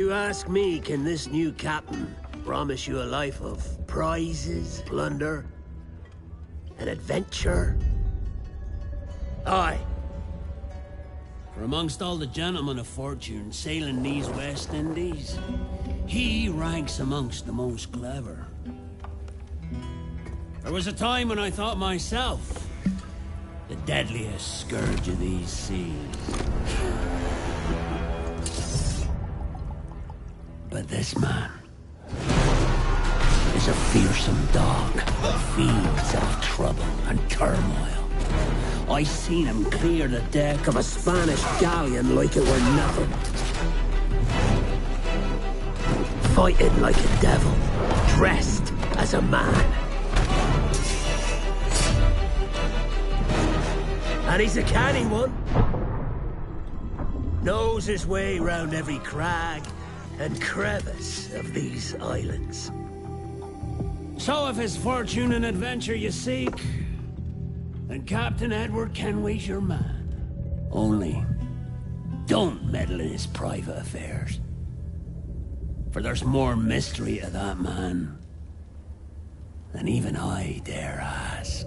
You ask me, can this new captain promise you a life of prizes, plunder, and adventure? Aye. For amongst all the gentlemen of fortune sailing these West Indies, he ranks amongst the most clever. There was a time when I thought myself the deadliest scourge of these seas. But this man is a fearsome dog that feeds off trouble and turmoil. I seen him clear the deck of a Spanish galleon like it were nothing. Fighting like a devil, dressed as a man. And he's a canny one. Knows his way round every crag and crevice of these islands. So if it's fortune and adventure you seek, then Captain Edward Kenway's your man. Only, don't meddle in his private affairs. For there's more mystery to that man than even I dare ask.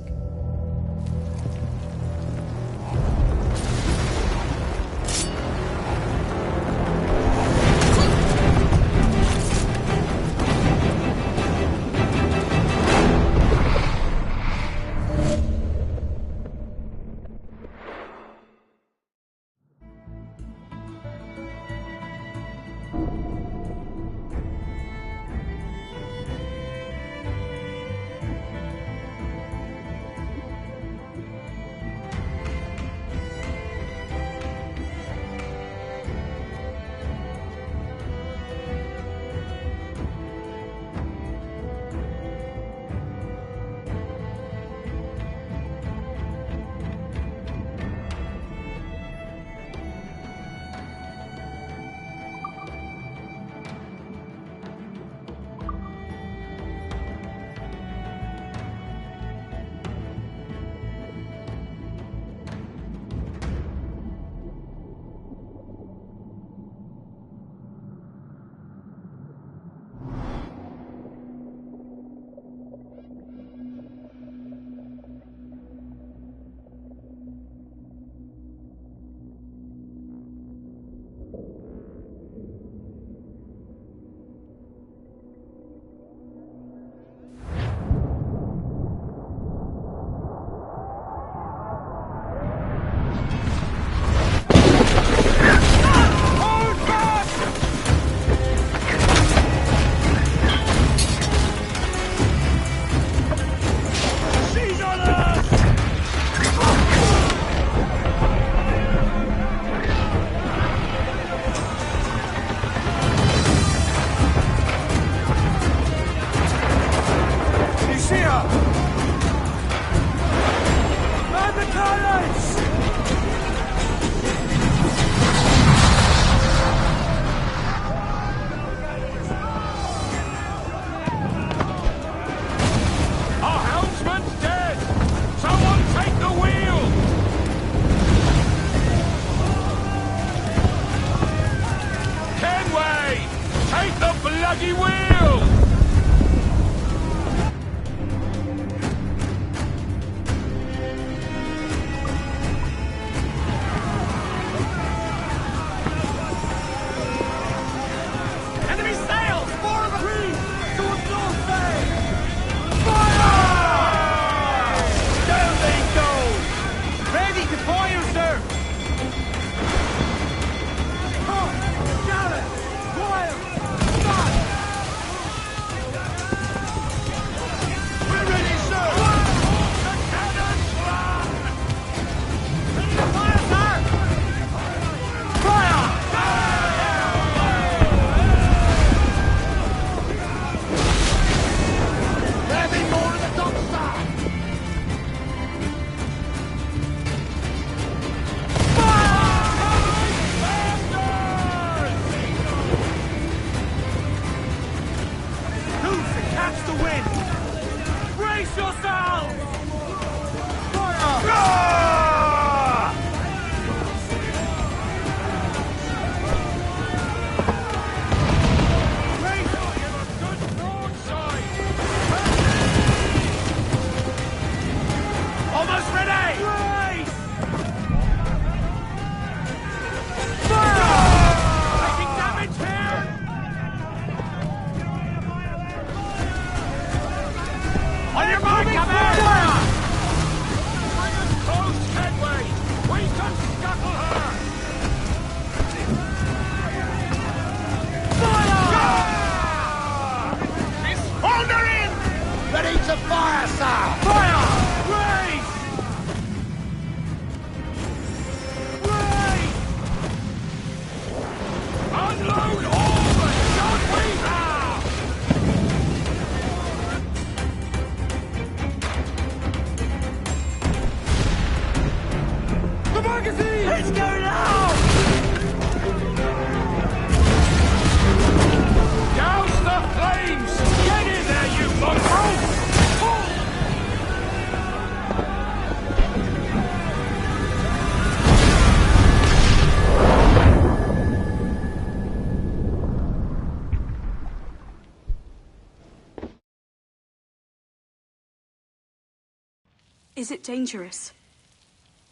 Is it dangerous?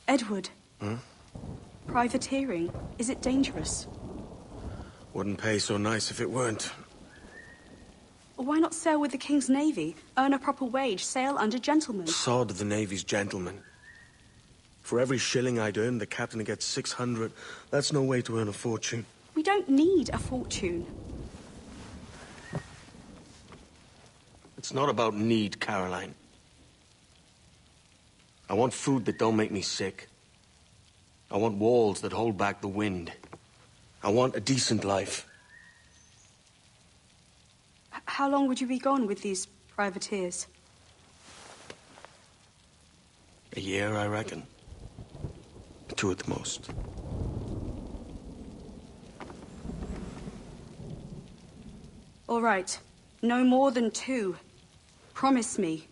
Edward? Huh? Privateering, is it dangerous? Wouldn't pay so nice if it weren't. Why not sail with the King's Navy? Earn a proper wage, sail under gentlemen. Sod the Navy's gentlemen. For every shilling I'd earn, the captain gets 600. That's no way to earn a fortune. We don't need a fortune. It's not about need, Caroline. I want food that don't make me sick. I want walls that hold back the wind. I want a decent life. How long would you be gone with these privateers? A year, I reckon. 2 at the most. All right. No more than 2. Promise me.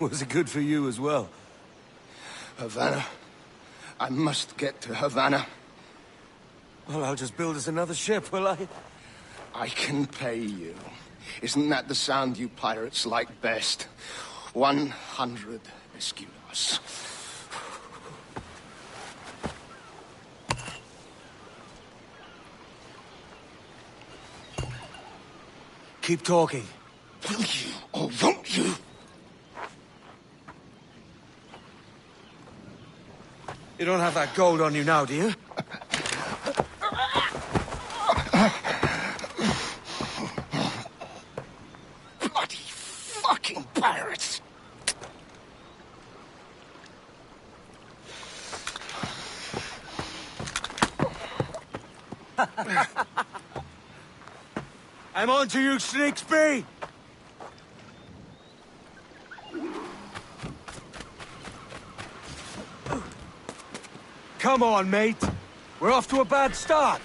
Was it good for you as well? Havana. I must get to Havana. Well, I'll just build us another ship, will I? I can pay you. Isn't that the sound you pirates like best? 100 escudos. Keep talking. Will you or won't you? You don't have that gold on you now, do you? Bloody fucking pirates! I'm on to you, Snakesby! Come on, mate. We're off to a bad start.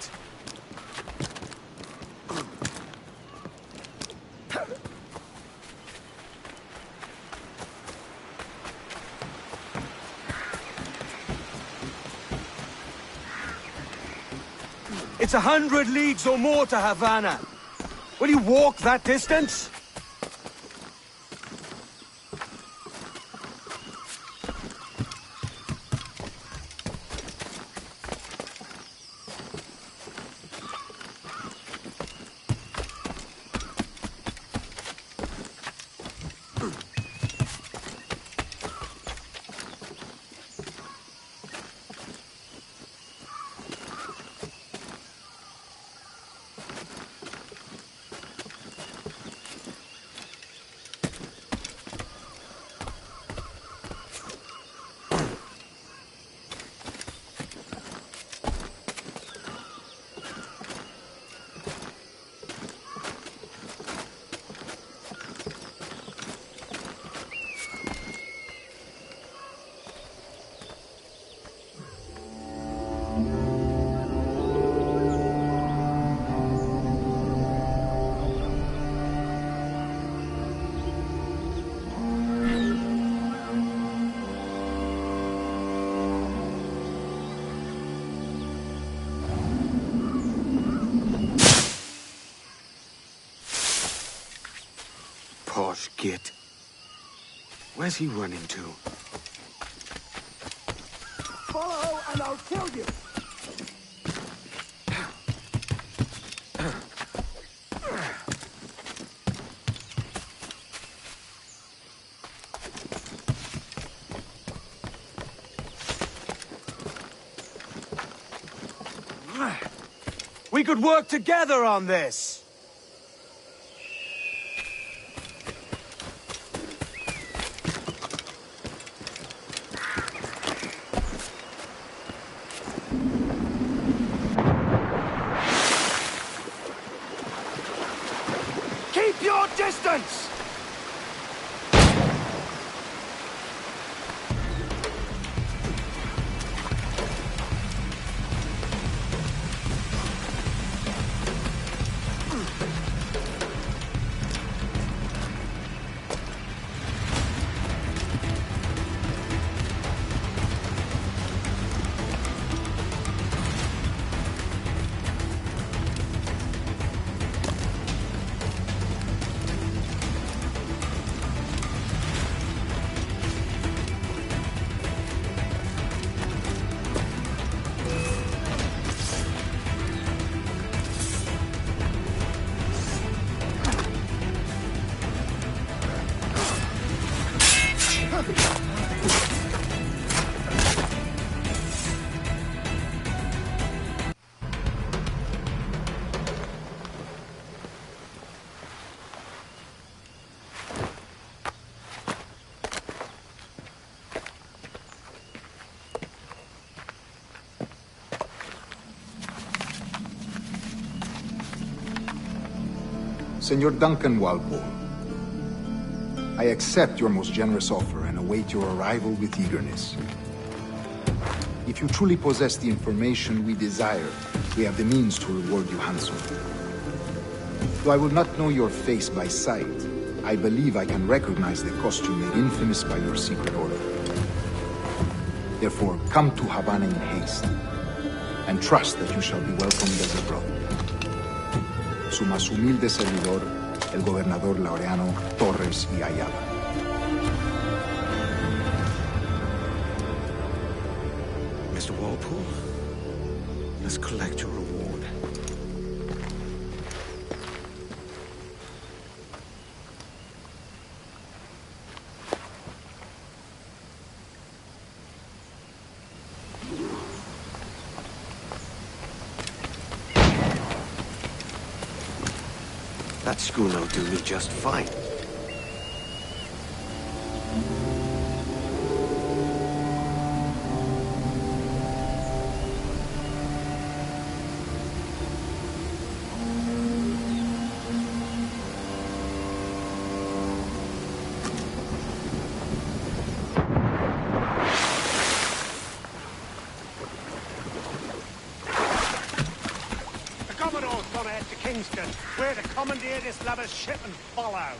It's 100 leagues or more to Havana. Will you walk that distance? Gosh, Git. Where's he running to? Follow and I'll kill you! We could work together on this! Keep your distance! Senor Duncan Walpole, I accept your most generous offer and await your arrival with eagerness. If you truly possess the information we desire, we have the means to reward you handsomely. Though I will not know your face by sight, I believe I can recognize the costume made infamous by your secret order. Therefore, come to Havana in haste, and trust that you shall be welcomed as a brother. Su más humilde servidor, el gobernador Laureano Torres y Ayala. Mr. Walpole, let's collect your reward. That schooner'll do me just fine. We're to commandeer this lover's ship and follow.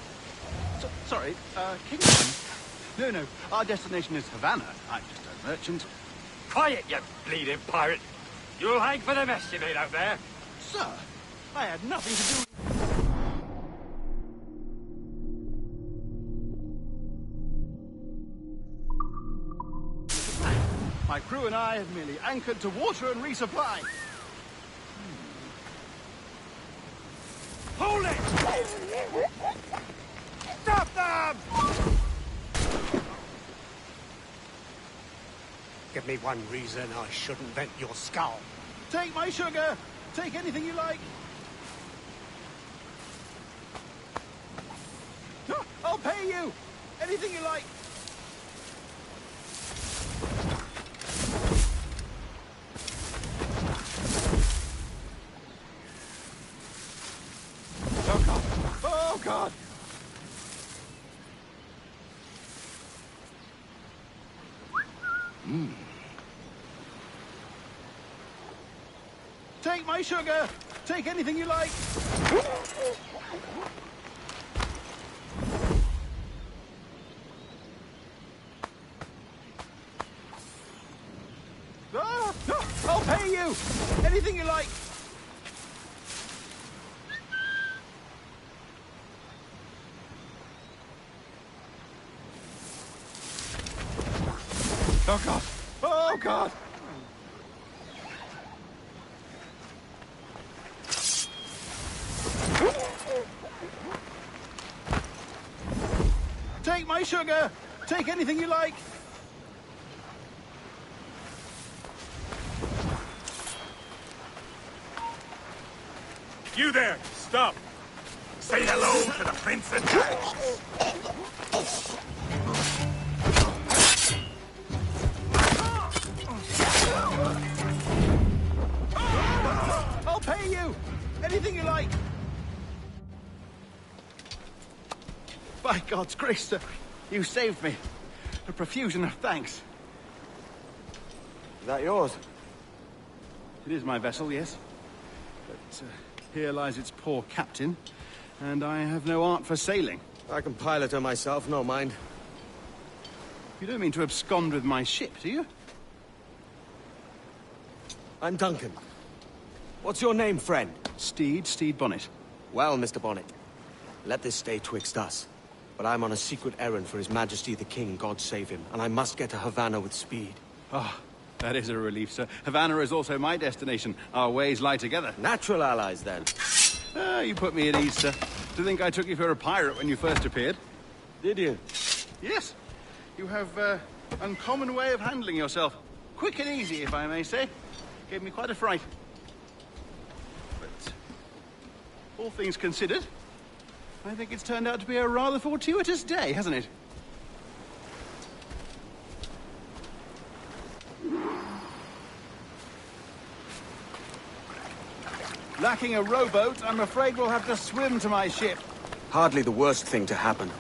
Sorry, Kingston? No, our destination is Havana. I'm just a merchant. Quiet, you bleeding pirate. You'll hang for the mess you made out there. Sir, I had nothing to do... My crew and I have merely anchored to water and resupply. Hold it! Stop them! Give me one reason I shouldn't vent your skull. Take my sugar! Take anything you like! I'll pay you! Anything you like! Oh, God! Oh, God! Take my sugar! Take anything you like! I'll pay you! Anything you like! Oh, God. Oh, God. Take my sugar. Take anything you like. You there! Stop! Say hello to the Prince and I'll pay you. Anything you like. By God's grace, sir, you saved me. A profusion of thanks. Is that yours? It is my vessel, yes. But here lies its poor captain, and I have no art for sailing. I can pilot her myself, no mind. You don't mean to abscond with my ship, do you? I'm Duncan. What's your name, friend? Steed Bonnet. Well, Mr. Bonnet, let this stay twixt us. But I'm on a secret errand for His Majesty the King, God save him, and I must get to Havana with speed. Ah, that is a relief, sir. Havana is also my destination. Our ways lie together. Natural allies, then. Ah, you put me at ease, sir. To think I took you for a pirate when you first appeared. Did you? Yes. You have uncommon way of handling yourself. Quick and easy, if I may say. Gave me quite a fright. But all things considered, I think it's turned out to be a rather fortuitous day, hasn't it? Lacking a rowboat, I'm afraid we'll have to swim to my ship. Hardly the worst thing to happen.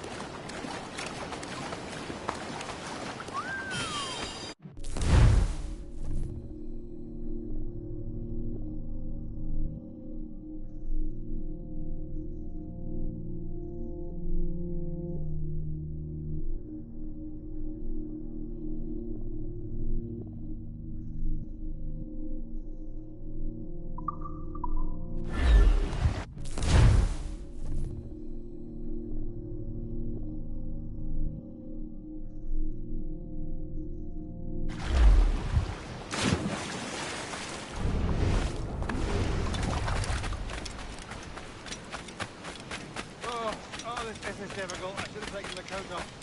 This is difficult. I should have taken the coat off.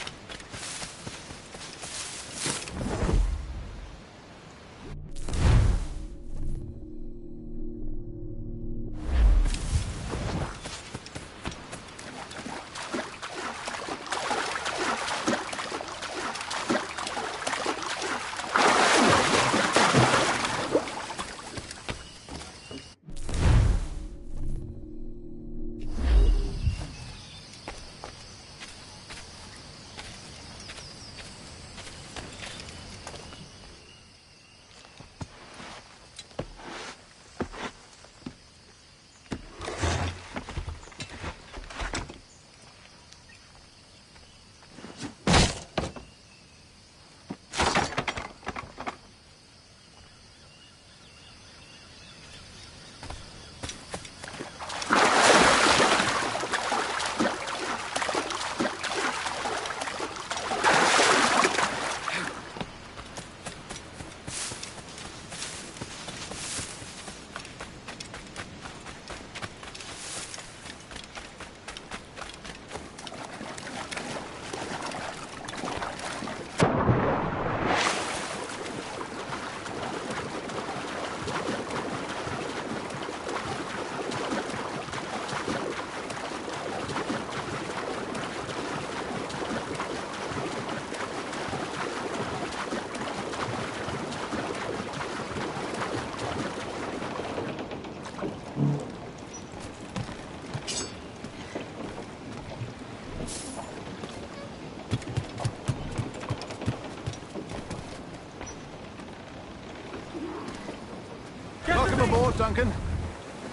Welcome aboard, Duncan.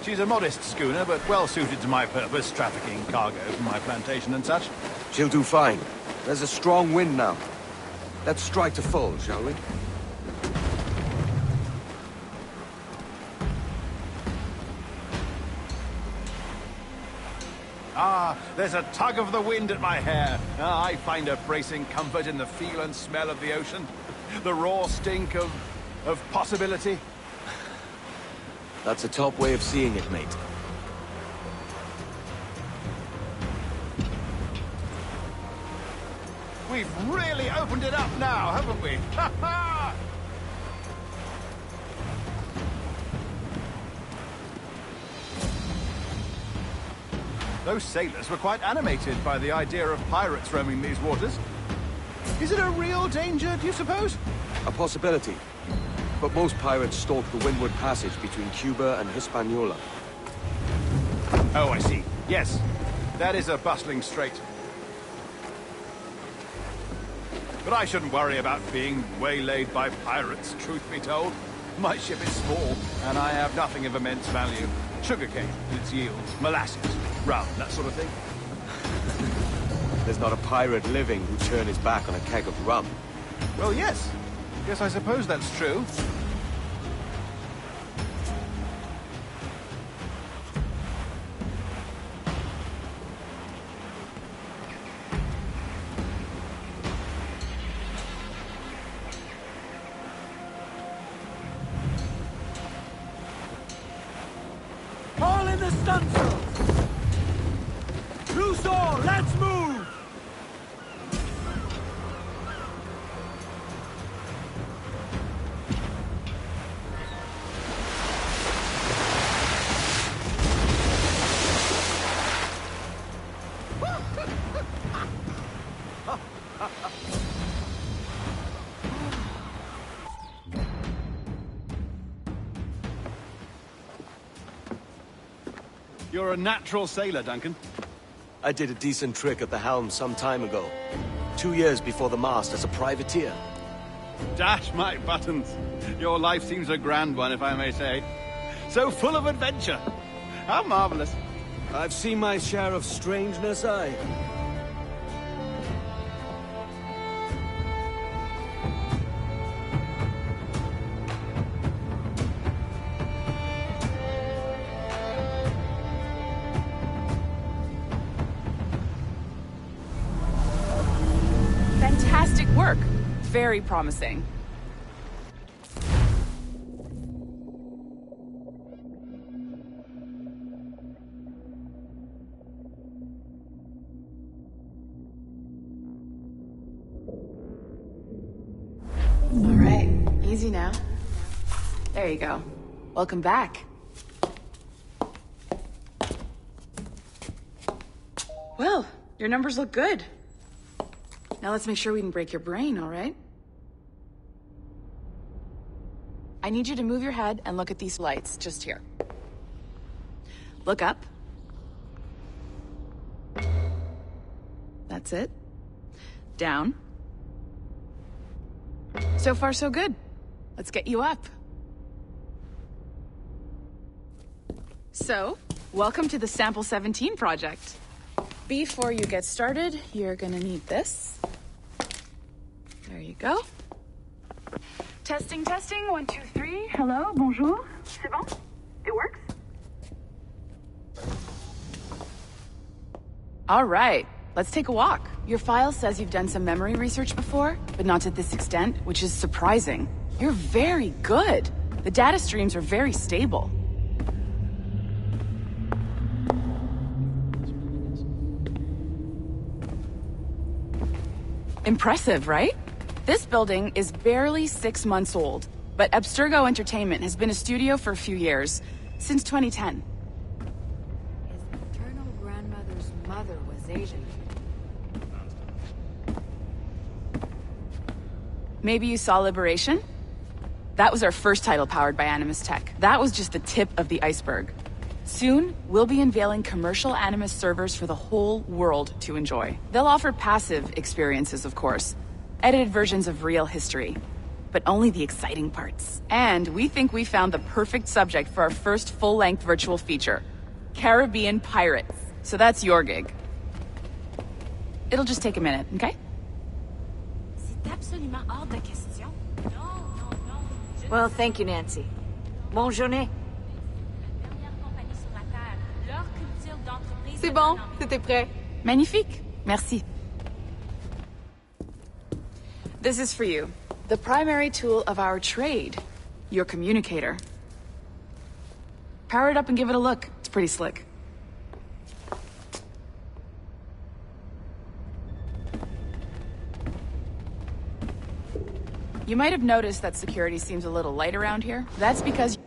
She's a modest schooner, but well suited to my purpose, trafficking cargo from my plantation and such. She'll do fine. There's a strong wind now. Let's strike to full, shall we? Ah, there's a tug of the wind at my hair. Ah, I find a bracing comfort in the feel and smell of the ocean. The raw stink of possibility? That's a top way of seeing it, mate. We've really opened it up now, haven't we? Ha ha! Those sailors were quite animated by the idea of pirates roaming these waters. Is it a real danger, do you suppose? A possibility. But most pirates stalk the windward passage between Cuba and Hispaniola. Oh, I see. Yes, that is a bustling strait. But I shouldn't worry about being waylaid by pirates, truth be told. My ship is small, and I have nothing of immense value. Sugarcane and its yields, molasses, rum, that sort of thing. There's not a pirate living who'd turn his back on a keg of rum. Well, yes. Yes, I suppose that's true. All in the stunsail! Loose all, let's move! You're a natural sailor, Duncan. I did a decent trick at the helm some time ago. 2 years before the mast as a privateer. Dash my buttons. Your life seems a grand one, if I may say. So full of adventure. How marvelous. I've seen my share of strangeness, aye. Fantastic work. Very promising. All right, easy now. There you go. Welcome back. Well, your numbers look good. Now let's make sure we can break your brain, all right? I need you to move your head and look at these lights just here. Look up. That's it. Down. So far, so good. Let's get you up. So, welcome to the Sample 17 project. Before you get started, you're gonna need this. There you go. Testing, testing, 1, 2, 3. Hello, bonjour. C'est bon? It works? All right, let's take a walk. Your file says you've done some memory research before, but not to this extent, which is surprising. You're very good. The data streams are very stable. Impressive, right? This building is barely 6 months old, but Abstergo Entertainment has been a studio for a few years, since 2010. His maternal grandmother's mother was Asian. Maybe you saw Liberation? That was our first title powered by Animus Tech. That was just the tip of the iceberg. Soon, we'll be unveiling commercial Animus servers for the whole world to enjoy. They'll offer passive experiences, of course. Edited versions of real history. But only the exciting parts. And we think we found the perfect subject for our first full-length virtual feature. Caribbean pirates. So that's your gig. It'll just take a minute, okay? C'est absolument hors de question. Well, thank you, Nancy. Bonne journée. C'est bon, c'était prêt. Magnifique. Merci. This is for you. The primary tool of our trade. Your communicator. Power it up and give it a look. It's pretty slick. You might have noticed that security seems a little light around here. That's because...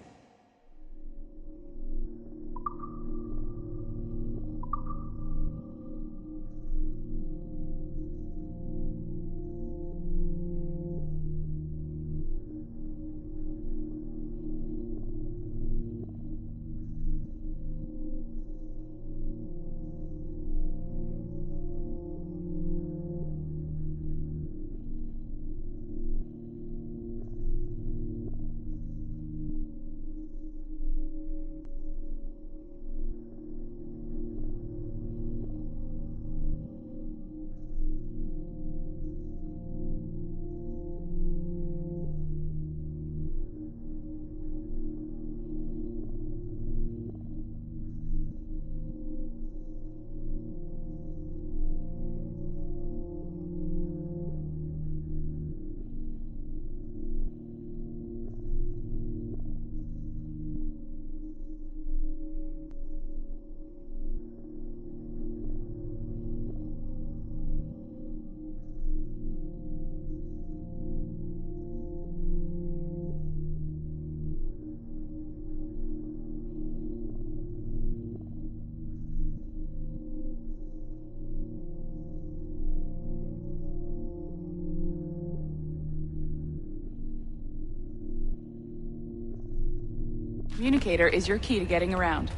Communicator is your key to getting around.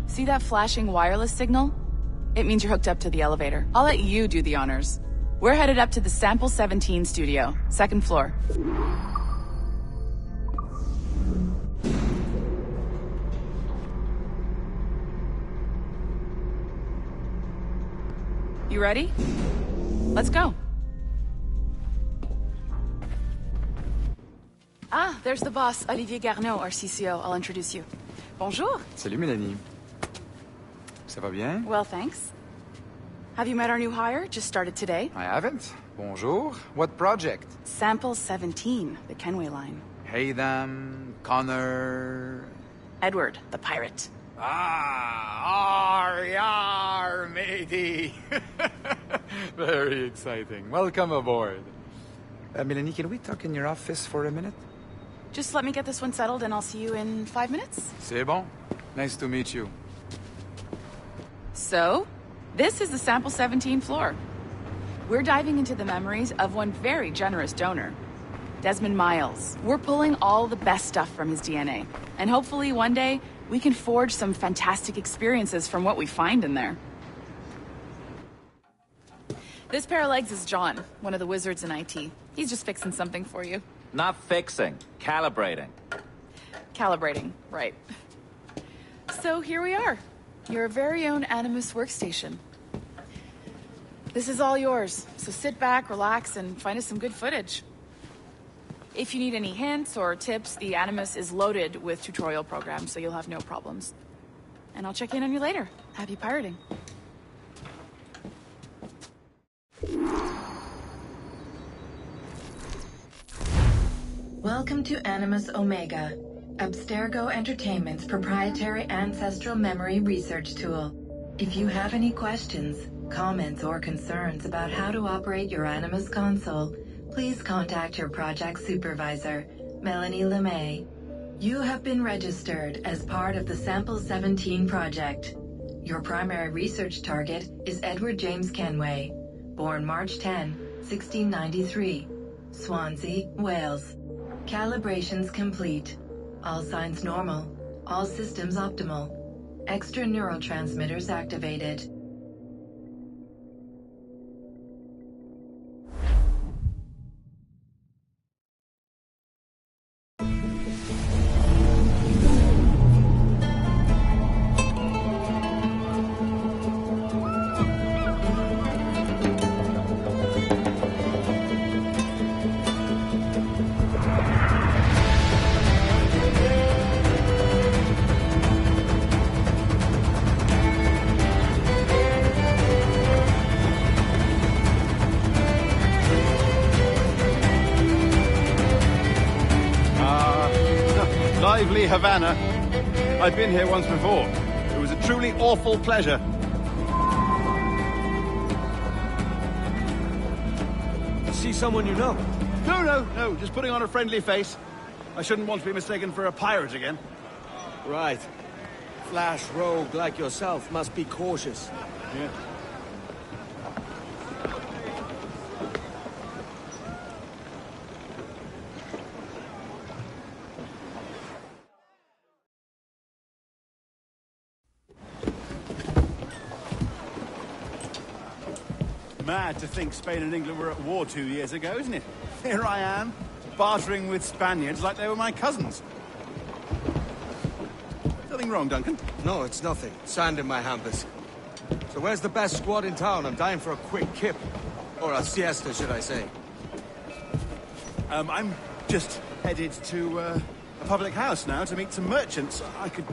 See that flashing wireless signal? It means you're hooked up to the elevator. I'll let you do the honors. We're headed up to the Sample 17 studio, 2nd floor. You ready? Let's go. Ah, there's the boss, Olivier Garneau, our CCO. I'll introduce you. Bonjour. Salut, Mélanie. Ça va bien? Well, thanks. Have you met our new hire? Just started today. I haven't. Bonjour. What project? Sample 17, the Kenway line. Haytham, Connor... Edward, the pirate. Ah, yar, matey. Very exciting. Welcome aboard. Mélanie, can we talk in your office for a minute? Just let me get this one settled and I'll see you in 5 minutes. C'est bon. Nice to meet you. So, this is the Sample 17 floor. We're diving into the memories of one very generous donor, Desmond Miles. We're pulling all the best stuff from his DNA. And hopefully one day, we can forge some fantastic experiences from what we find in there. This pair of legs is John, one of the wizards in IT. He's just fixing something for you. Not fixing, calibrating. Calibrating, right. So here we are. Your very own Animus workstation. This is all yours, so sit back, relax, and find us some good footage. If you need any hints or tips, the Animus is loaded with tutorial programs, so you'll have no problems. And I'll check in on you later. Happy pirating. Welcome to Animus Omega, Abstergo Entertainment's proprietary ancestral memory research tool. If you have any questions, comments, or concerns about how to operate your Animus console, please contact your project supervisor, Melanie LeMay. You have been registered as part of the Sample 17 project. Your primary research target is Edward James Kenway, born March 10, 1693, Swansea, Wales. Calibrations complete. All signs normal. All systems optimal. Extra neurotransmitters activated. see Havana. I've been here once before. It was a truly awful pleasure. See someone you know? No, just putting on a friendly face. I shouldn't want to be mistaken for a pirate again. Right. Flash rogue like yourself must be cautious. Yeah. Mad to think Spain and England were at war 2 years ago, isn't it? Here I am, bartering with Spaniards like they were my cousins. Nothing wrong, Duncan? No, it's nothing. Sand in my hampers. So where's the best squad in town? I'm dying for a quick kip. Or a siesta, should I say. I'm just headed to a public house now to meet some merchants. I could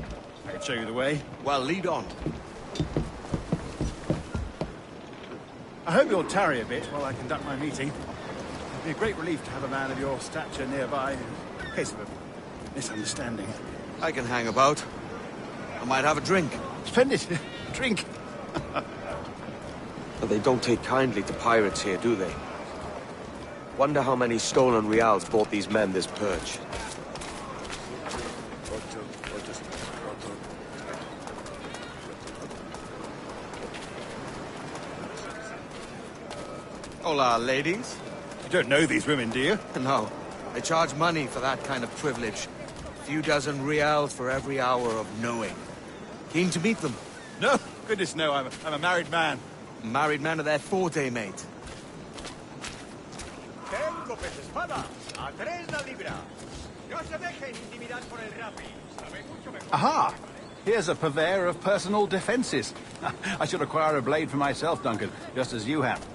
show you the way. Well, lead on. I hope you'll tarry a bit while I conduct my meeting. It'd be a great relief to have a man of your stature nearby in case of a misunderstanding. I can hang about. I might have a drink. Splendid. Drink. But they don't take kindly to pirates here, do they? Wonder how many stolen reals bought these men this perch. Hola, ladies. You don't know these women, do you? No. They charge money for that kind of privilege. A few dozen reals for every hour of knowing. Keen to meet them? No, goodness no, I'm a married man. Married man of their forte, mate. Aha! Here's a purveyor of personal defenses. I should acquire a blade for myself, Duncan, just as you have.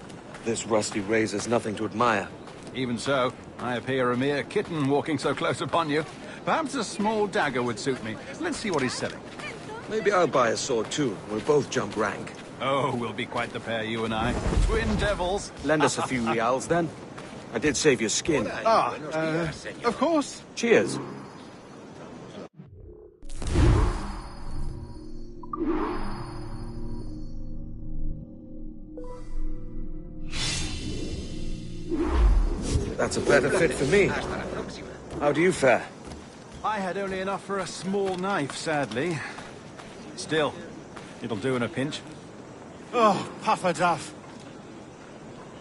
This rusty razor's nothing to admire. Even so, I appear a mere kitten walking so close upon you. Perhaps a small dagger would suit me. Let's see what he's selling. Maybe I'll buy a sword too. We'll both jump rank. Oh, we'll be quite the pair, you and I. Twin devils. Lend us a few reals, then. I did save your skin. Of course. Cheers. That's a better fit for me. How do you fare? I had only enough for a small knife, sadly. Still, it'll do in a pinch. Oh, puffer duff.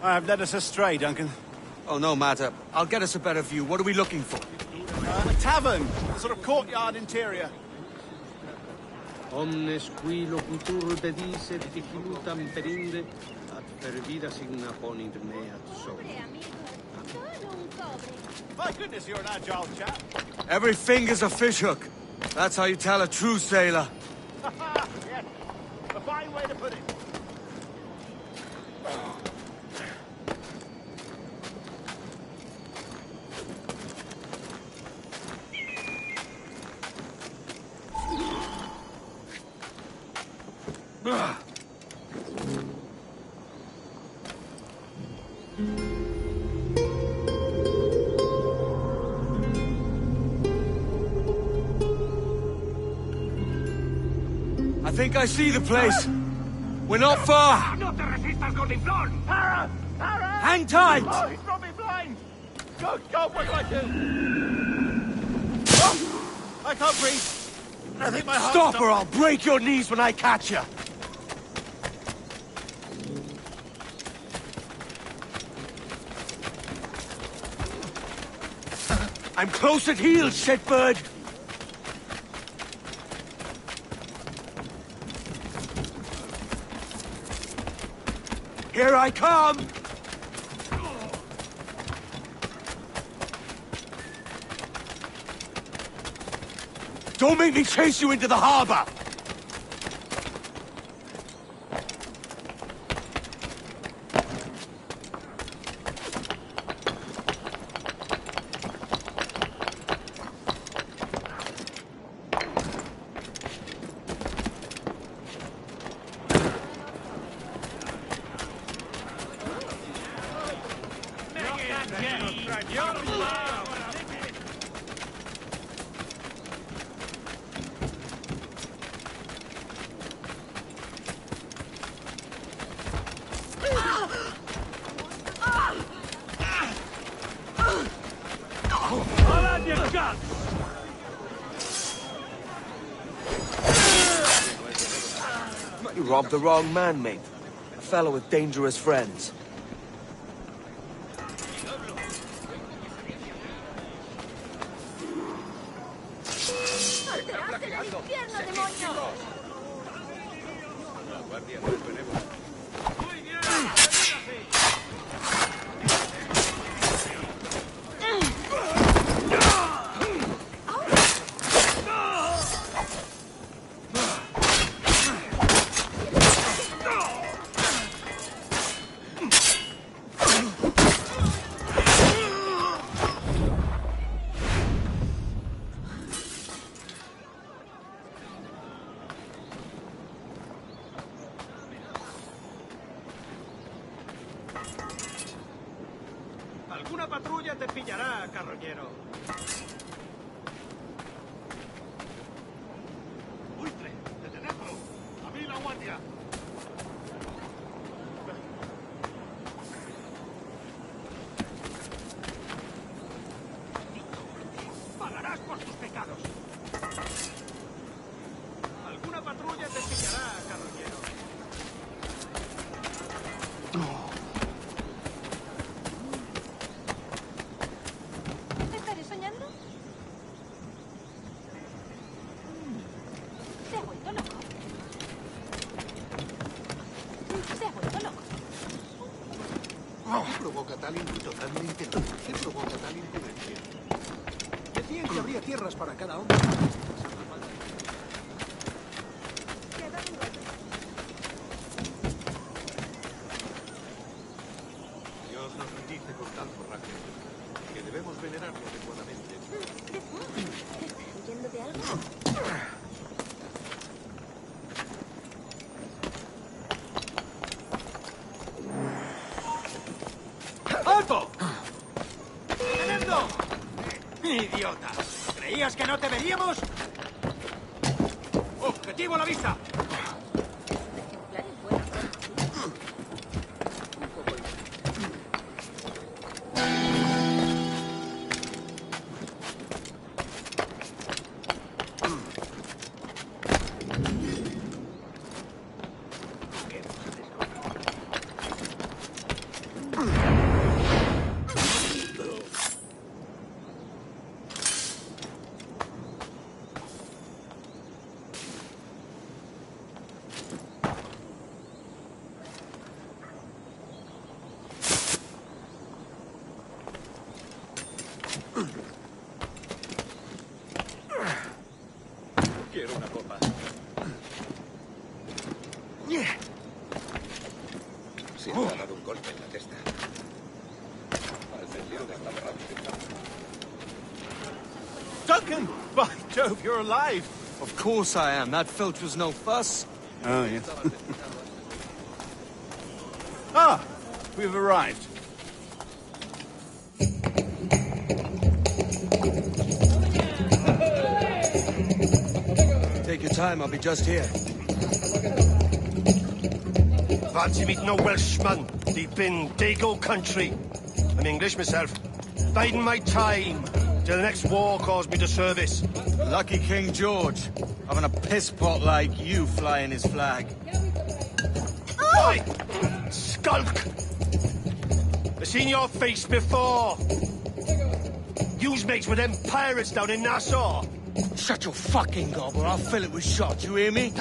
I have led us astray, Duncan. Oh, no matter. I'll get us a better view. What are we looking for? A tavern. A sort of courtyard interior. Omnes qui locutur pedisse difficultam perinde, ad fervida signa ponit me ad sol. My goodness, you're an agile chap. Every finger's a fishhook. That's how you tell a true sailor. Yes, a fine way to put it. I think I see the place. We're not far. Hang tight! Oh, he's brought me blind! Good God, what do I do? Oh, I can't breathe. I think my heart... Stop or I'll break your knees when I catch you. I'm close at heel, shitbird! Here I come! Don't make me chase you into the harbor! robbed the wrong man, mate. A fellow with dangerous friends. Alguna patrulla te pillará, carroñero. ¡Buitre! ¡Detenedlo! ¡Abrid la guardia! ¡Pagarás por tus pecados! Alguna patrulla te pillará, carroñero. ¿Estaré soñando? Se ha vuelto loco. Se ha vuelto loco. ¿Qué provoca tal totalmente no? ¿Qué provoca tal imprudencia? Decían que habría tierras para cada hombre. Dios nos bendice con tal forraje, que debemos venerarlo adecuadamente. ¿Estás huyendo de algo? ¡Alto! ¡Detenedlo! ¡Idiota! ¿Creías que no te veríamos? ¡Objetivo a la vista! Quiero una copa. Se me ha dado un golpe en la testa. Al sentido de esta Duncan! By Jove, you're alive! Of course I am. That filch was no fuss. Oh, yes. Ah! We've arrived. Take your time, I'll be just here. Fancy meeting no Welshman deep in Dago country. I'm English myself. Biding my time till the next war calls me to service. Lucky King George, having a piss pot like you flying his flag. Oi! Skulk! I've seen your face before. You's mates with them pirates down in Nassau. Shut your fucking gob or I'll fill it with shot, you hear me?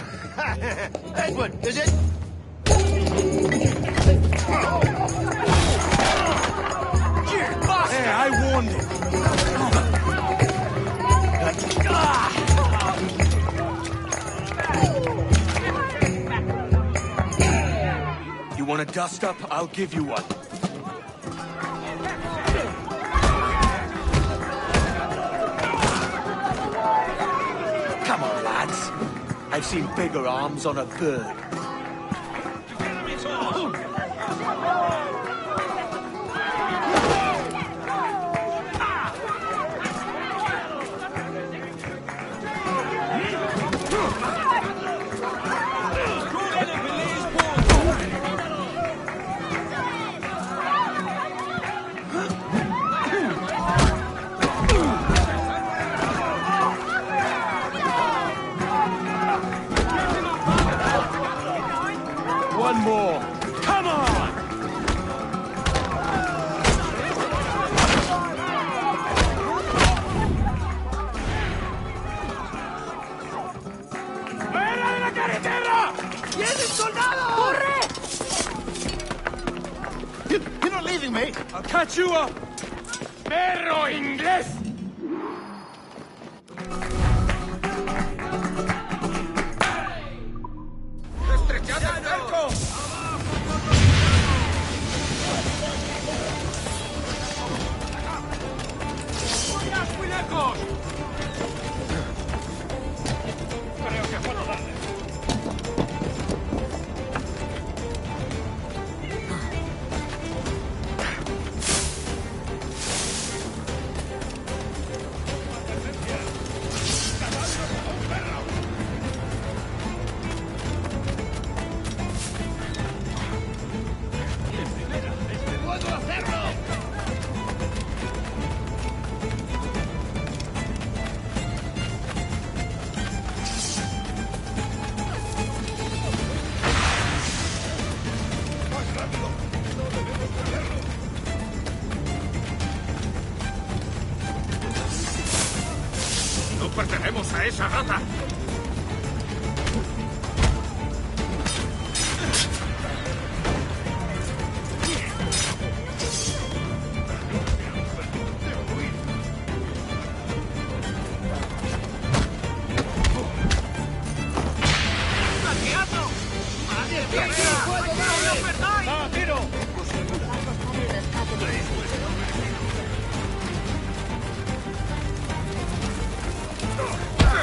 Edward, is it? Hey, I warned him. You want a dust up? I'll give you one. Come on, lads. I've seen bigger arms on a bird. for? Come on! You're not leaving me! I'll catch you up! ¡Perro inglés! ¡Estrechad el cerco! ¡Muy lejos! Creo que puedo darle. ¡No pertenecemos a esa rata!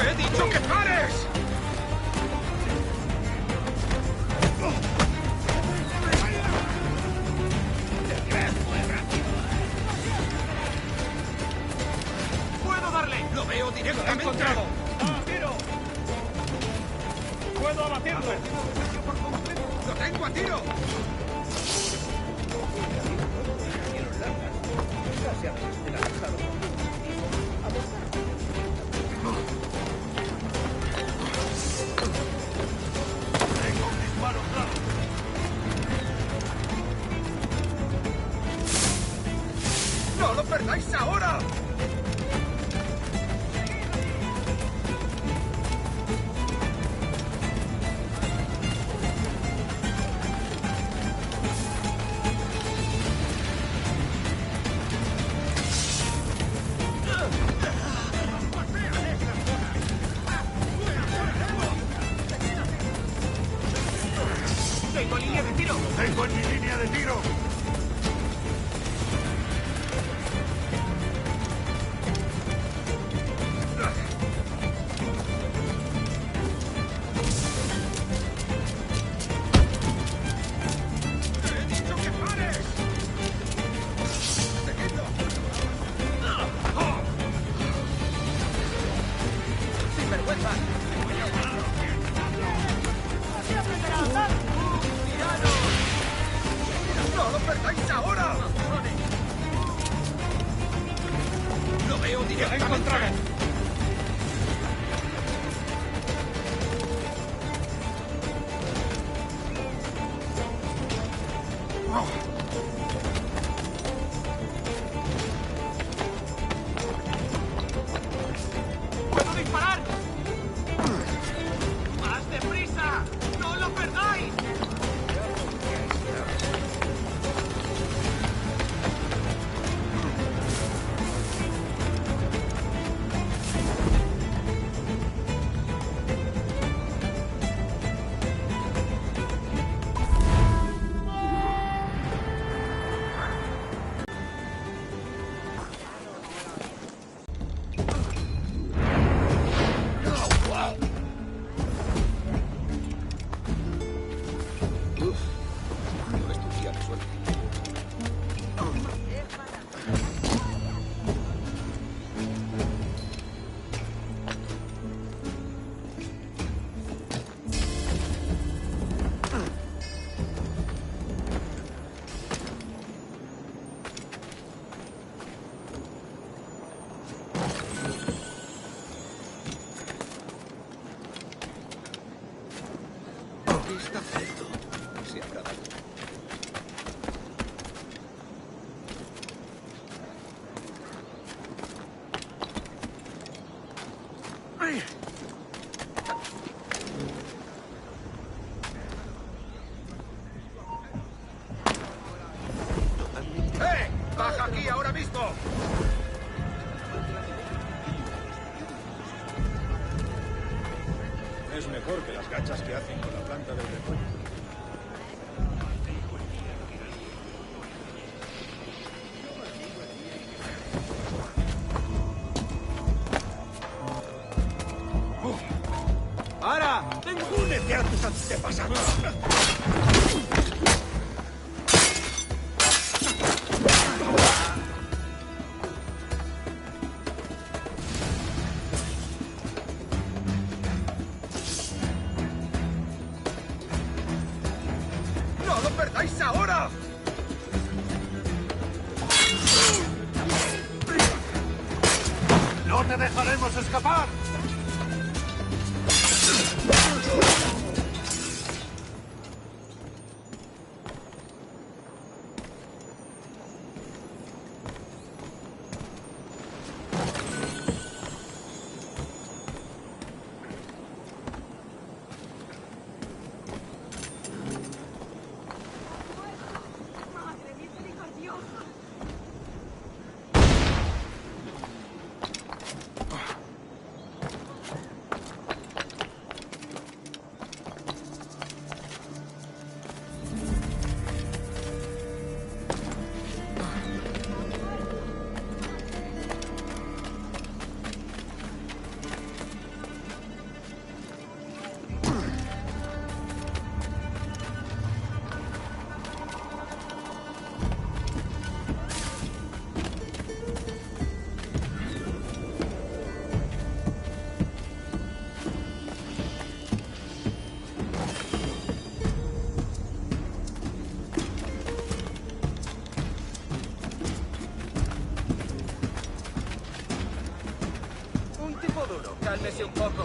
¡He dicho que pares! ¡Puedo darle! ¡Lo veo directamente! ¡Encontrado! ¡A tiro! ¡Puedo abatirlo! ¡Lo tengo a tiro! ¡No lo perdáis ahora! ¡Tengo línea de tiro! ¡Tengo en mi línea de tiro! ¡He dicho que pares! ¡Seguidlo! ¡Sin vergüenza! ¡No lo perdáis ahora! ¡Lo veo directamente! ¡Puedo disparar! ¡Más deprisa! ¡No lo perdáis! Está cierto. Se habrá dado Què stai passando? ¡No lo perdáis ahora! ¡No te dejaremos escapar! Un tipo duro, cálmese un poco.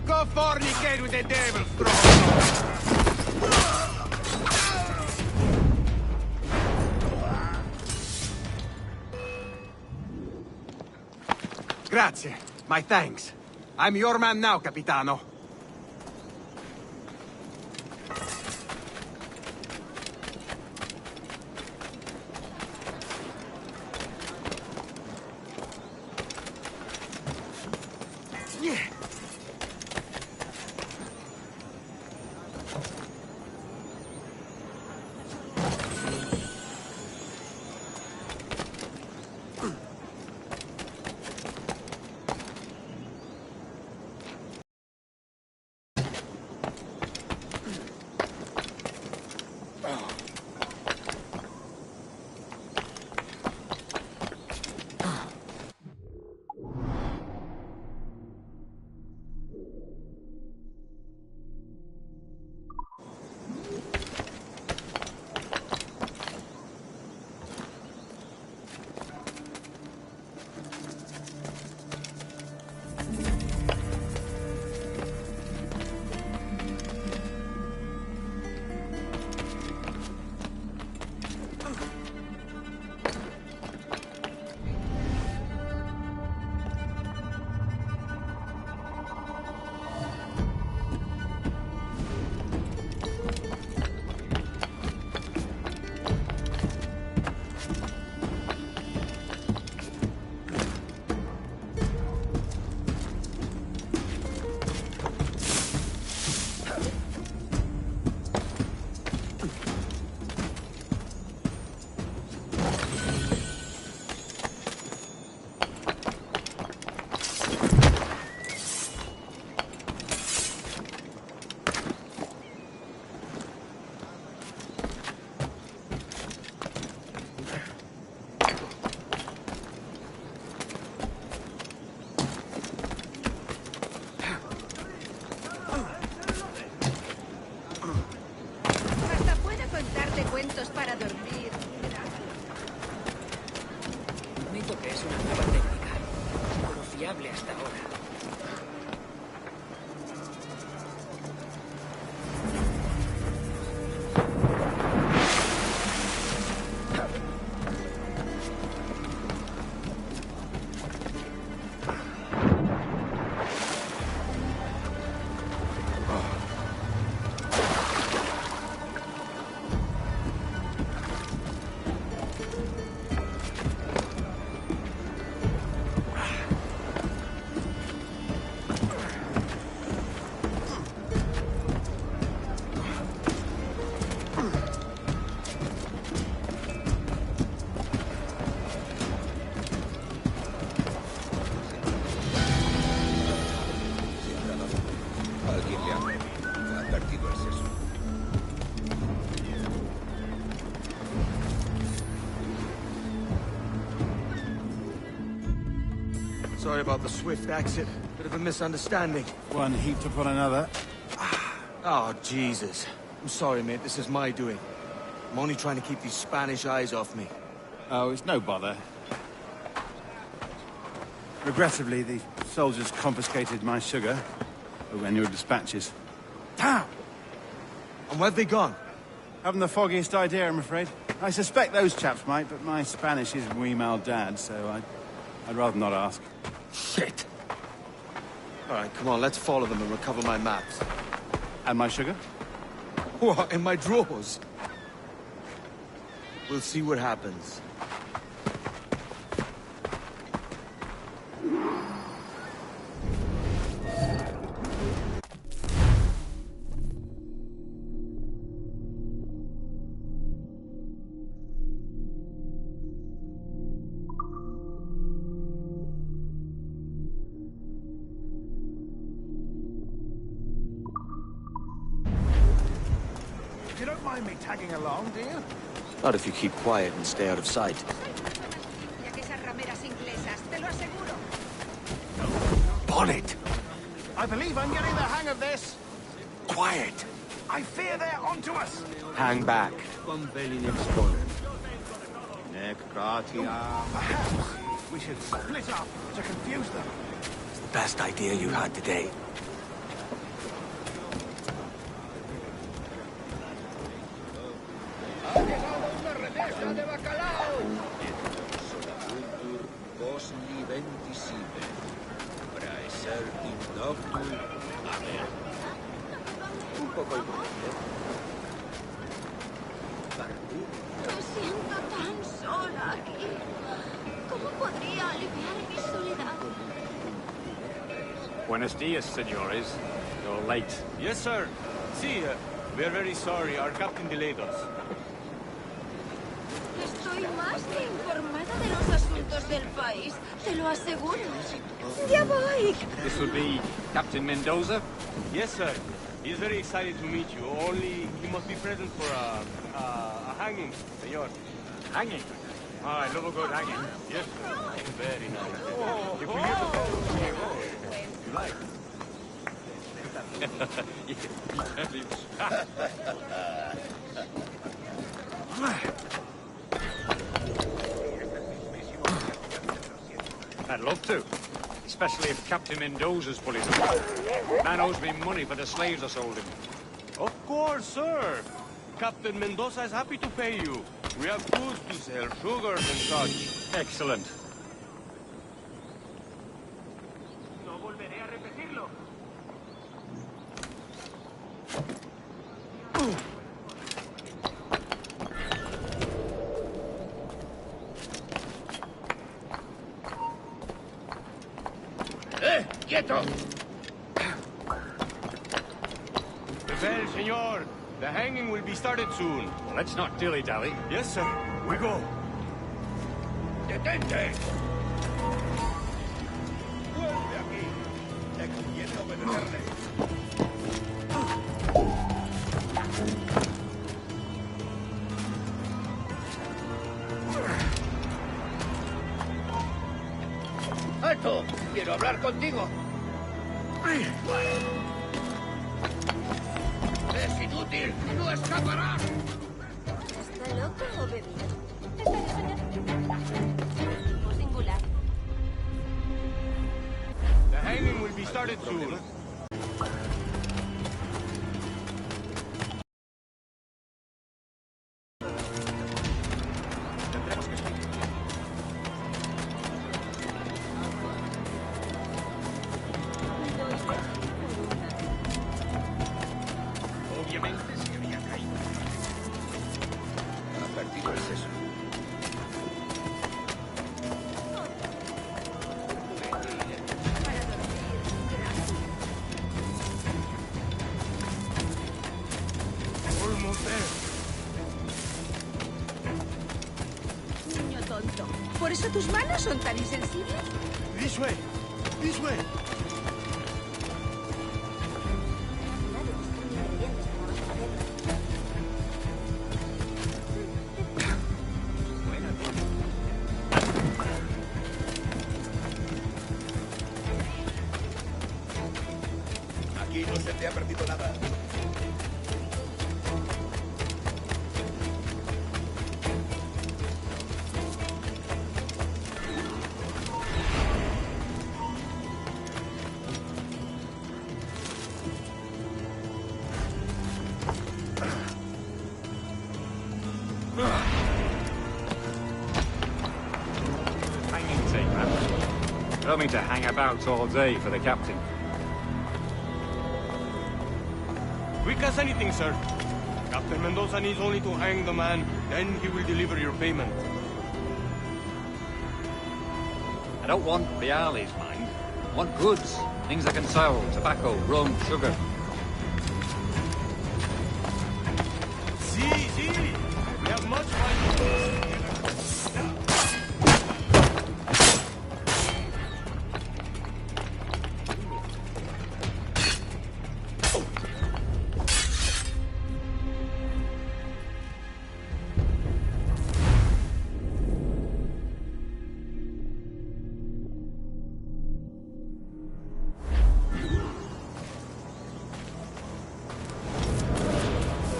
Go fornicate with the devil, Frodo! Grazie. My thanks. I'm your man now, Capitano. es una nueva técnica. Pero fiable hasta ahora. Sorry about the swift exit. Bit of a misunderstanding. One heaped upon another. Oh, Jesus. I'm sorry, mate. This is my doing. I'm only trying to keep these Spanish eyes off me. Oh, it's no bother. Regrettably, the soldiers confiscated my sugar and your dispatches. Damn! And where've they gone? Haven't the foggiest idea, I'm afraid. I suspect those chaps might, but my Spanish is muy mal dad, so I'd rather not ask. Shit! All right, come on, let's follow them and recover my maps. And my sugar? What, in my drawers? We'll see what happens. You don't mind me tagging along, do you? Not if you keep quiet and stay out of sight. Bonnet! I believe I'm getting the hang of this. Quiet! I fear they're onto us. Hang back. Perhaps we should split up to confuse them. It's the best idea you had today. Me siento tan sola aquí. ¿Cómo podría aliviar mi soledad? Buenos dias, señores. You're late. Yes, sir. See, we're very sorry. Our captain delayed us. Estoy más que informada de los asuntos del país, te lo aseguro. ¡Ya voy! This will be Captain Mendoza? Yes, sir. He's very excited to meet you. Only he must be present for a hanging, senor. Hanging? Oh, I love a good hanging. Yes, sir. Very nice. If we hear the bell, you like? I'd love to. Especially if Captain Mendoza's pulling it. Man owes me money for the slaves I sold him. Of course, sir. Captain Mendoza is happy to pay you. We have goods to sell, sugars and such. Excellent. No volveré a repetirlo. ¡Quieto! The bell, senor. The hanging will be started soon. Well, let's not dilly-dally. Yes, sir. We go. ¡Detente! ¡Vuelve aquí! Te conviene obedecerle. ¡Alto! ¡Quiero hablar contigo! ¡Es inútil! ¡No escapará! ¿Está loco o bebido? Está de soñar. Tipo singular. started soon. Obviamente se había caído. Ha perdido el seso. Almost there. Niño tonto. ¿Por eso tus manos son tan insensibles? This way. This way. Aquí no se te ha perdido nada. Hanging tape, man. I don't mean to hang about all day for the captain. Quick as anything, sir. Captain Mendoza needs only to hang the man, then he will deliver your payment. I don't want reales, mind. I want goods. Things I can sell. Tobacco, rum, sugar. See, we have much fun.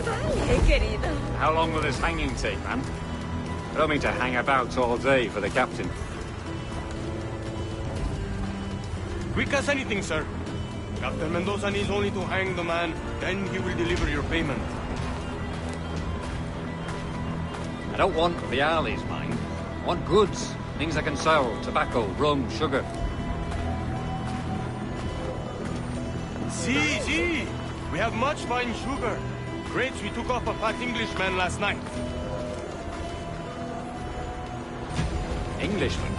Vale, querido. How long will this hanging take, man? I don't mean to hang about all day for the captain. Quick as anything, sir. Captain Mendoza needs only to hang the man, then he will deliver your payment. I don't want reales, mind. I want goods. Things I can sell. Tobacco, rum, sugar. See, we have much fine sugar. Crates we took off a fat Englishman last night. Englishman?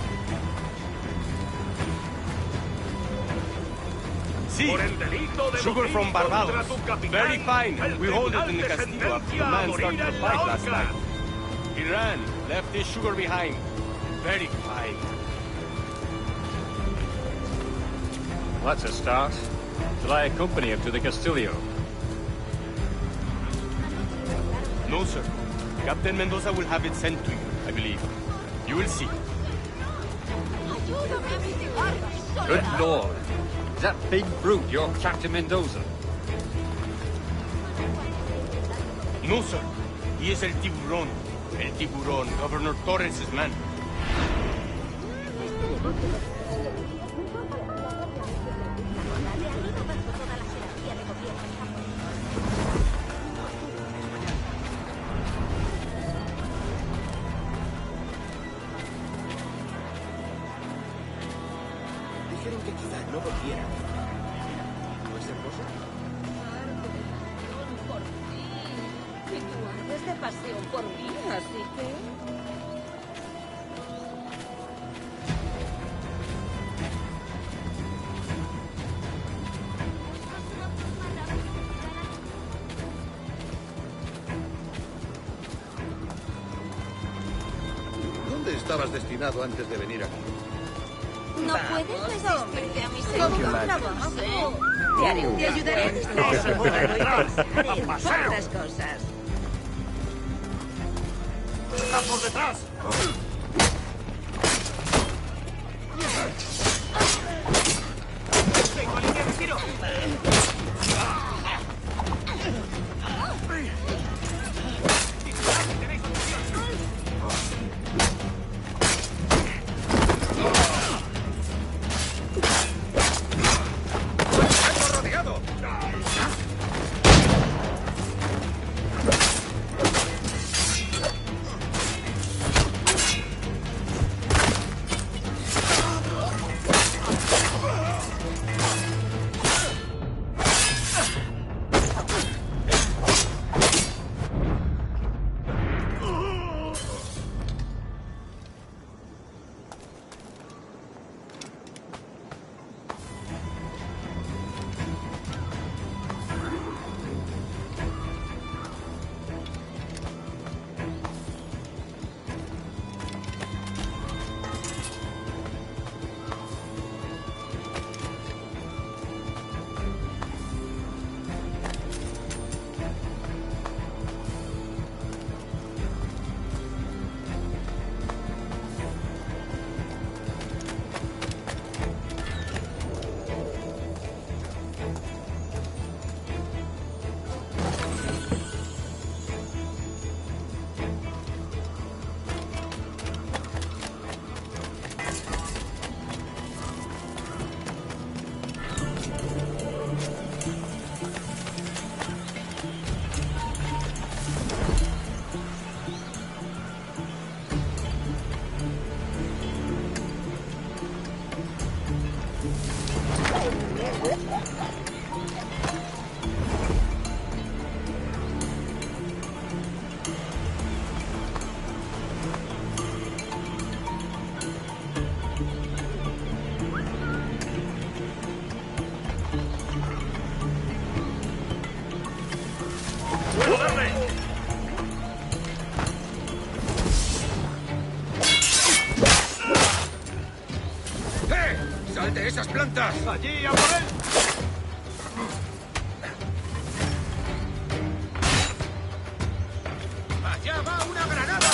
See, sugar from Barbados. Very fine. We hold it in the castillo after the man started the fight last night. He ran, left his sugar behind. Very fine. Well, that's a start. Shall I accompany him to the Castillo? No, sir. Captain Mendoza will have it sent to you, I believe. You will see. Good Lord. Is that big brute your Captain Mendoza? No, sir. He is El Tiburón. El Tiburón, Governor Torres' man. Dijeron que quizá no volviera. ¿No es hermoso? Por fin. Y tú ardes de pasión por mí, así que... ¿Dónde estabas destinado antes de venir aquí? No puedes resistirte a mi segundo trabajo. Te ayudaré a distraer cuantas cosas. ¡Está por detrás! ¡Tengo línea de tiro! ¡Sal de esas plantas! ¡Allí, a por él! ¡Allá va una granada!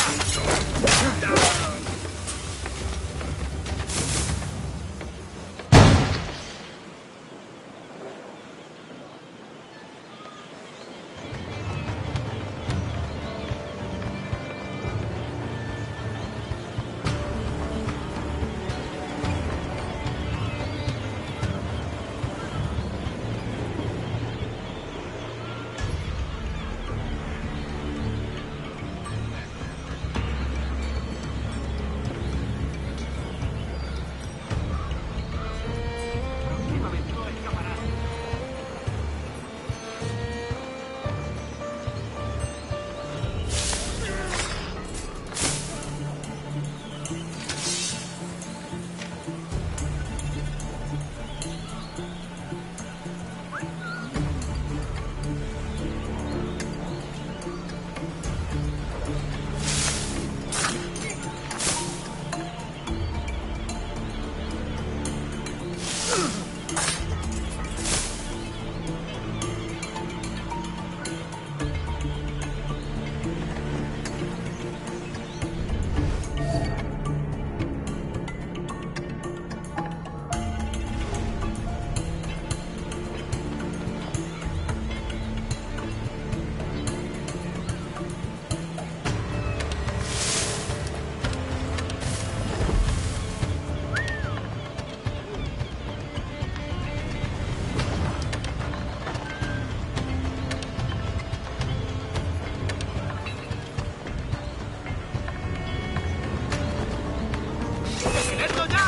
¡Detenerlo ya!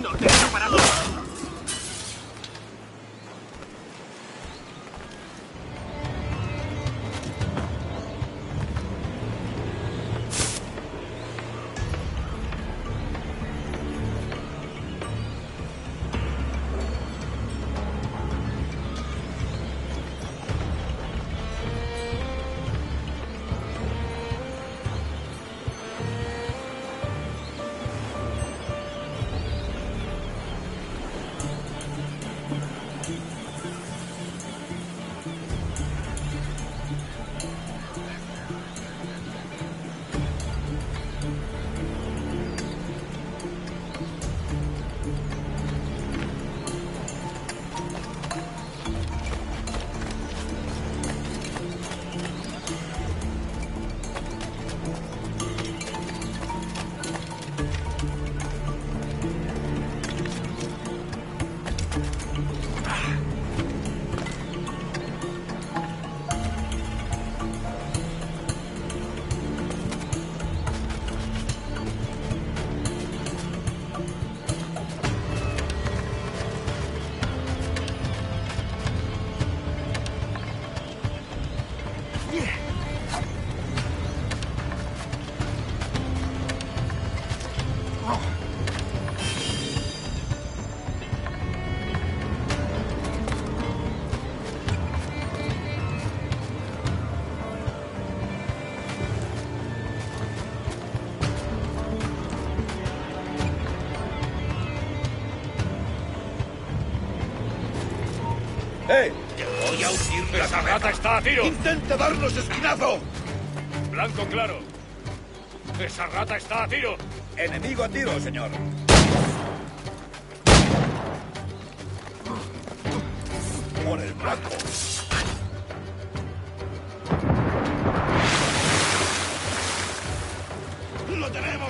¡No te he parado! ¡Eh! ¡Te voy a hundir la ¡Esa rata está a tiro! ¡Intente darnos esquinazo! Blanco claro. ¡Esa rata está a tiro! Enemigo a tiro, señor. Por el blanco. ¡Lo tenemos!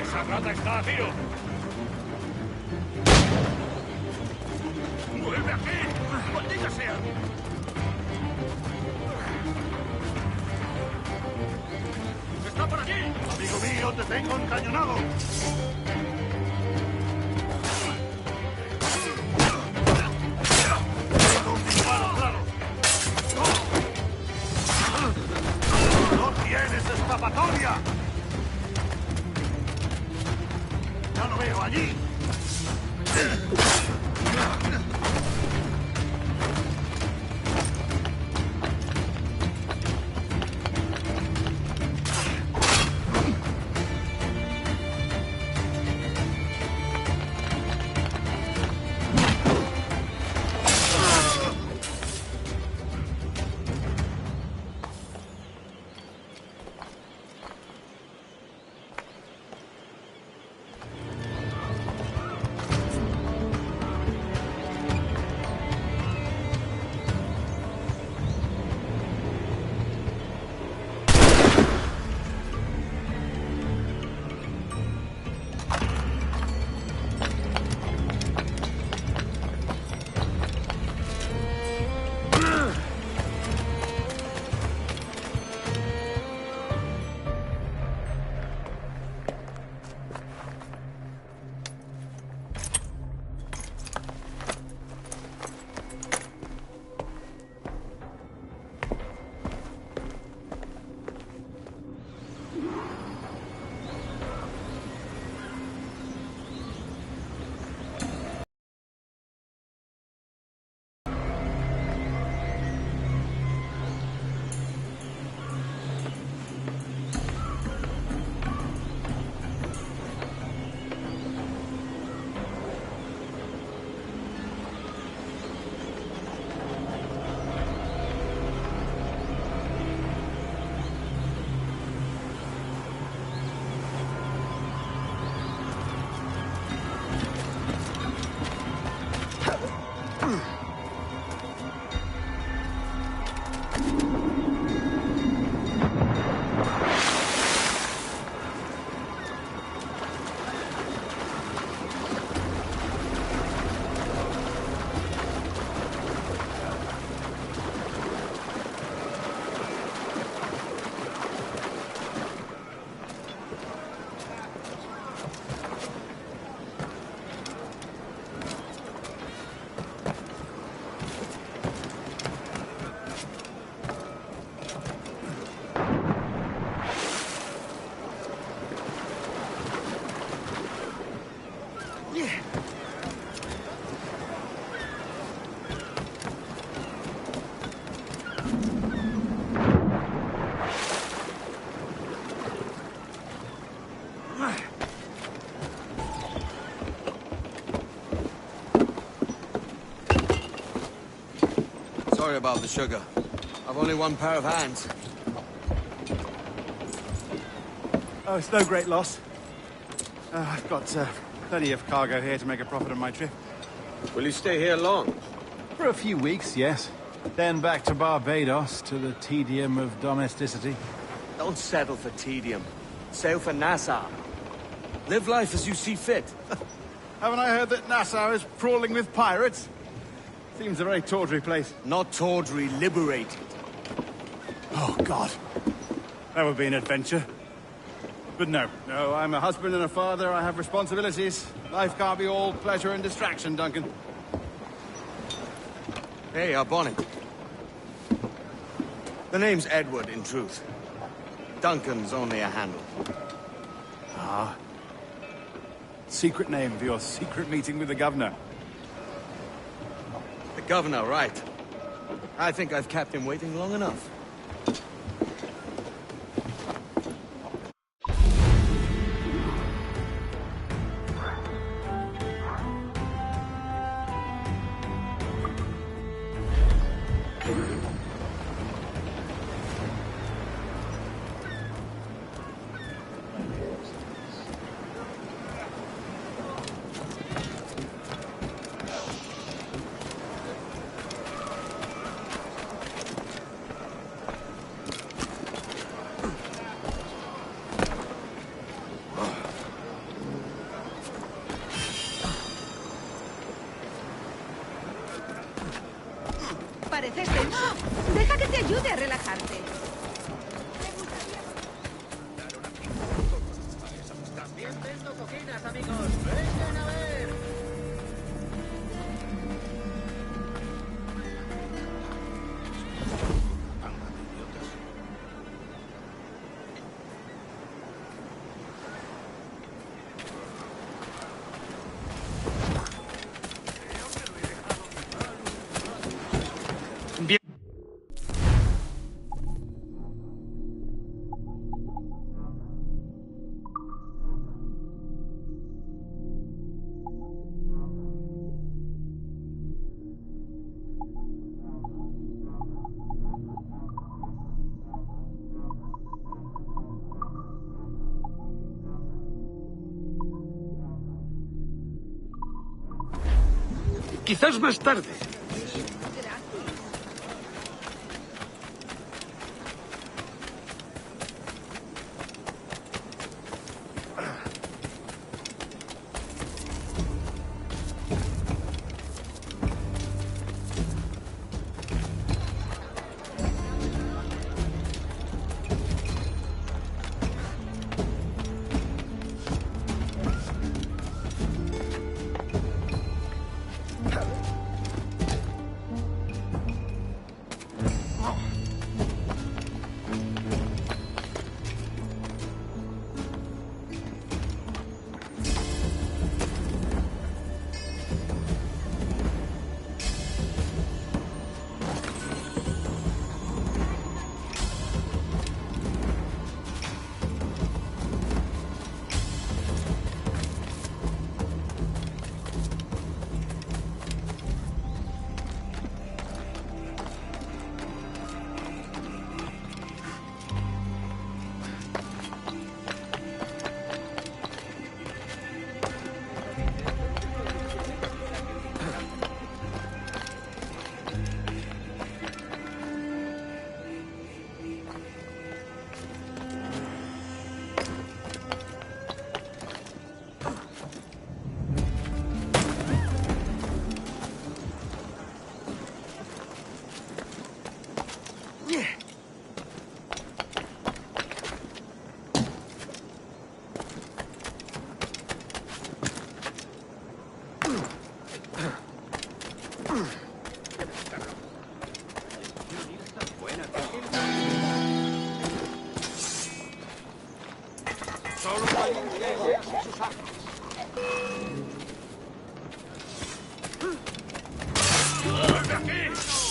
¡Esa rata está a tiro! ¡Vuelve aquí! ¡Maldita sea! ¡Está por allí! Amigo mío, te tengo encañonado. Tengo un disparo claro. ¡No tienes escapatoria! ¡Ya lo veo allí! about the sugar. I've only one pair of hands. Oh, it's no great loss. I've got plenty of cargo here to make a profit on my trip. Will you stay here long? For a few weeks, yes. Then back to Barbados, to the tedium of domesticity. Don't settle for tedium. Sail for Nassau. Live life as you see fit. Haven't I heard that Nassau is crawling with pirates? Seems a very tawdry place. Not tawdry, liberated. Oh, God. That would be an adventure. But no, I'm a husband and a father. I have responsibilities. Life can't be all pleasure and distraction, Duncan. Hey, our Bonnie. The name's Edward, in truth. Duncan's only a handle. Ah. Secret name for your secret meeting with the governor. The governor, right. I think I've kept him waiting long enough. Pareces tenso. Deja que te ayude a relajarte. También vendo coquinas, amigos. Vengan a ver. Quizás más tarde.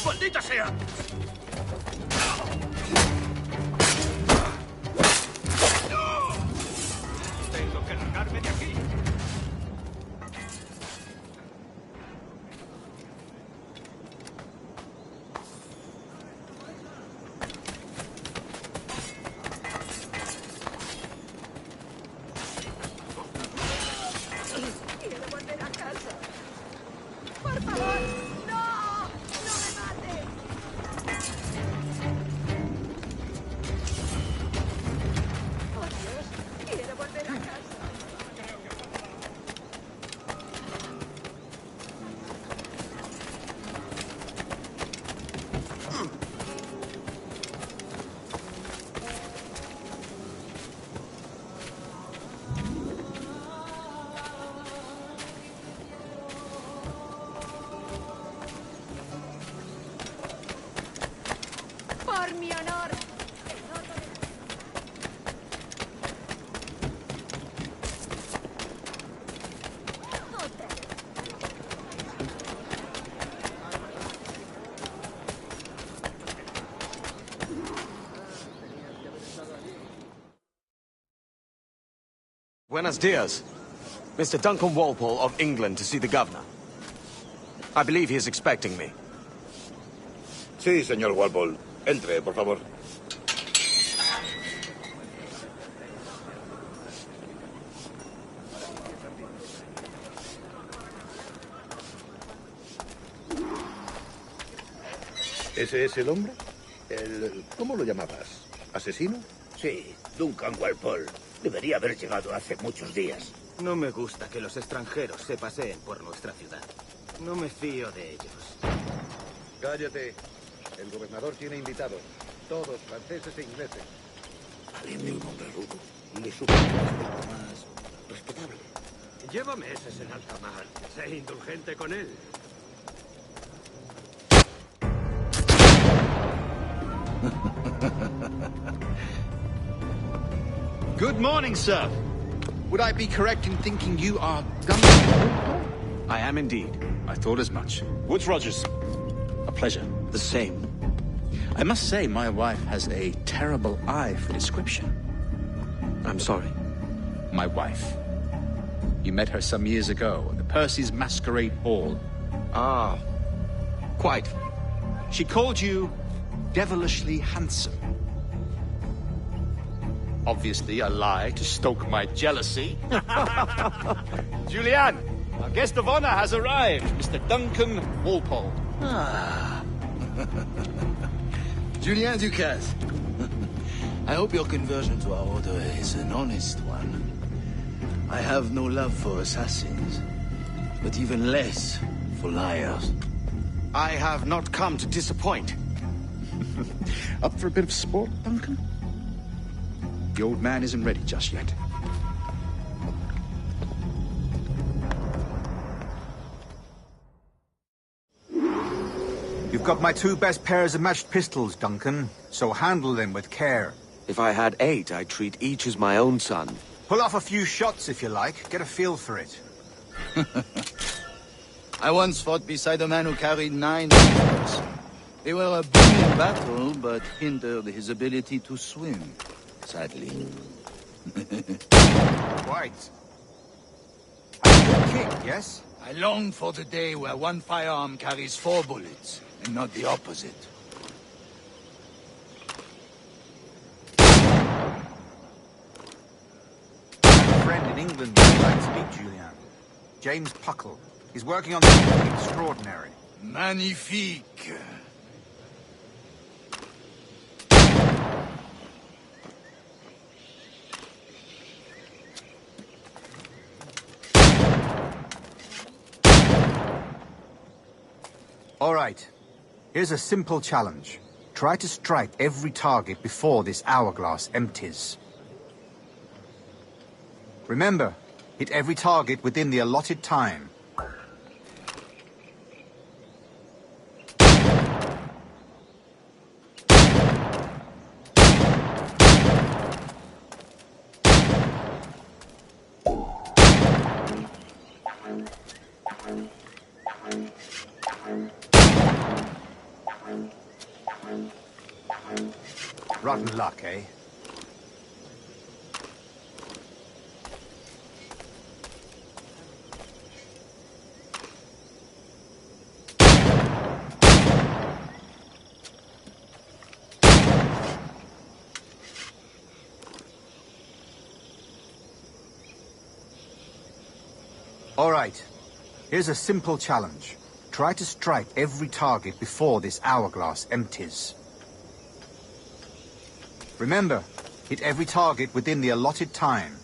¡Maldita sea! Tengo que largarme de aquí. por mi honor. Buenos dias. Mr. Duncan Walpole of England to see the governor. I believe he is expecting me. Sí, señor Walpole. Entre, por favor. ¿Ese es el hombre? ¿Cómo lo llamabas? ¿Asesino? Sí, Duncan Walpole. Debería haber llegado hace muchos días. No me gusta que los extranjeros se paseen por nuestra ciudad. No me fío de ellos. Cállate. El gobernador tiene invitados. Todos franceses e ingleses. Alguien de un hombre rudo. Le supo un aspecto más respetable. Llévame ese en alta mar. Sé indulgente con él. Good morning, sir. Would I be correct in thinking you are Duncan? I am indeed. I thought as much. Woods Rogers. A pleasure. The same. I must say, my wife has a terrible eye for description. I'm sorry. My wife. You met her some years ago at the Percy's Masquerade Ball. Ah, quite. She called you devilishly handsome. Obviously a lie to stoke my jealousy. Julianne, our guest of honor has arrived, Mr. Duncan Walpole. Ah. Julien Ducasse. I hope your conversion to our order is an honest one. I have no love for assassins, but even less for liars. I have not come to disappoint. Up for a bit of sport, Duncan? The old man isn't ready just yet. You've got my 2 best pairs of matched pistols, Duncan, so handle them with care. If I had 8, I'd treat each as my own son. Pull off a few shots if you like. Get a feel for it. I once fought beside a man who carried 9 pistols. They were a boon in battle, but hindered his ability to swim, sadly. Quite. A good kick, yes? I long for the day where one firearm carries 4 bullets, and not the opposite. A friend in England would like to meet Julian. James Puckle. He's working on something extraordinary. Magnifique. All right. Here's a simple challenge. Try to strike every target before this hourglass empties. Remember, hit every target within the allotted time. Rotten luck, eh? All right. Here's a simple challenge. Try to strike every target before this hourglass empties. Remember, hit every target within the allotted time.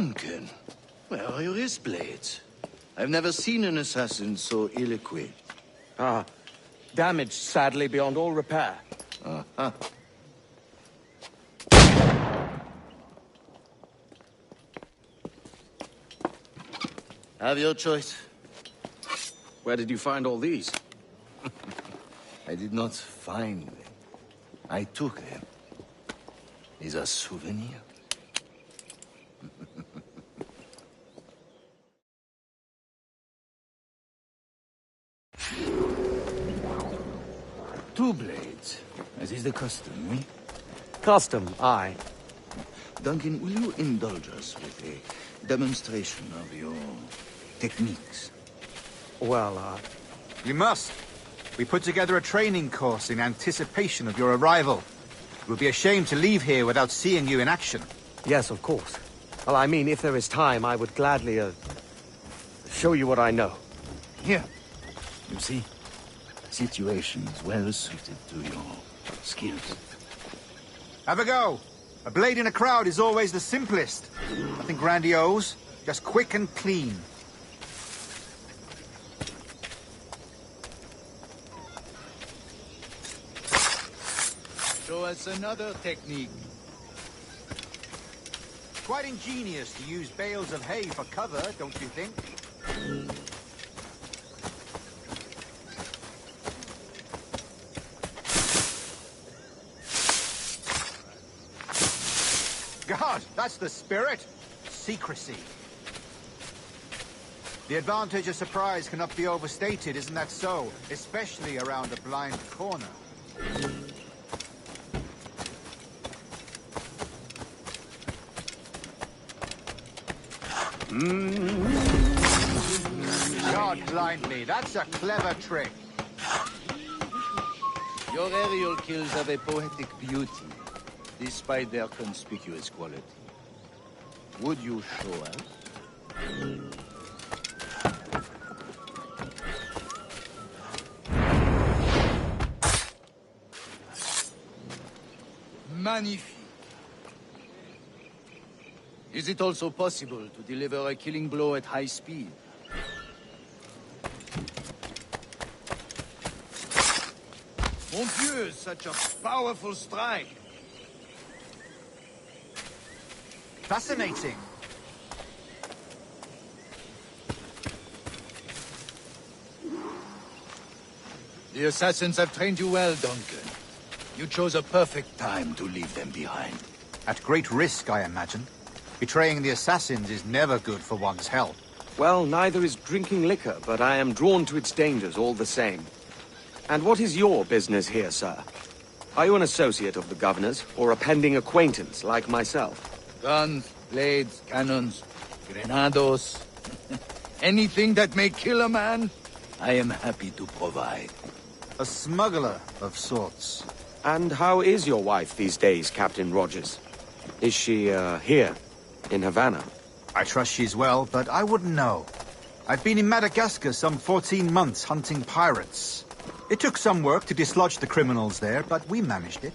Duncan, where are your wrist blades? I've never seen an assassin so ill-equipped. Ah, damaged, sadly, beyond all repair. Uh-huh. Have your choice. Where did you find all these? I did not find them. I took them. Is a souvenir. Two blades, as is the custom, eh? Custom, aye. Duncan, will you indulge us with a demonstration of your techniques? Well, You must. We put together a training course in anticipation of your arrival. It would be a shame to leave here without seeing you in action. Yes, of course. Well, I mean, if there is time, I would gladly, show you what I know. Here. You see? Situations well suited to your skills. Have a go. A blade in a crowd is always the simplest. Nothing grandiose, just quick and clean. Show us another technique. Quite ingenious to use bales of hay for cover, don't you think? God, that's the spirit. Secrecy. The advantage of surprise cannot be overstated, isn't that so? Especially around a blind corner. God blind me, that's a clever trick. Your aerial kills have a poetic beauty, despite their conspicuous quality. Would you show us? Magnifique. Is it also possible to deliver a killing blow at high speed? Mon Dieu, such a powerful strike! Fascinating. The assassins have trained you well, Duncan. You chose a perfect time to leave them behind. At great risk, I imagine. Betraying the assassins is never good for one's health. Well, neither is drinking liquor, but I am drawn to its dangers all the same. And what is your business here, sir? Are you an associate of the governor's, or a pending acquaintance like myself? Guns, blades, cannons, grenados. Anything that may kill a man, I am happy to provide. A smuggler of sorts. And how is your wife these days, Captain Rogers? Is she, here, in Havana? I trust she's well, but I wouldn't know. I've been in Madagascar some 14 months hunting pirates. It took some work to dislodge the criminals there, but we managed it.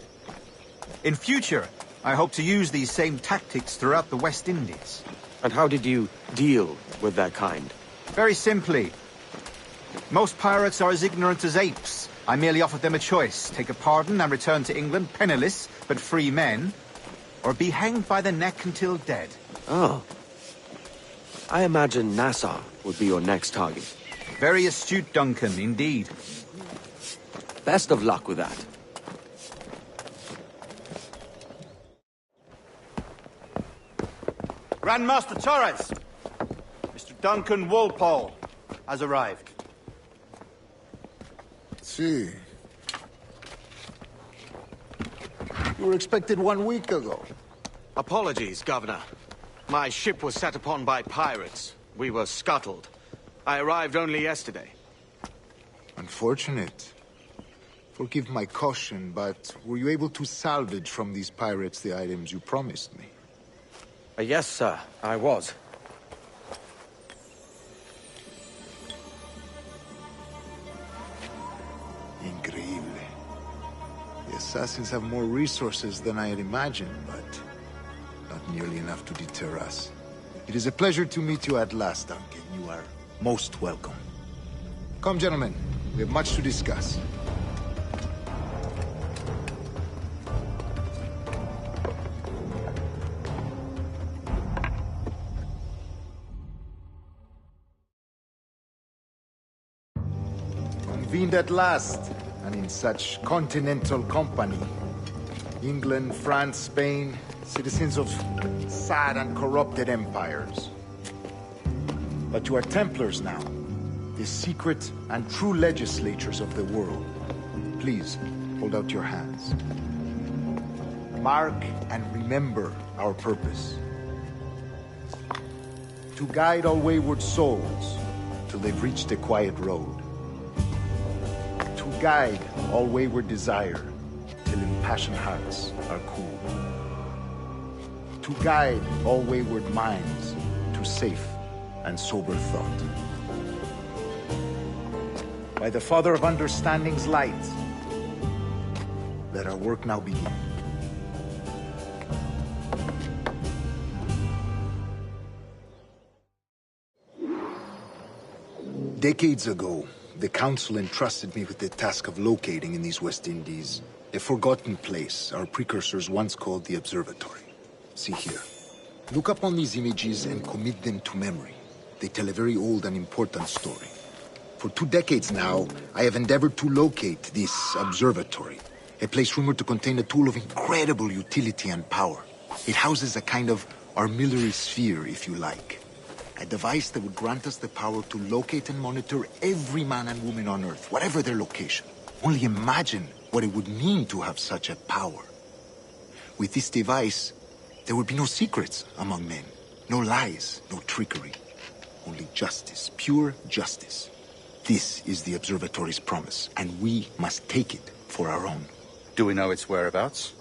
In future, I hope to use these same tactics throughout the West Indies. And how did you deal with that kind? Very simply. Most pirates are as ignorant as apes. I merely offered them a choice. Take a pardon and return to England penniless, but free men. Or be hanged by the neck until dead. Oh. I imagine Nassau would be your next target. Very astute, Duncan, indeed. Best of luck with that. Grandmaster Torres! Mr. Duncan Walpole has arrived. See. You were expected 1 week ago. Apologies, Governor. My ship was set upon by pirates. We were scuttled. I arrived only yesterday. Unfortunate. Forgive my caution, but were you able to salvage from these pirates the items you promised me? Yes, sir, I was. Increíble. The assassins have more resources than I had imagined, but not nearly enough to deter us. It is a pleasure to meet you at last, Duncan. You are most welcome. Come, gentlemen. We have much to discuss. Convened at last, and in such continental company. England, France, Spain, citizens of sad and corrupted empires. But you are Templars now, the secret and true legislators of the world. Please, hold out your hands. Mark and remember our purpose. To guide all wayward souls till they've reached a quiet road. To guide all wayward desire till impassioned hearts are cool. To guide all wayward minds to safe and sober thought. By the Father of Understanding's light, let our work now begin. Decades ago, the Council entrusted me with the task of locating in these West Indies a forgotten place our precursors once called the Observatory. See here. Look upon these images and commit them to memory. They tell a very old and important story. For 2 decades now, I have endeavored to locate this observatory, a place rumored to contain a tool of incredible utility and power. It houses a kind of armillary sphere, if you like. A device that would grant us the power to locate and monitor every man and woman on Earth, whatever their location. Only imagine what it would mean to have such a power. With this device, there would be no secrets among men, no lies, no trickery. Only justice, pure justice. This is the Observatory's promise, and we must take it for our own. Do we know its whereabouts?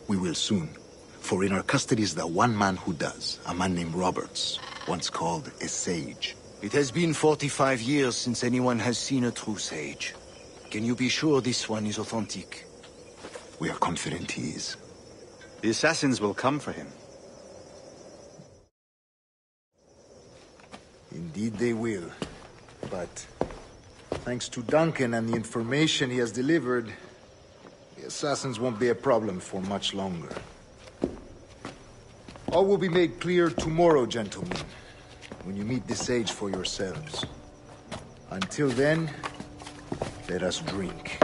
We will soon. For in our custody is the one man who does, a man named Roberts, once called a sage. It has been 45 years since anyone has seen a true sage. Can you be sure this one is authentic? We are confident he is. The assassins will come for him. Indeed they will. But thanks to Duncan and the information he has delivered, the assassins won't be a problem for much longer. All will be made clear tomorrow, gentlemen, when you meet the sage for yourselves. Until then, let us drink.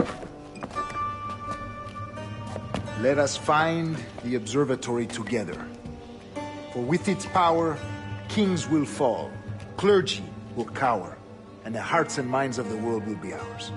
Let us find the observatory together. For with its power, kings will fall, clergy will cower, and the hearts and minds of the world will be ours.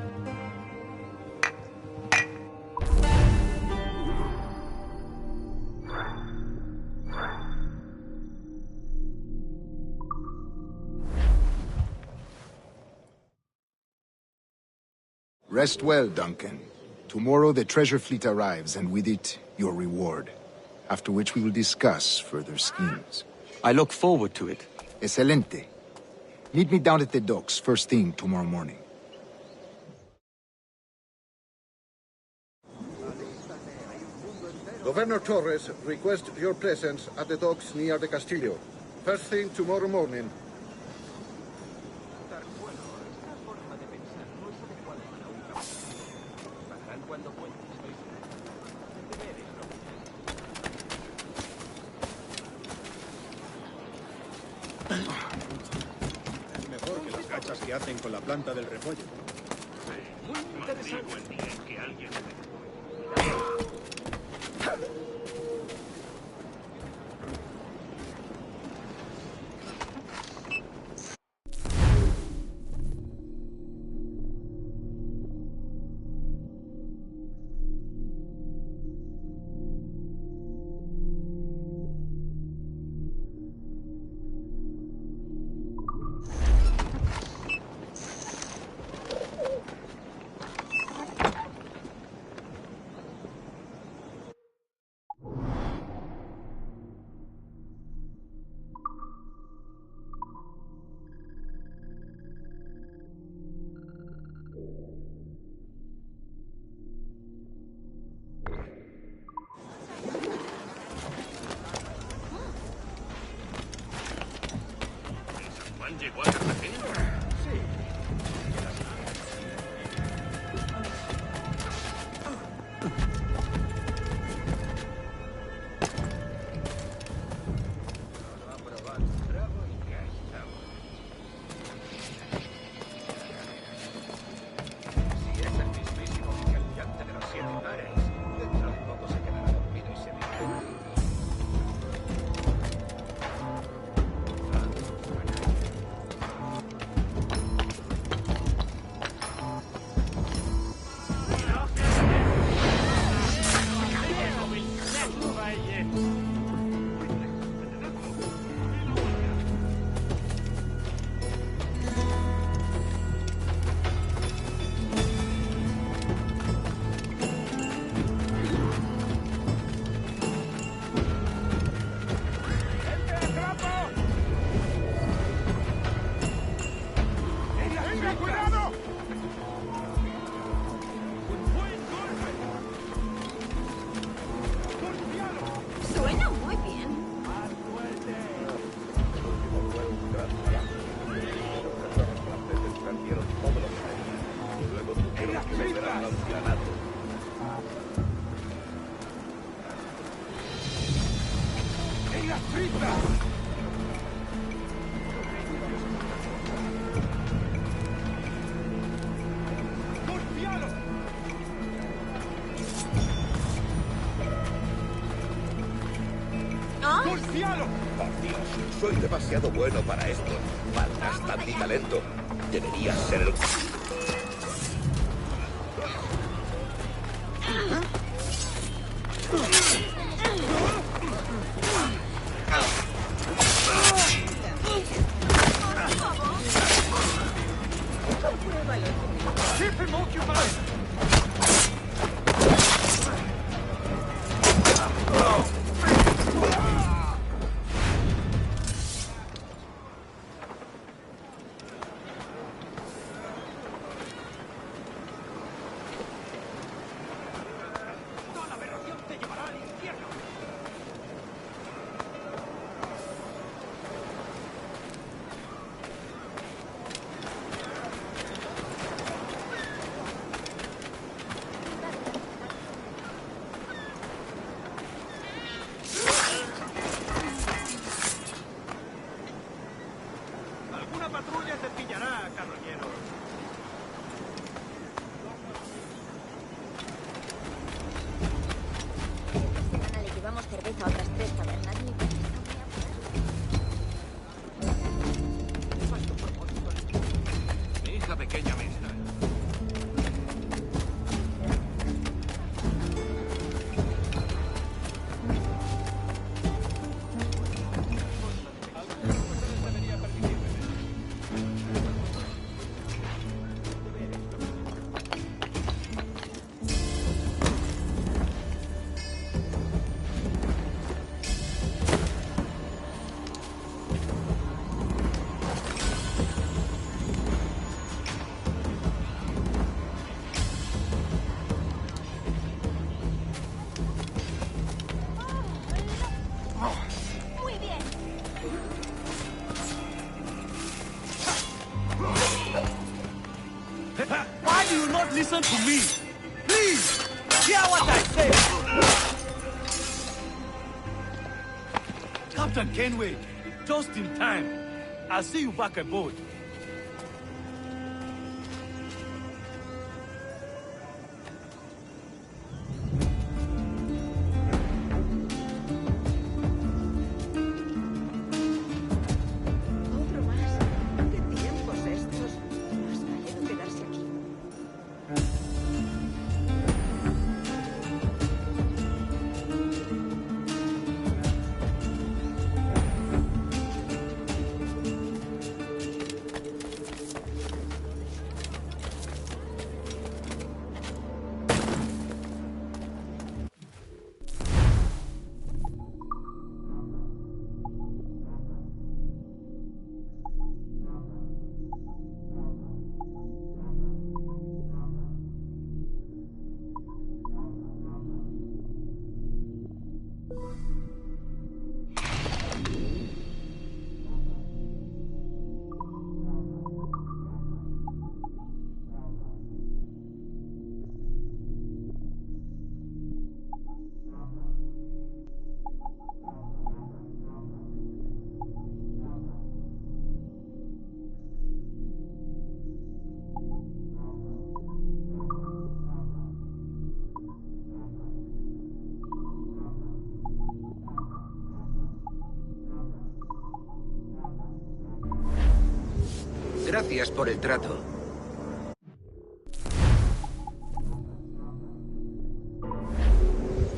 Rest well, Duncan. Tomorrow the treasure fleet arrives, and with it, your reward. After which we will discuss further schemes. I look forward to it. Excelente. Meet me down at the docks first thing tomorrow morning. Governor Torres requests your presence at the docks near the Castillo. First thing tomorrow morning. Es mejor que las cachas que hacen con la planta del repollo. Muy interesante. Que alguien ¡Cuidado! Suena muy bien. Luego tuvieron que volver al ancianato. ¡En las tripas! ¡Golpealo! ¡Golpealo! Por Dios, soy demasiado bueno para esto. Malgastan mi talento. Deberías ser el... Keep him occupied! Alguna patrulla te pillará, carroñero. Le llevamos cerveza a otras 3 tabernas y Mi hija pequeña me distrae. muy bien. Why do you not listen to me? Please, hear what I say. Captain Kenway, just in time. I'll see you back aboard. Otro más. ¿Qué tiempos estos? Más vale no quedarse aquí. Gracias por el trato.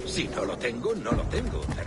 Si no lo tengo, no lo tengo, ¿verdad?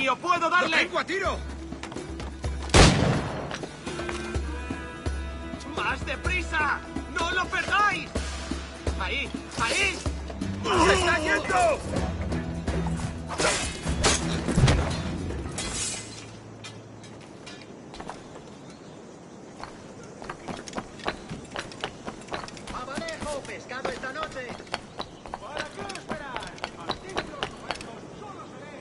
mío, puedo darle. ¡Lo tengo a tiro! ¡Más deprisa! ¡No lo perdáis! ¡Ahí! ¡Ahí! ¡Se está yendo! ¡Abalejo! ¡Pescado esta noche! ¿Para qué esperar? ¡Malditos muertos! ¡Solo seré!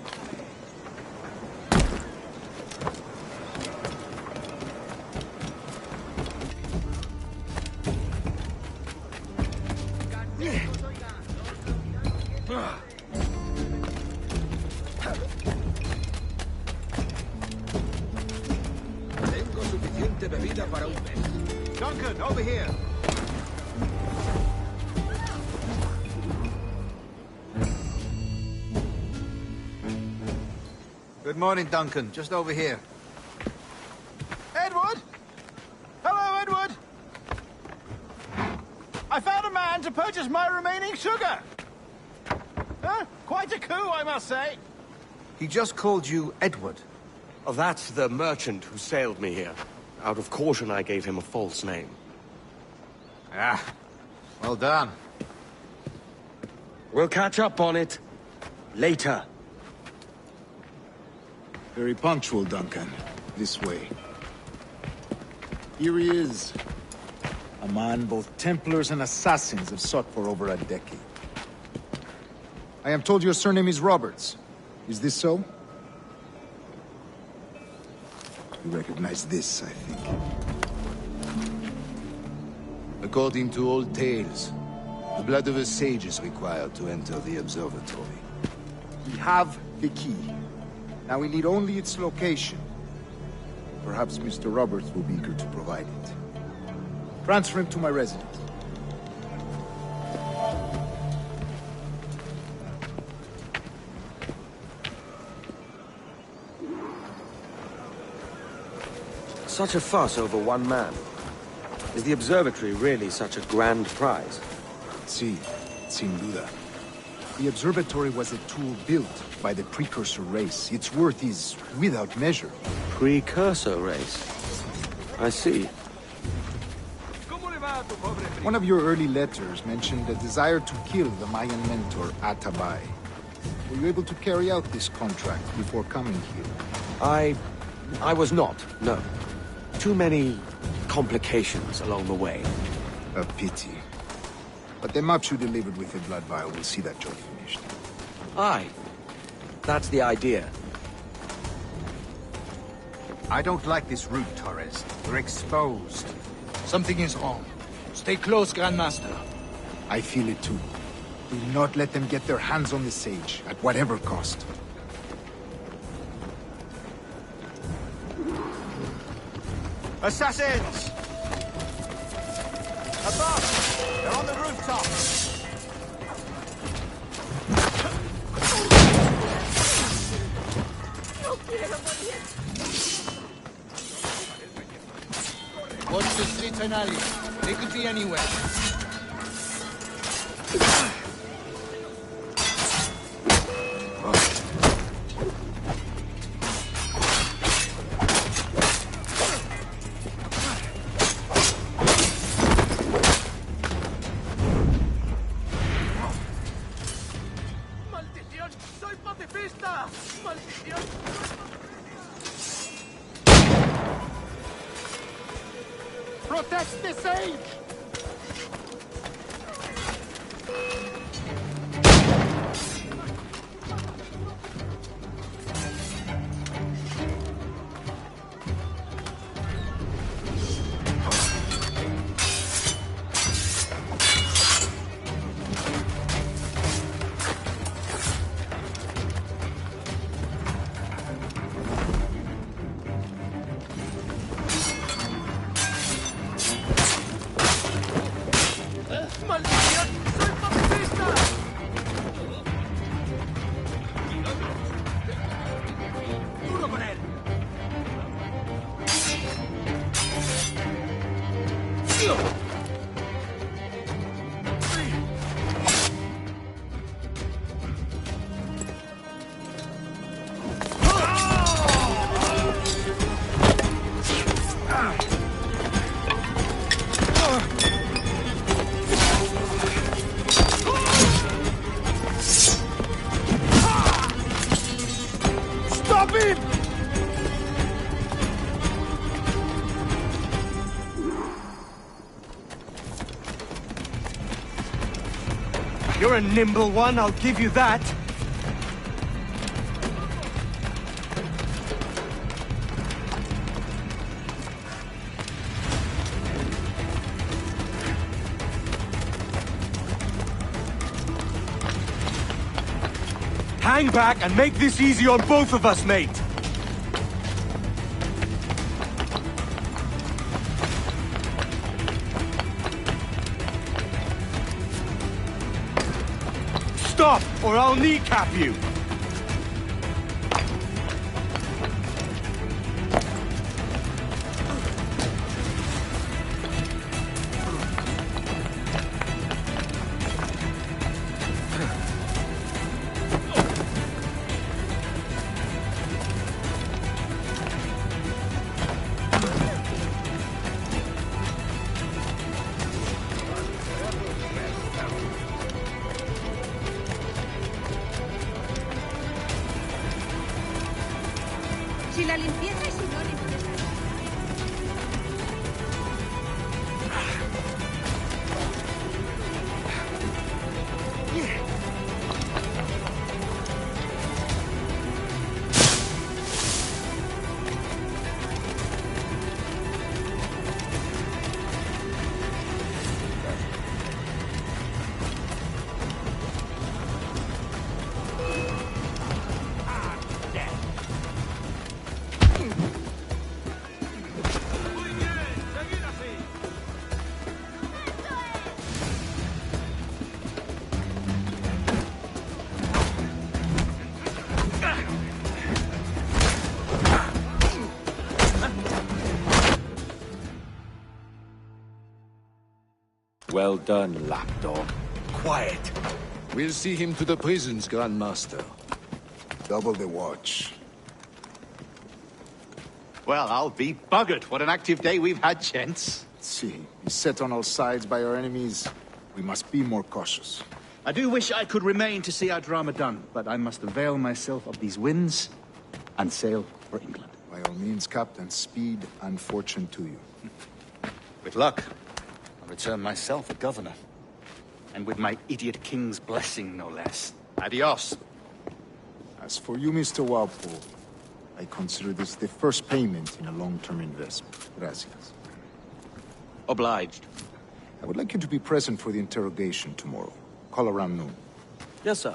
Tengo suficiente bebida para un mes. Duncan, over here. Good morning, Duncan. Just over here. Edward? Hello, Edward. I found a man to purchase my remaining sugar. Huh? Quite a coup, I must say. He just called you Edward. Oh, that's the merchant who sailed me here. Out of caution, I gave him a false name. Ah, well done. We'll catch up on it later. Very punctual, Duncan. This way. Here he is. A man both Templars and Assassins have sought for over a decade. I am told your surname is Roberts. Is this so? You recognize this, I think. According to old tales, the blood of a sage is required to enter the observatory. We have the key. Now we need only its location. Perhaps Mr. Roberts will be eager to provide it. Transfer him to my residence. Such a fuss over one man. Is the observatory really such a grand prize? Sí, sin duda. The observatory was a tool built by the precursor race. Its worth is without measure. Precursor race? I see. One of your early letters mentioned a desire to kill the Mayan mentor, Atabay. Were you able to carry out this contract before coming here? I was not, no. Too many complications along the way. A pity. But the maps you delivered with the blood vial will see that job finished. Aye. That's the idea. I don't like this route, Torres. We're exposed. Something is wrong. Stay close, Grandmaster. I feel it too. Do not let them get their hands on the sage, at whatever cost. Assassins! Above! They're on the rooftop! Watch the streets and alleys. They could be anywhere. ¡Maldición! ¡Soy pacifista! ¡Maldición! Protect the sage! ¡Maldición! ¡Soy pacifista! ¡Duro con él! You're a nimble one, I'll give you that. Hang back and make this easy on both of us, mate. Stop, or I'll kneecap you! Si la limpieza es sinónimo de salud. Well done, lapdog. Quiet. We'll see him to the prisons, Grandmaster. Double the watch. Well, I'll be buggered. What an active day we've had, gents. See, beset on all sides by our enemies. We must be more cautious. I do wish I could remain to see our drama done, but I must avail myself of these winds and sail for England. By all means, Captain, speed and fortune to you. With luck, I'll return myself a governor. And with my idiot king's blessing, no less. Adios. As for you, Mr. Walpole, I consider this the first payment in a long-term investment. Gracias. Obliged. I would like you to be present for the interrogation tomorrow. Call around noon. Yes, sir.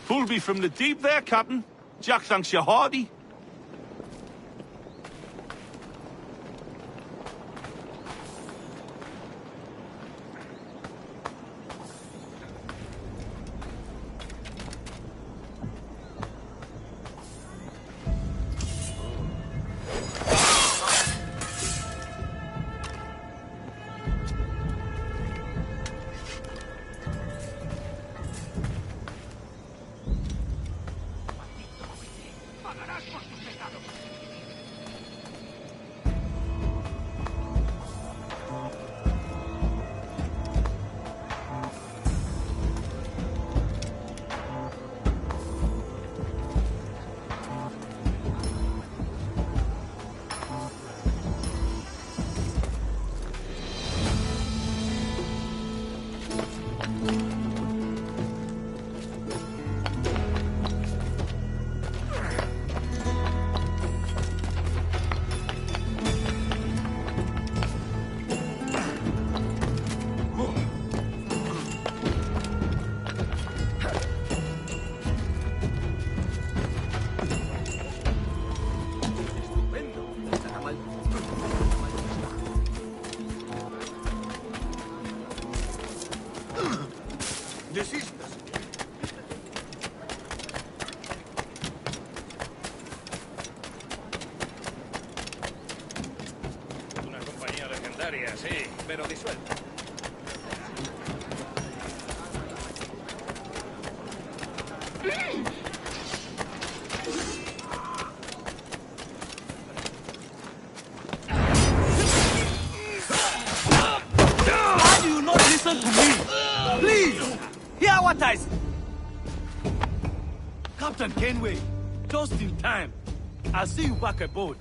Pulled me from the deep there, Captain. Jack thanks you hearty. Italia, sí, pero disuelta. Why do you not listen to me? Please, hear what I say. Captain Kenway, just in time. I'll see you back aboard.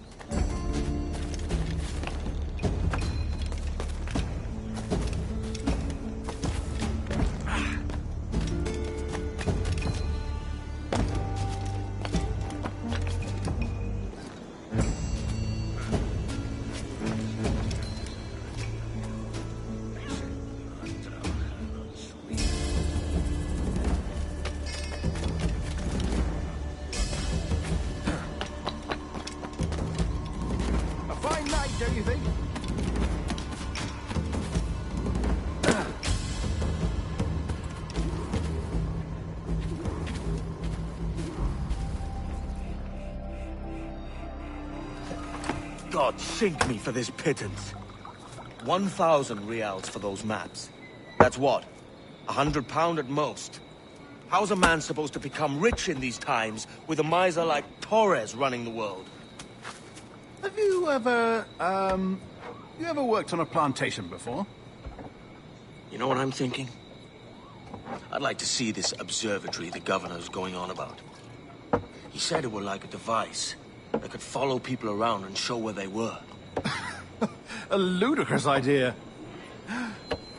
Don't you think? God sink me for this pittance. 1,000 reals for those maps. That's what? £100 at most. How's a man supposed to become rich in these times with a miser like Torres running the world? Have you ever, you ever worked on a plantation before? You know what I'm thinking? I'd like to see this observatory the governor's going on about. He said it were like a device that could follow people around and show where they were. A ludicrous idea.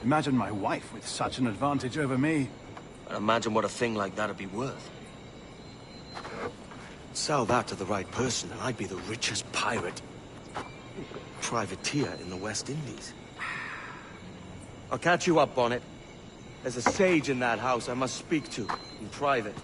Imagine my wife with such an advantage over me. And imagine what a thing like that'd be worth. Sell that to the right person and I'd be the richest pirate. Privateer in the West Indies. I'll catch you up, Bonnet. There's a sage in that house I must speak to, in private.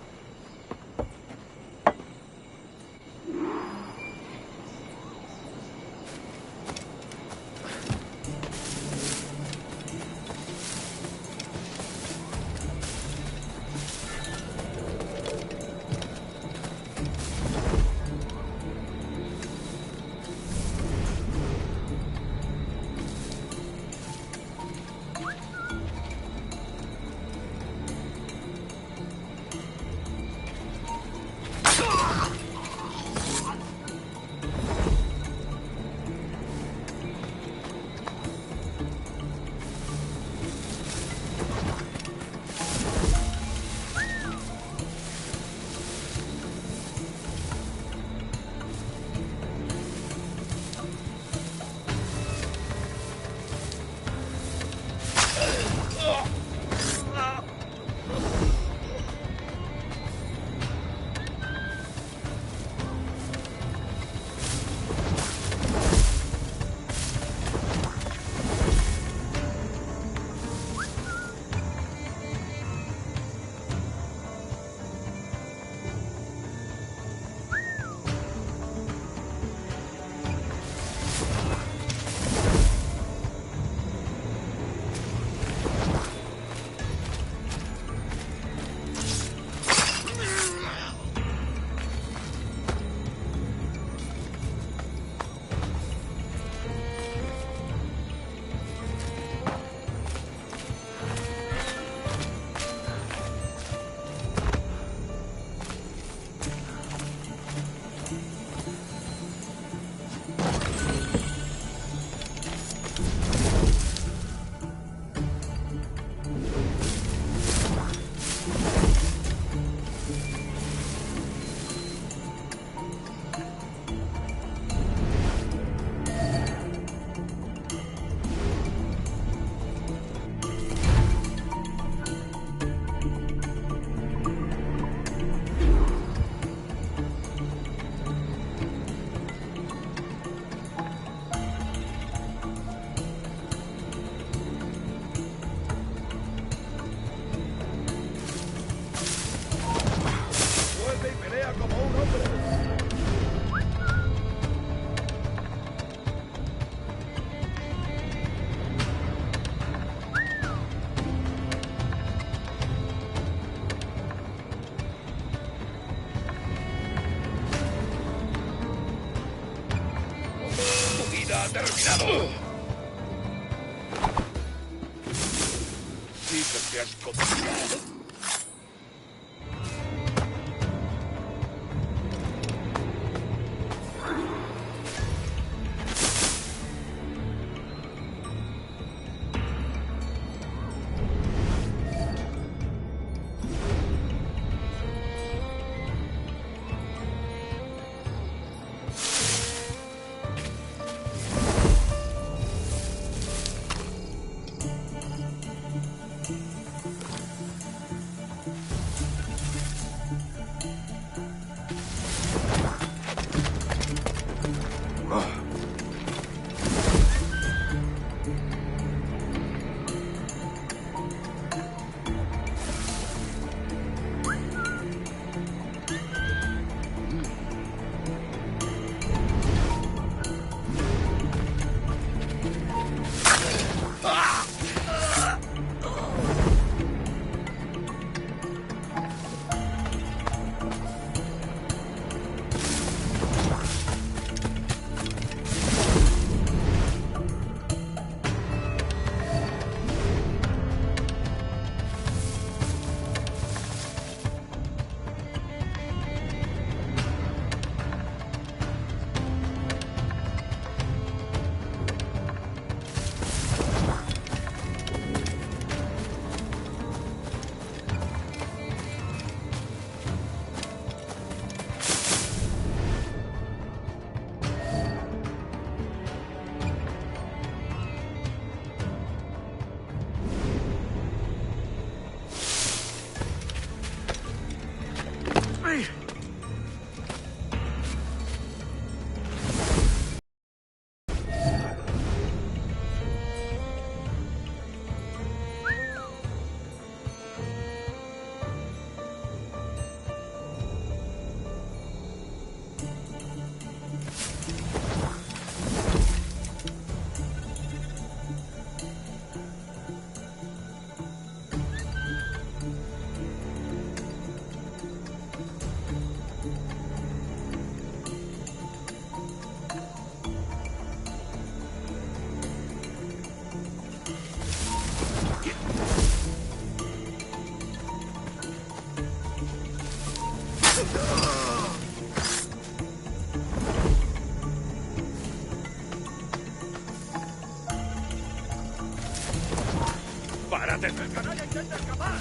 ¡Párate! ¡El canalla intenta escapar!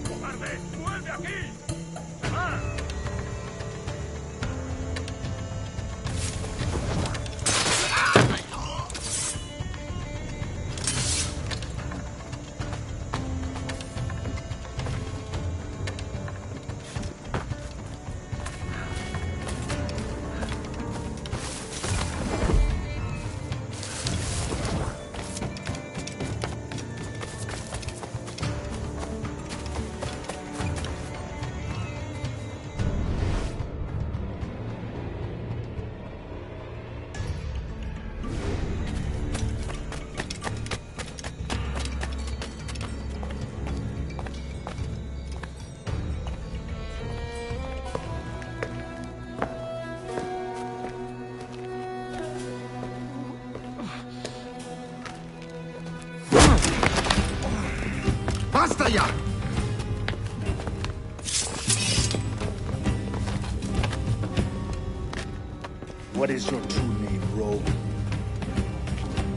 ¡Cobarde! ¡Vuelve aquí! ¡Se va! ¡Basta ya! What is your true name, rogue?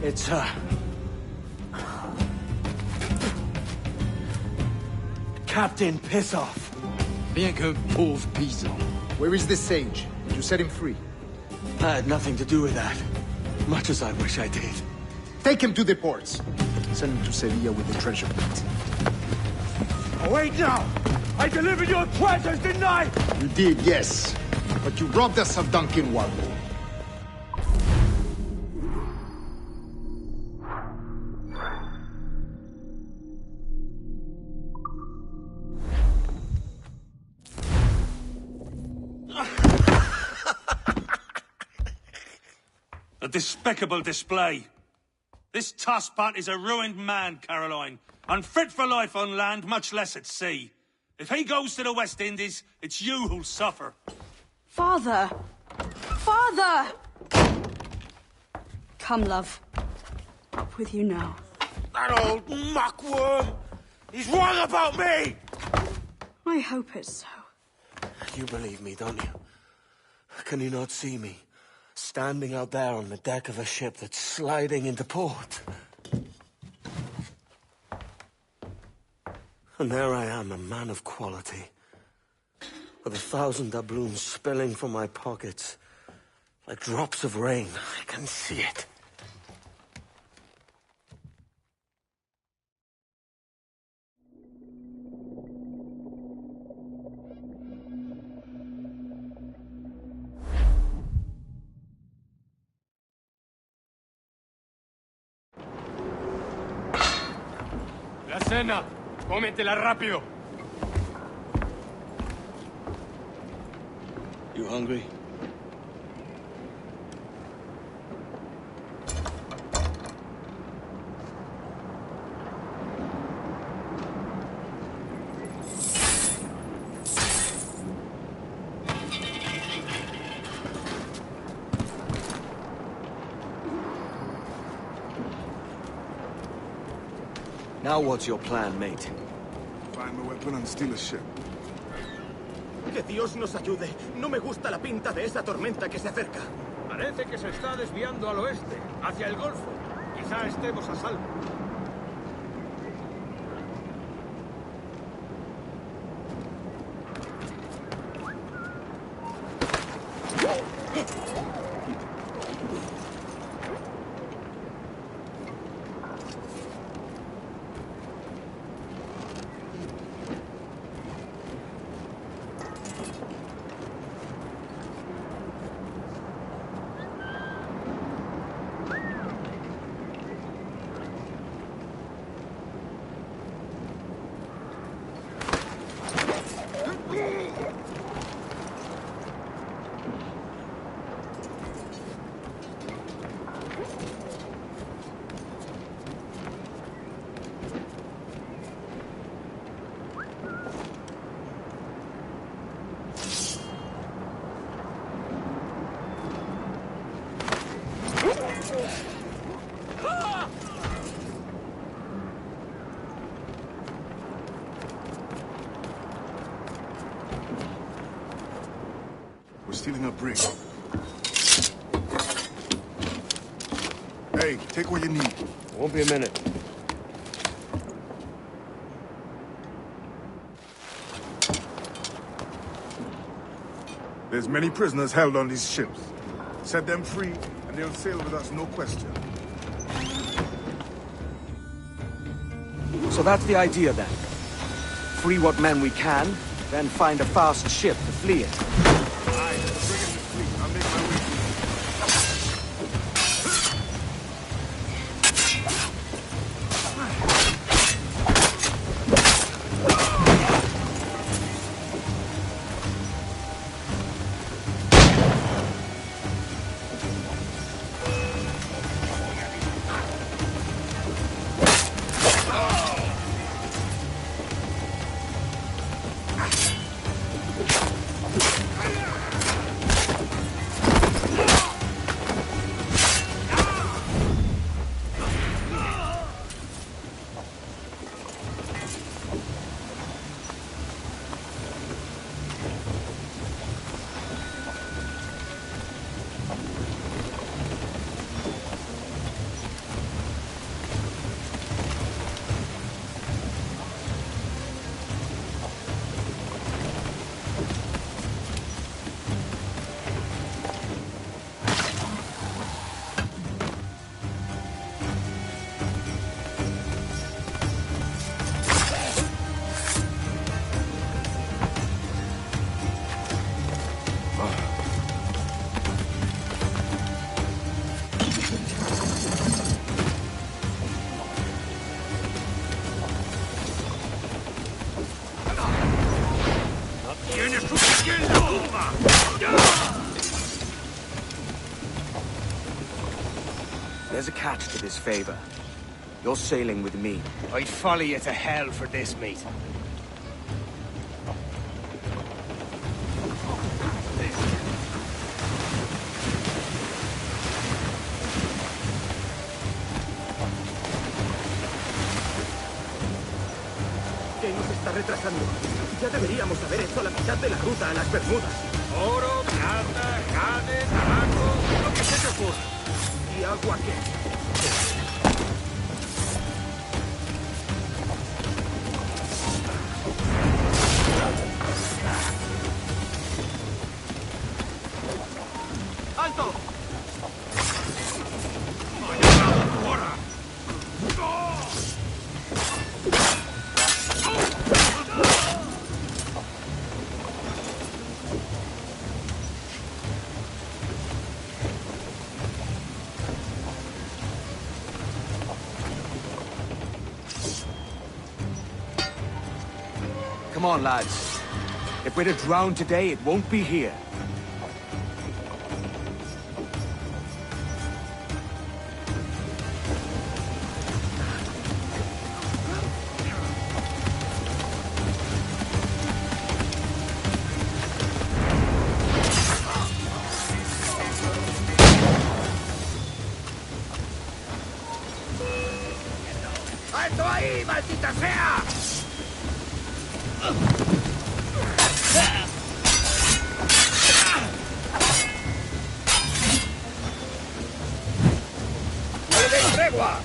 It's, Captain Pissoff. Bien que pauvre paysan. Where is this sage? Did you set him free? I had nothing to do with that. Much as I wish I did. Take him to the ports. Send him to Sevilla with the treasure plate. Oh, wait now! I delivered your treasures, didn't I? You did, yes. But you robbed us of Duncan Walpole. A despicable display. This tosspot is a ruined man, Caroline. Unfit for life on land, much less at sea. If he goes to the West Indies, it's you who'll suffer. Father! Father! Come, love. Up with you now. That old muckworm! He's wrong about me! I hope it's so. You believe me, don't you? Can you not see me? Standing out there on the deck of a ship that's sliding into port. And there I am, a man of quality. With 1,000 doubloons spilling from my pockets. Like drops of rain. I can see it. La cena. Cómetela rápido. You hungry? Now what's your plan, mate? Find the weapon and steal a ship. Que Dios nos ayude. No me gusta la pinta de esa tormenta que se acerca. Parece que se está desviando al oeste, hacia el Golfo. Quizá estemos a salvo. We're stealing a brig. Hey, take what you need. Won't be a minute. There's many prisoners held on these ships. Set them free, and they'll sail with us, no question. So that's the idea then. Free what men we can, then find a fast ship to flee it. Aye, the brig is fleet. I'll make my way. There's a catch to this favor. You're sailing with me. I'd follow you to hell for this, mate. está retrasando. Ya deberíamos haber hecho la mitad de la ruta a las Bermudas. Oro, plata, jade, tabaco, lo que se te ocurra. ¿Y agua qué? ¡Alto! Come on, lads. If we're to drown today, it won't be here. ¡Alto ahí, maldita sea! ¡No le deis tregua!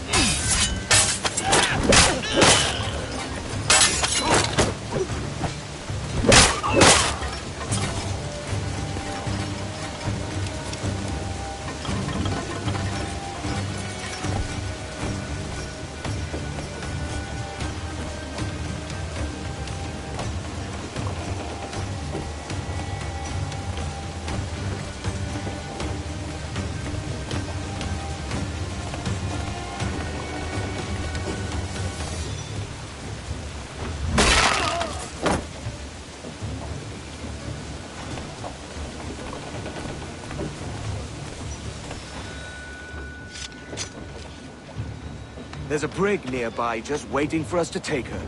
There's a brig nearby just waiting for us to take her.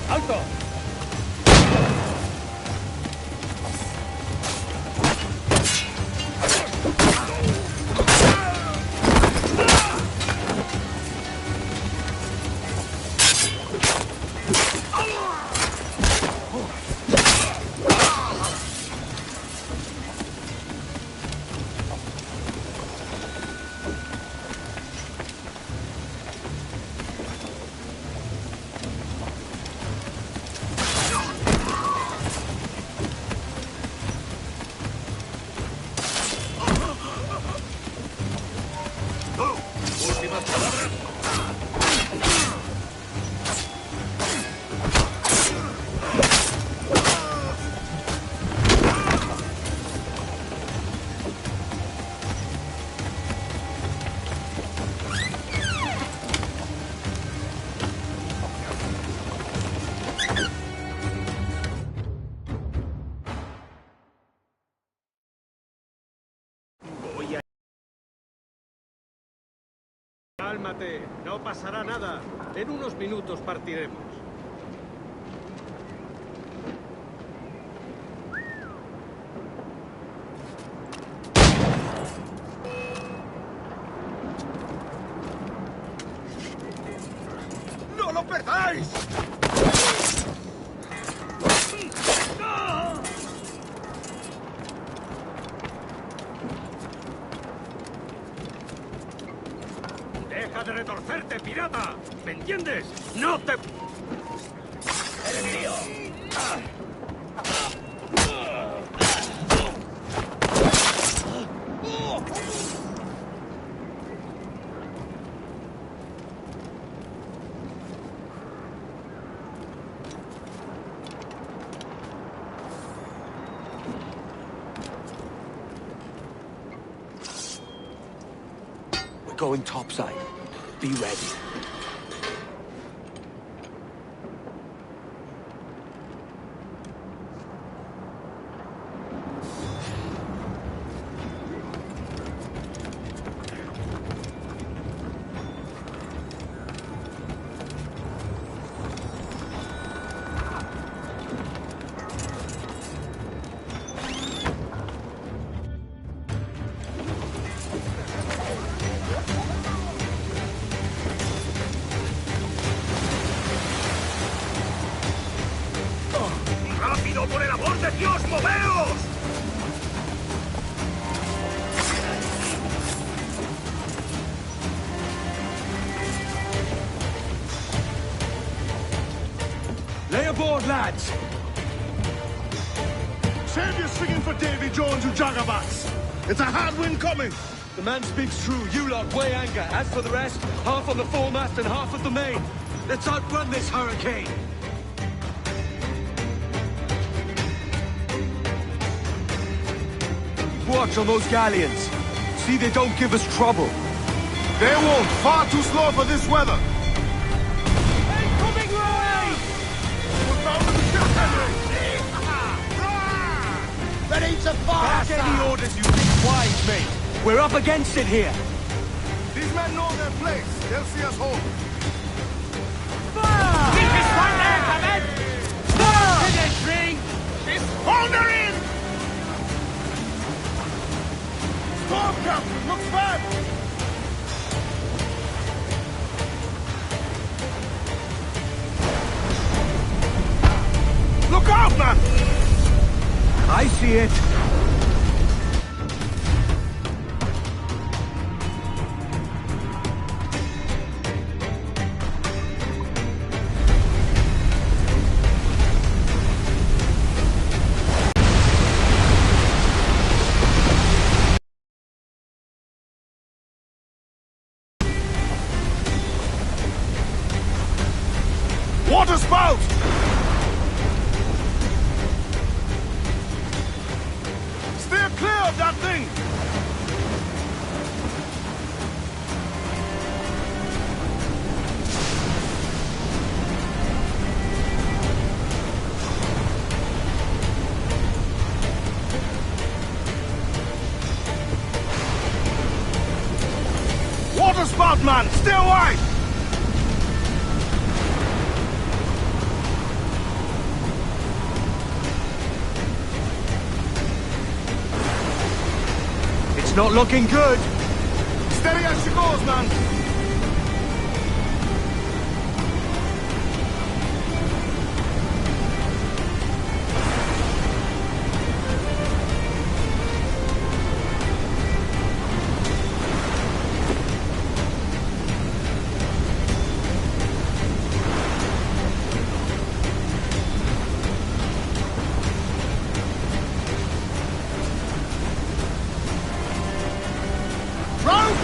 ¡Alto! Cálmate, no pasará nada. En unos minutos partiremos. ¡No lo perdáis! ¡Deja de retorcerte, pirata! ¿Me entiendes? ¡No te... ¡Eres mío! We're going topside. Be ready. ¡Recios, moveos! Lay aboard, lads! Save your singing for Davy Jones, you jagabats! It's a hard wind coming! The man speaks true. You lot weigh anchor. As for the rest, half on the foremast and half at the main. Let's outrun this hurricane. Watch on those galleons. See they don't give us trouble. They won't. Far too slow for this weather. Coming right! Look down to the ship, Henry! Ready to fire, Back any orders you think wise, mate. We're up against it here. These men know their place. They'll see us home. Fire! Keep his right there, Hammond! Fire! Hit it, Ring! She's foundering! Storm, Captain! Looks bad! Look out, man! I see it. Water spout! Steer clear of that thing! Water spout, man! Stay wide! It's not looking good. Steady as she goes, man!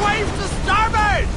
Waves to starboard!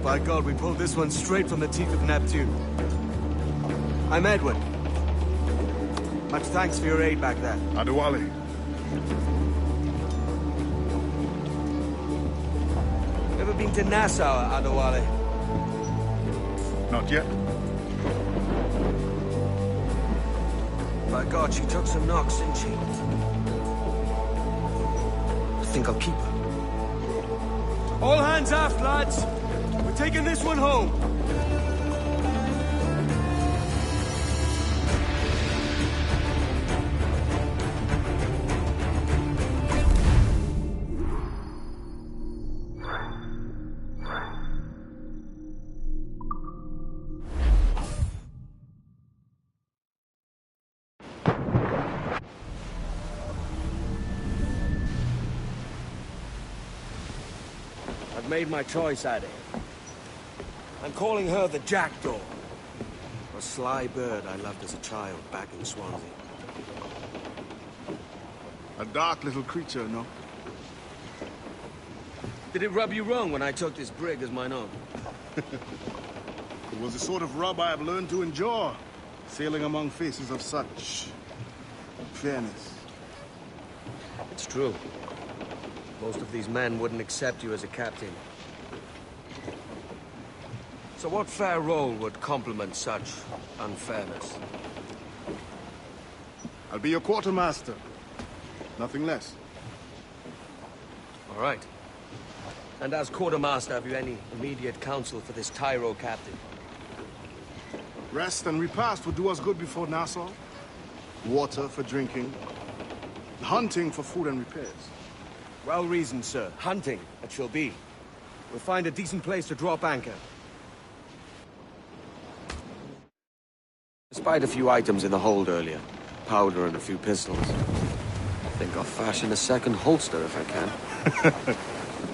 By God, we pulled this one straight from the teeth of Neptune. I'm Edward. Much thanks for your aid back there. Adewale. Ever been to Nassau, Adewale? Not yet. By God, she took some knocks, didn't she? I think I'll keep her. All hands aft, lads! We're taking this one home! I've made my choice, Addy. I'm calling her the Jackdaw. A sly bird I loved as a child back in Swansea. A dark little creature, no? Did it rub you wrong when I took this brig as mine own? It was the sort of rub I have learned to endure, sailing among faces of such fairness. It's true. Most of these men wouldn't accept you as a captain. So what fair role would complement such unfairness? I'll be your quartermaster. Nothing less. All right. And as quartermaster, have you any immediate counsel for this Tyro captain? Rest and repast would do us good before Nassau. Water for drinking. Hunting for food and repairs. Well reasoned, sir. Hunting, it shall be. We'll find a decent place to drop anchor. Despite a few items in the hold earlier, powder and a few pistols, I think I'll fashion a second holster if I can.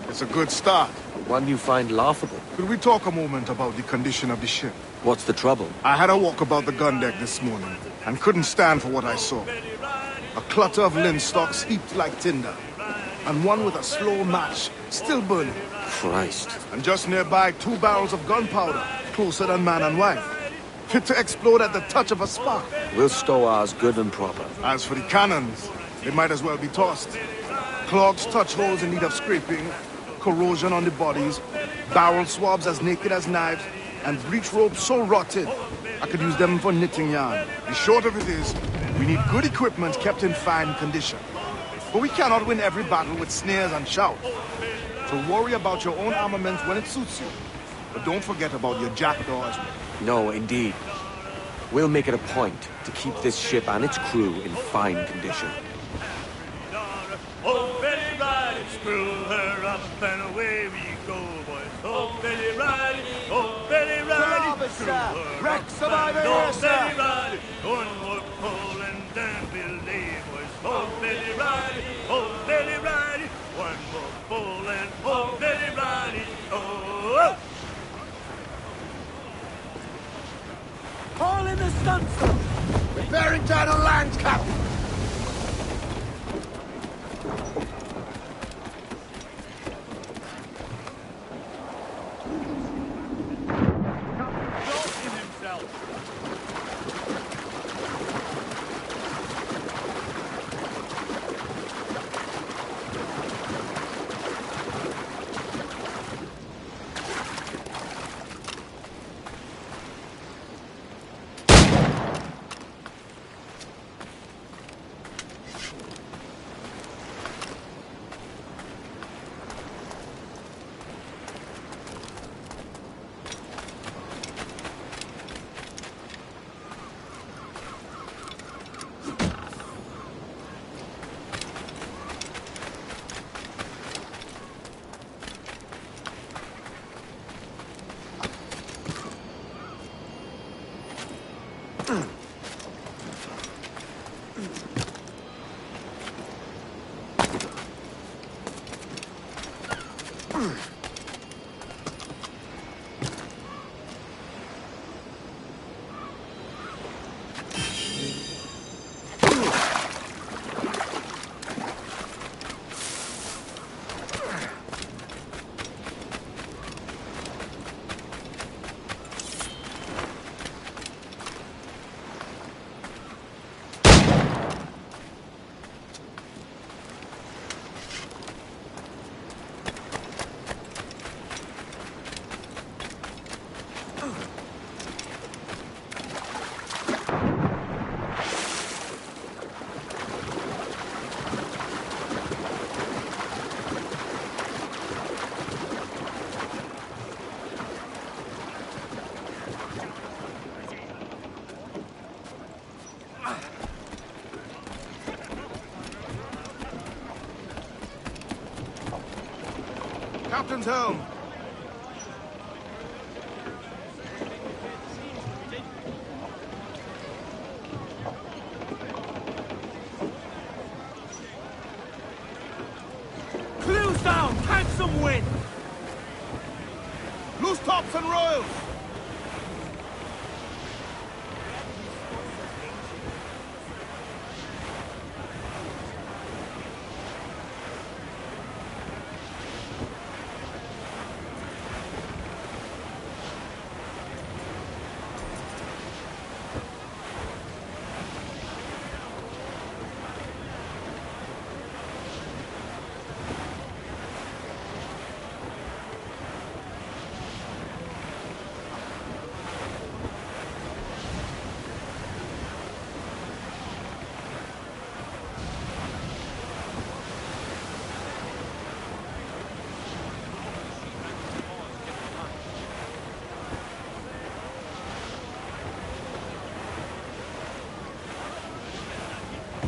It's a good start. One you find laughable. Could we talk a moment about the condition of the ship? What's the trouble? I had a walk about the gun deck this morning, and couldn't stand for what I saw. A clutter of linstocks heaped like tinder, and one with a slow match, still burning. Christ. And just nearby, 2 barrels of gunpowder, closer than man and wife. Fit to explode at the touch of a spark. We'll stow ours good and proper. As for the cannons, they might as well be tossed. Clogs touch holes in need of scraping, corrosion on the bodies, barrel swabs as naked as knives, and breech ropes so rotted, I could use them for knitting yarn. The short of it is, we need good equipment kept in fine condition. But we cannot win every battle with snares and shouts. So worry about your own armament when it suits you. But don't forget about your jackdaw as well. No, indeed. We'll make it a point to keep this ship and its crew in fine condition. Oh, Betty Riley, screw her up and away we go, boys. Oh, Betty Riley, oh, Betty Riley, screw her up and oh, Betty Riley, one more pull and then we'll leave, boys. Oh, Betty Riley, oh, Betty Riley, one more pull and oh, Betty Riley, oh. All in the stunsail! We're bearing down on land, Captain! Captain's home. Clews down! Handsome wind! Knights and Royals!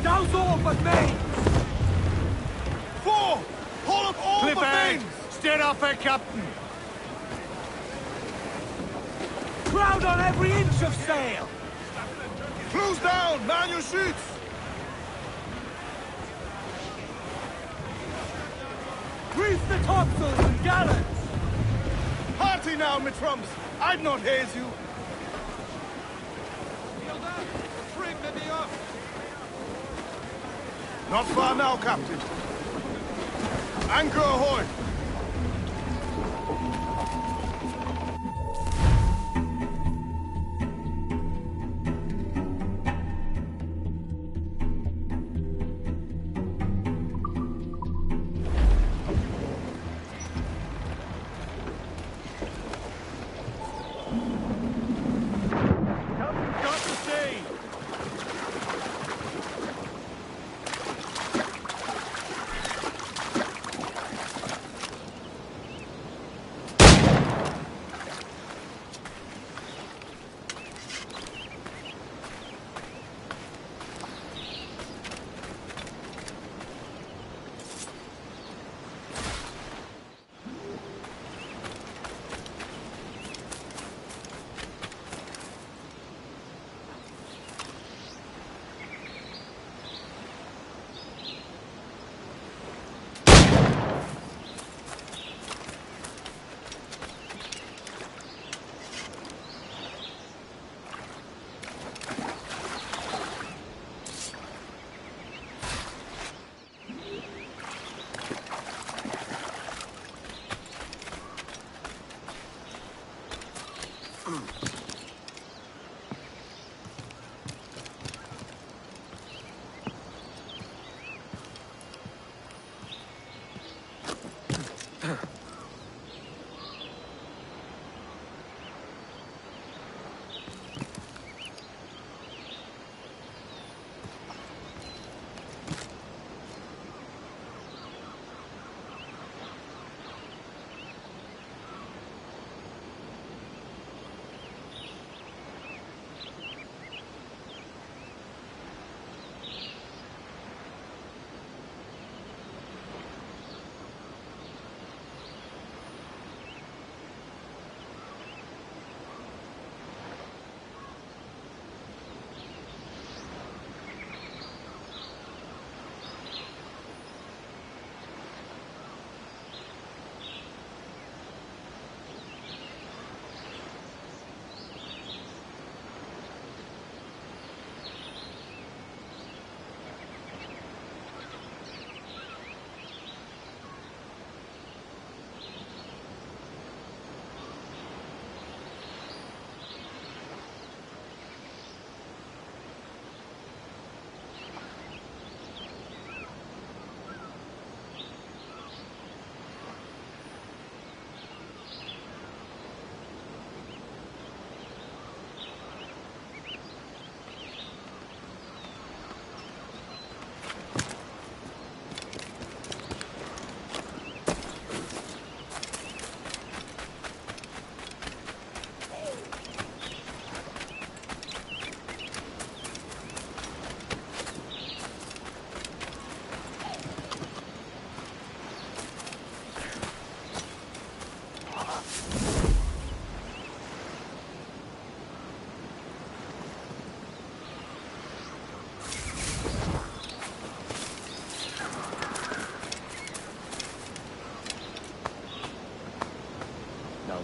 Douse all but mains! 4! Hold up all Cliff but ahead! mains! Steer off her, Captain! Crowd on every inch of sail! Close down! Man your shoots! Grease the topsails and gallants! Hearty now, my trumps! I'd not haze you! Not far now, Captain. Anchor ahoy! Got to sea!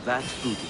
That's booty.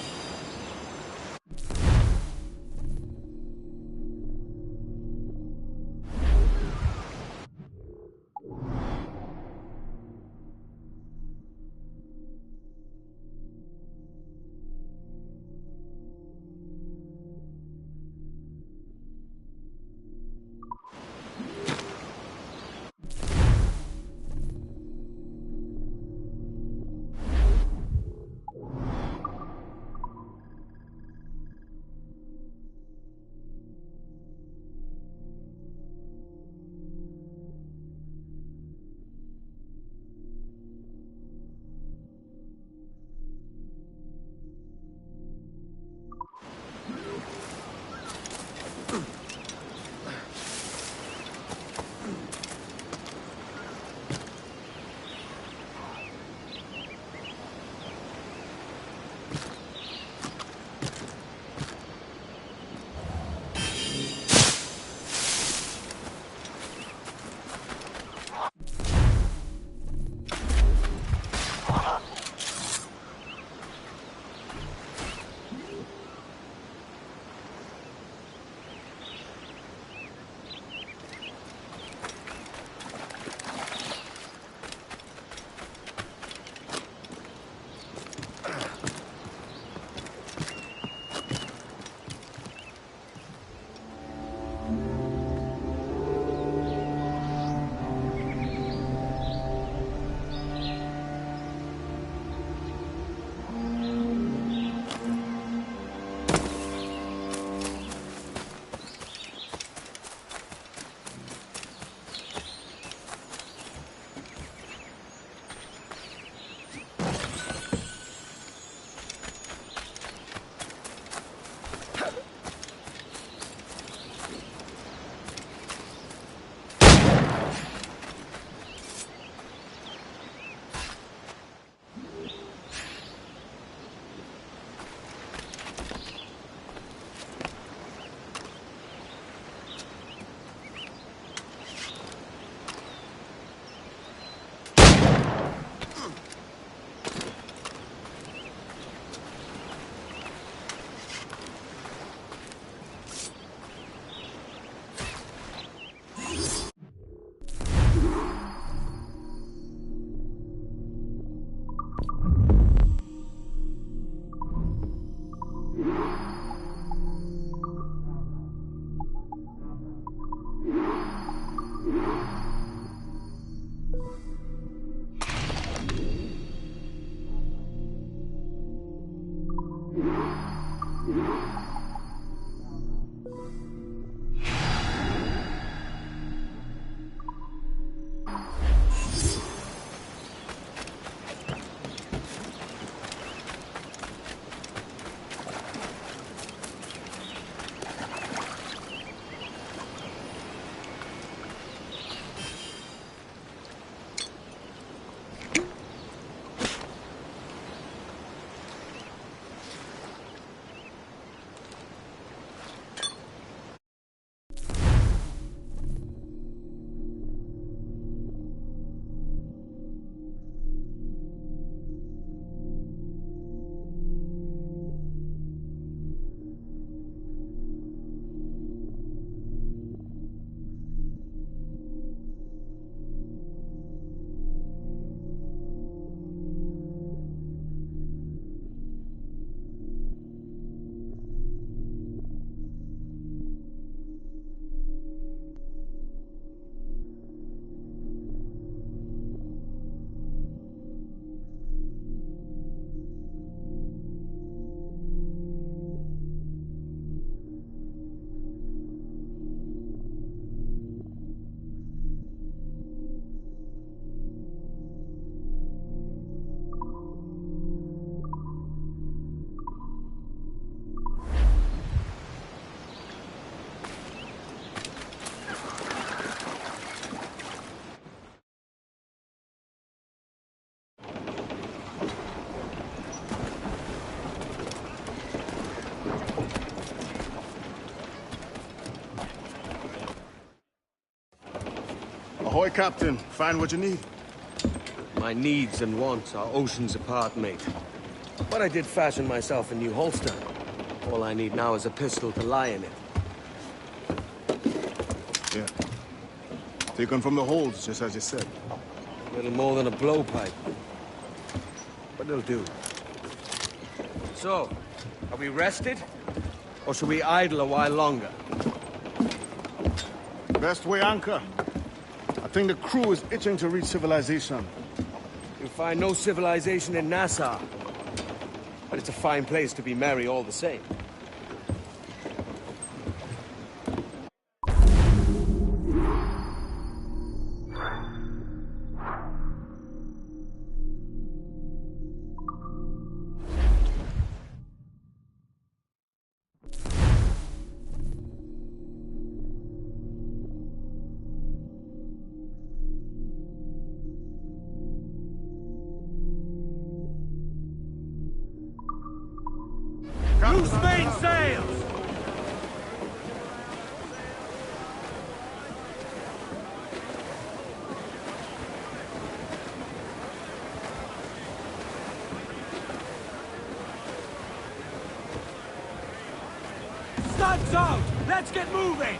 Ahoy, Captain. Find what you need. My needs and wants are oceans apart, mate. But I did fashion myself a new holster. All I need now is a pistol to lie in it. Yeah. Taken from the holds, just as you said. A little more than a blowpipe. But it'll do. So, are we rested? Or should we idle a while longer? Best way anchor. I think the crew is itching to reach civilization. You'll find no civilization in Nassau. But it's a fine place to be merry all the same. Loose main sails! Studs out! Let's get moving!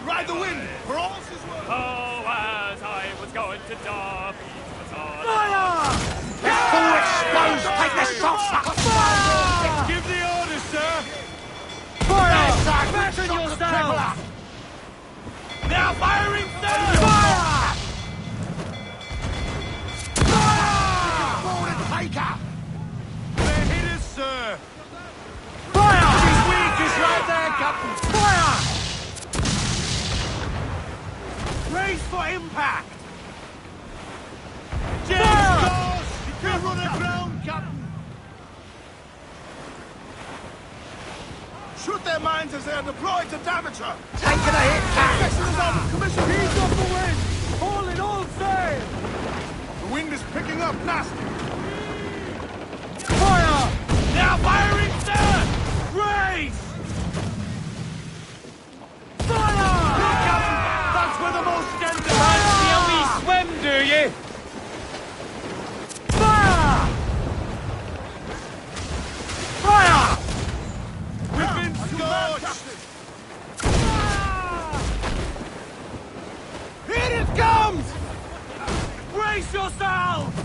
Ride the wind, for all's is worth. Oh, as I was going to Derby, was on... Fire! Full exposed! Take the shot! Fire! Give the orders, sir! Fire! Fasten yourselves! Now firing, sir! Fire! Forward and take up! They're hitters, sir! Fire! He's weak, he's right there, Captain! Fire! Brace for impact! Fire! You can run aground, Captain! Shoot their mines as they are deployed to damage her. Taking a hit, Captain! Vessel is out of commission. He's off the wind! All in all sail! The wind is picking up nasty. Fire! Now firing, sir! Race! Fire! That's where the most tender fancy a wee swim, do you? Fire! Fire! We've been scorched! Here it comes! Brace yourselves!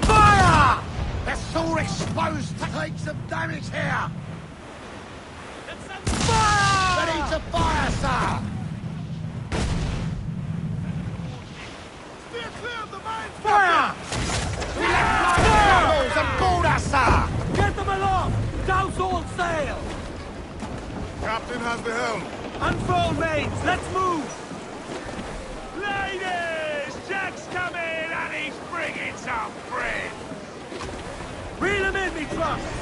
Fire! They're so exposed to take some damage here! Fire! Ready to fire, sir! Steer clear of the mines. Fire! We let fly the and board us, sir! Get them aloft! Douse all sail! Captain has the helm. Unfurl mains! Let's move! Ladies! Jack's coming and he's bringing some friends! Reel him in, me trust!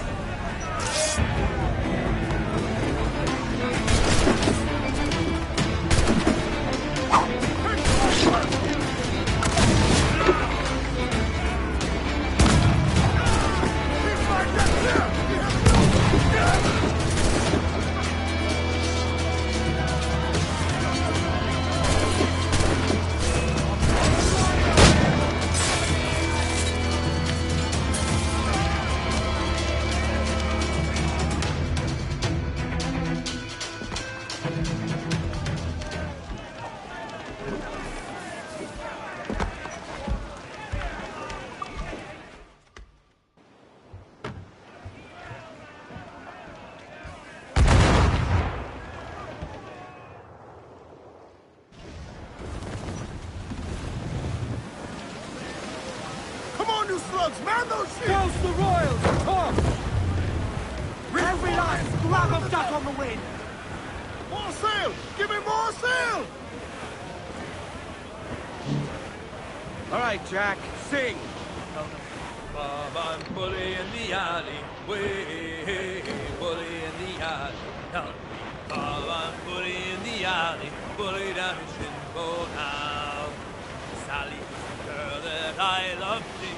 Man those ships! Douse the royals! Come! Every line! Grab them duck on the wind! More sail! Give me more sail! All right, Jack, sing. I'm bully in the alley, way, bully in the alley. I'm bully in the alley, bully down his shingle now. Sally was the girl that I loved dear.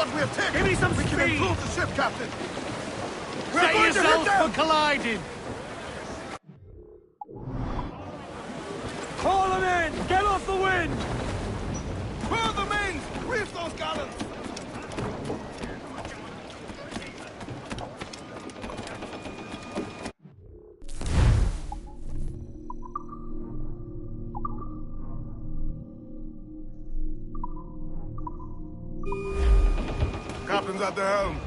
ground we have taken. Give me some We can speed. improve the ship, Captain. We're Set going to hit yourself them. for colliding. Call them in. Get off the wind. Furl the mains. Reef those gallants. Captain's at the helm.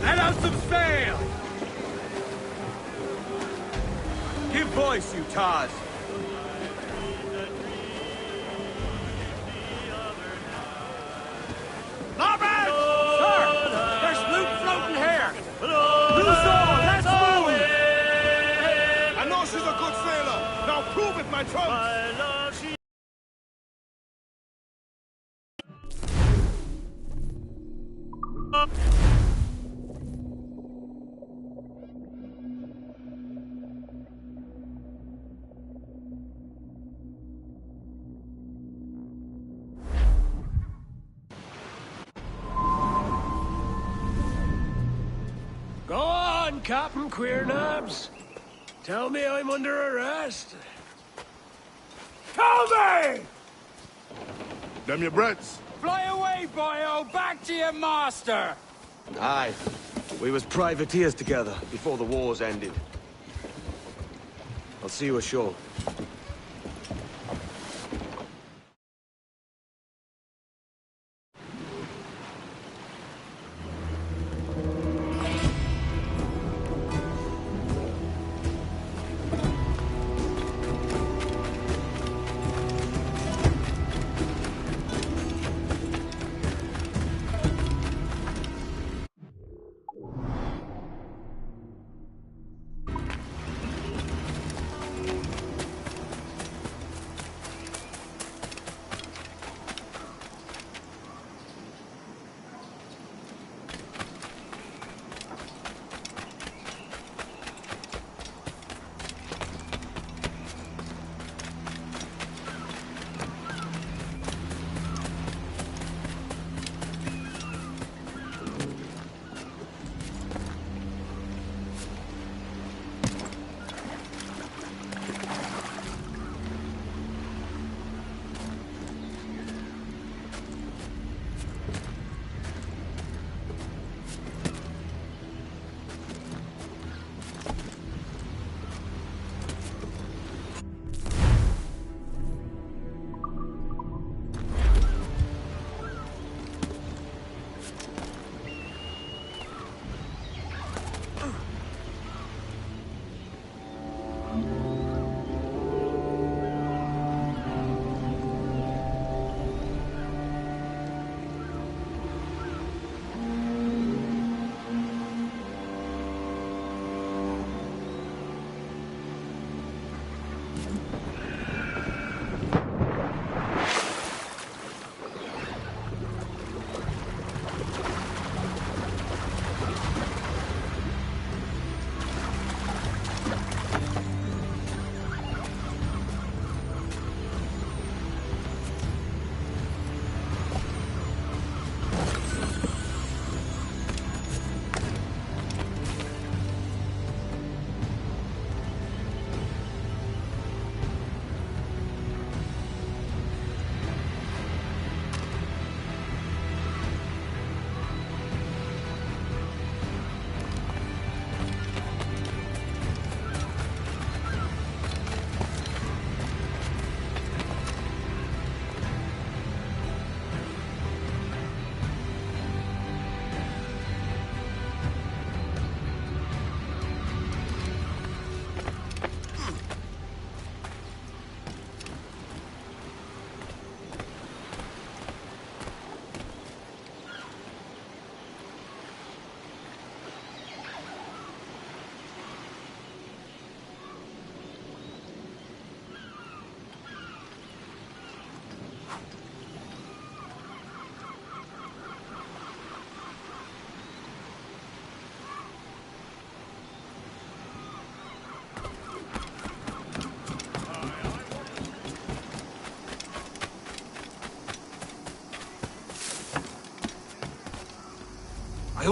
Let out some sail. Give voice, you tars. Larboard! Sir! There's loot floating here! Loose all! Let's move! I know she's a good sailor. Now prove it, my trunks. Go on, Captain Queernabs. Tell me I'm under arrest. Tell me! Them your breads. Fly away, boyo! Back to your master! Aye. We was privateers together before the wars ended. I'll see you ashore.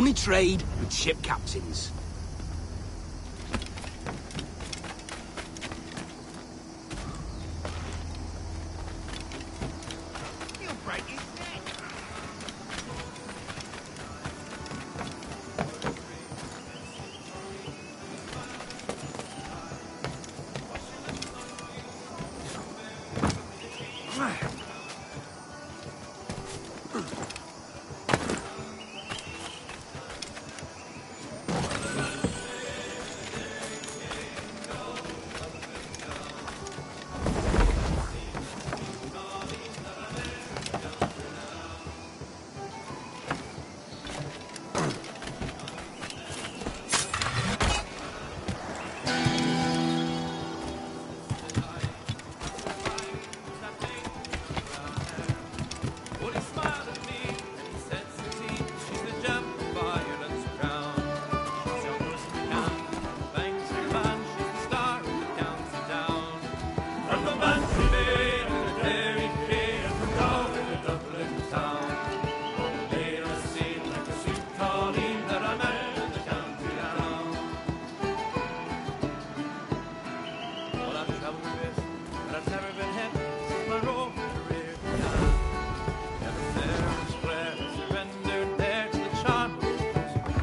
only trade with ship captains.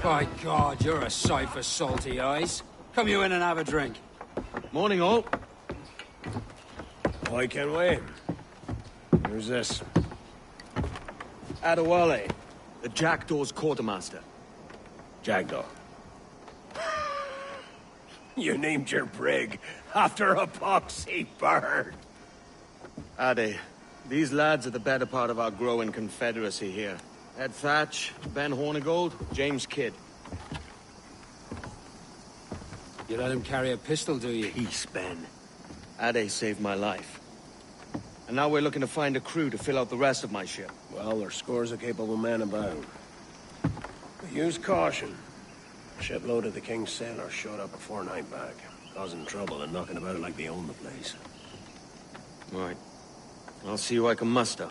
By God, you're a sight for salty eyes. Come you in and have a drink. Morning, all. I can wait. Who's this? Adewale, the Jackdaw's quartermaster. Jackdaw. You named your brig after a poxy bird. Ade, these lads are the better part of our growing confederacy here. Ed Thatch, Ben Hornigold, James Kidd. You let him carry a pistol, do you? Peace, Ben. Ade saved my life. And now we're looking to find a crew to fill out the rest of my ship. Well, there's scores of capable men about. But use caution. A shipload of the King's sailors showed up before night back, causing trouble and knocking about like they own the place. Right. I'll see who I can muster.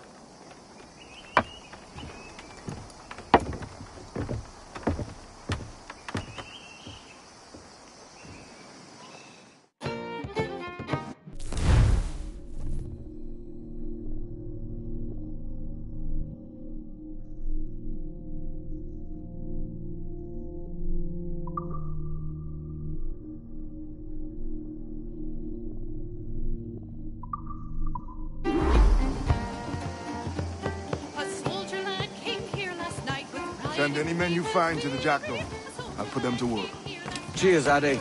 Send any men you find to the Jackdaw. I'll put them to work. Cheers, Ade.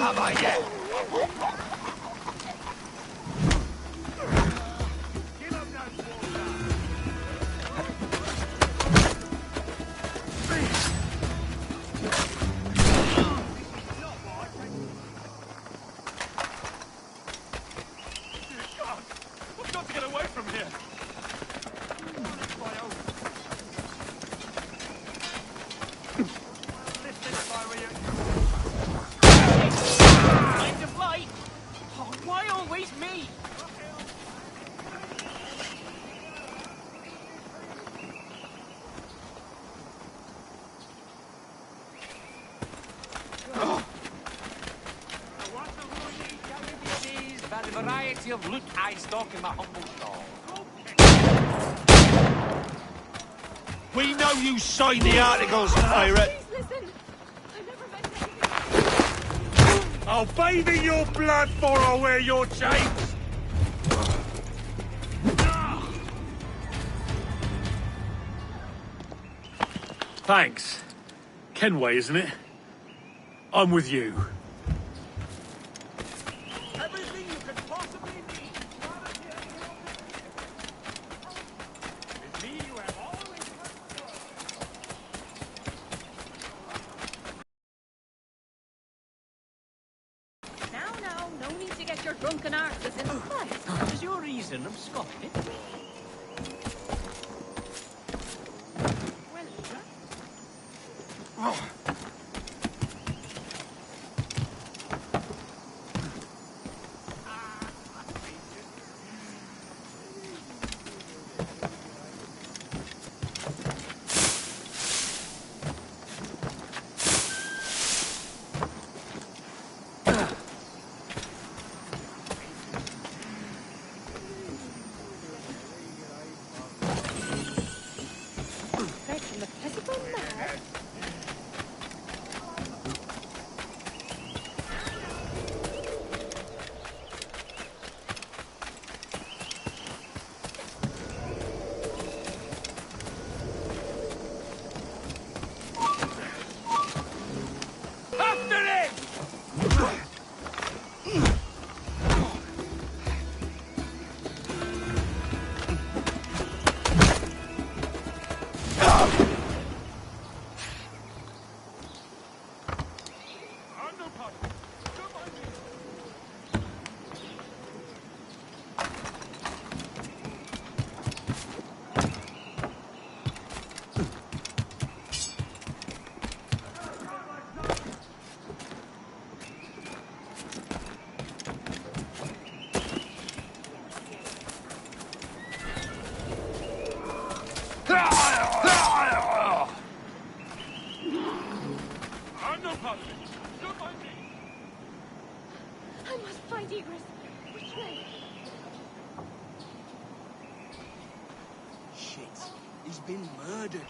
Cavalier! I've got to get away from here. Time to fly! Oh, why always me? By the variety of loot I stock in my humble stall. We know you signed the articles, pirate. I'll bathe in your blood before I wear your chains! Thanks. Kenway, isn't it? I'm with you. Everything you could possibly need. With me, you have always Now, no need to get your drunken arses in the fight. Is your reason of scoffing? I must find egress. Which way? Shit. He's been murdered.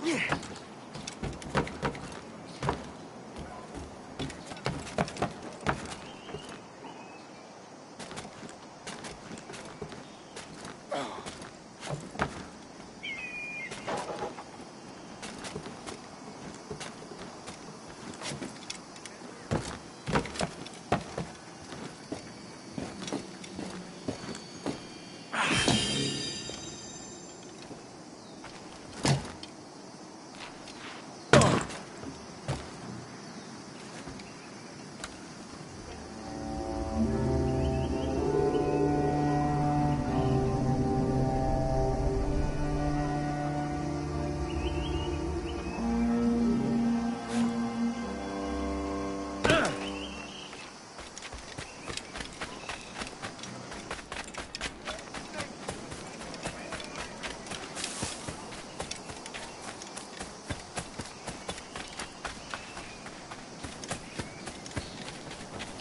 Yeah.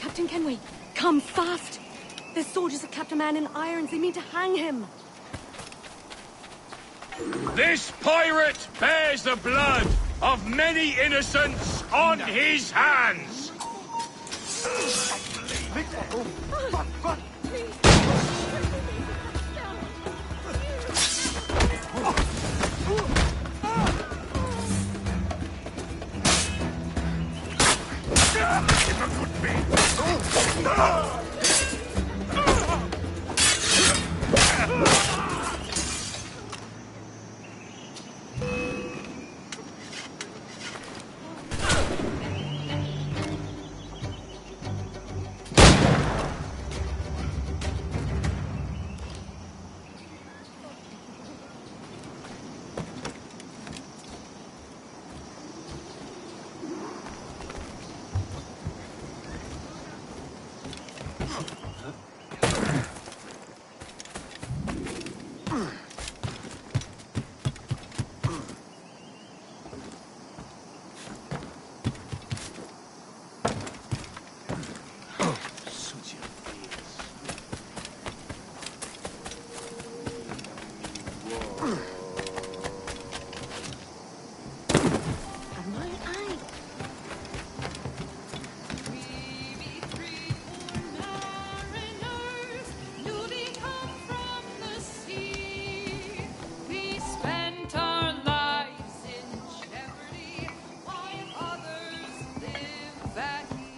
Captain Kenway, come fast! There's soldiers have kept a man in irons. They mean to hang him. This pirate bears the blood of many innocents on his hands!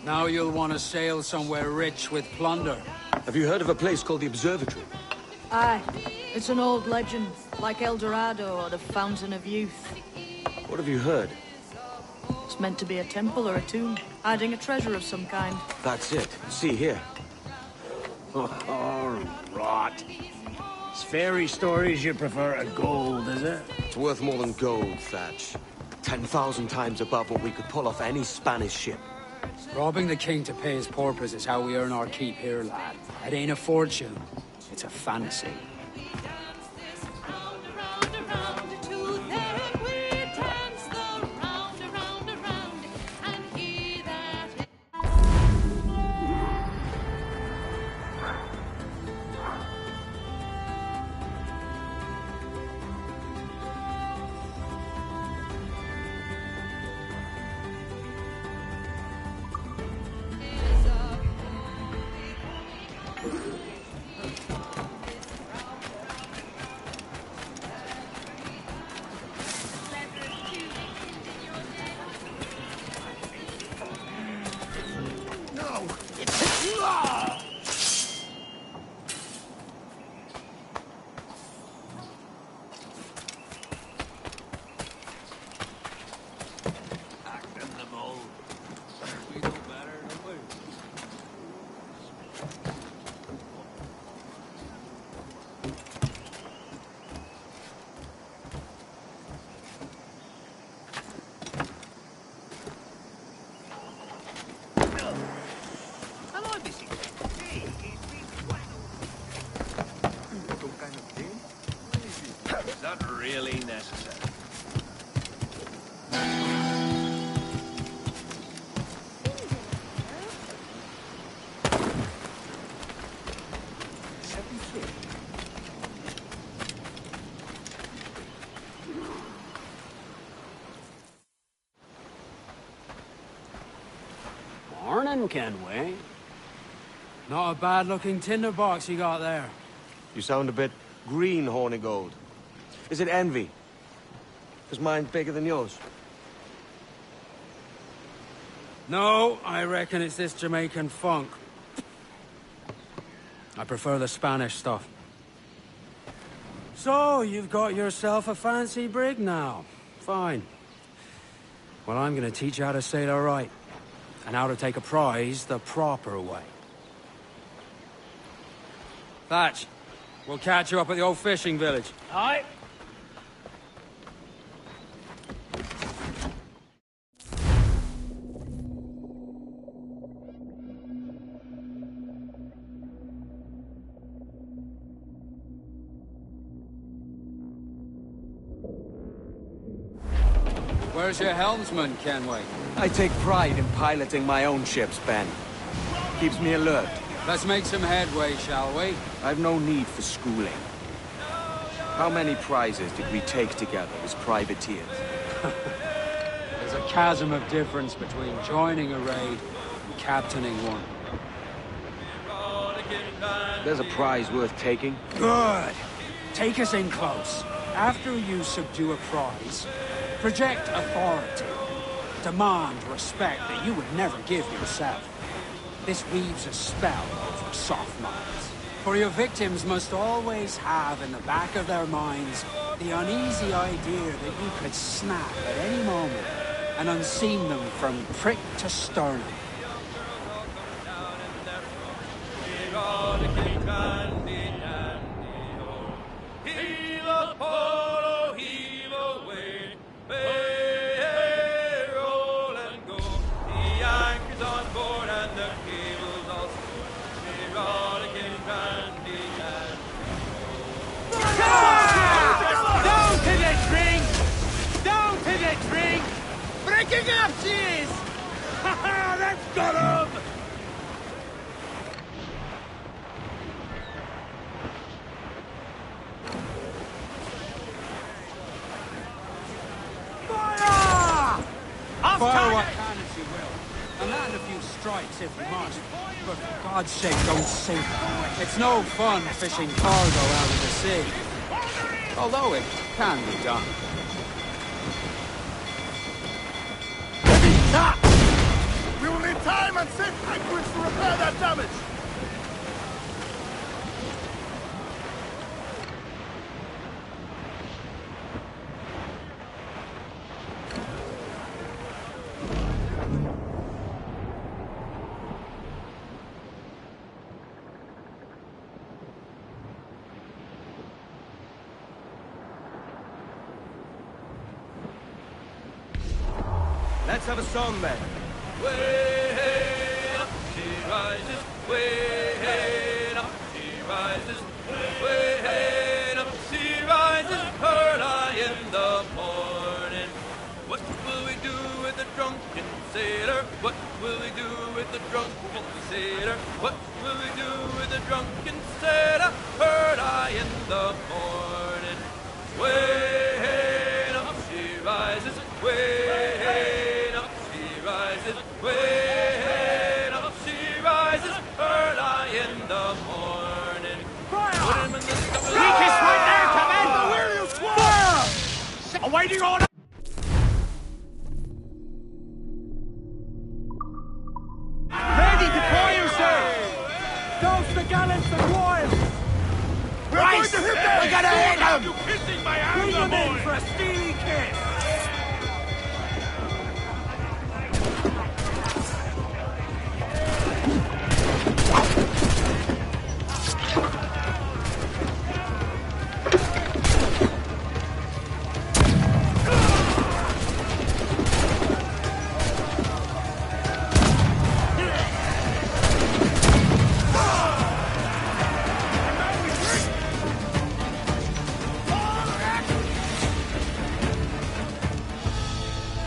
Now you'll want to sail somewhere rich with plunder. Have you heard of a place called the Observatory? Aye. It's an old legend, like El Dorado or the Fountain of Youth. What have you heard? It's meant to be a temple or a tomb, hiding a treasure of some kind. That's it. See here. Oh, rot. It's fairy stories you prefer to gold, is it? It's worth more than gold, Thatch. 10,000 times above what we could pull off any Spanish ship. Robbing the king to pay his porpoise is how we earn our keep here, lad. It ain't a fortune. It's a fantasy. Really necessary. Morning, Kenway. Not a bad-looking tinderbox you got there. You sound a bit green, Hornigold. Is it envy? Is mine bigger than yours? No, I reckon it's this Jamaican funk. I prefer the Spanish stuff. So, you've got yourself a fancy brig now. Fine. Well, I'm gonna teach you how to sail her right. And how to take a prize the proper way. Thatch, we'll catch you up at the old fishing village. Aye. Where's your helmsman, Kenway? I take pride in piloting my own ships, Ben. Keeps me alert. Let's make some headway, shall we? I've no need for schooling. How many prizes did we take together as privateers? There's a chasm of difference between joining a raid and captaining one. There's a prize worth taking. Good. Take us in close. After you subdue a prize, project authority. Demand respect that you would never give yourself. This weaves a spell over soft minds. For your victims must always have in the back of their minds the uneasy idea that you could snap at any moment and unseam them from prick to sternum. Breaking up, cheese! Ha ha! That's got him! Fire! Off Fire target! what cannons you will, and land a few strikes if you must. But for God's sake, don't sink. It's no fun fishing cargo out of the sea. Although it can be done. We will need time and safe anchorage to repair that damage! Let's have a song then. Way hey, up, she rises. Way hey, up, she rises. Way hey, up, she rises. Early in the morning. What will we do with the drunken sailor? What will we do with the drunken sailor? What will we do with the drunken sailor? Early in the morning. Way hey, up, she rises. Way hey, up, she rises. Way up, she rises. Early in the morning. Fire! Weakest right there, Commander! Where are you squad? Awaiting order! Ready to fire, sir! Dose the gallants and royals! We're going to hit them! We're gonna hit them! You kissing my hand, Bring them in boy! for a steely kiss!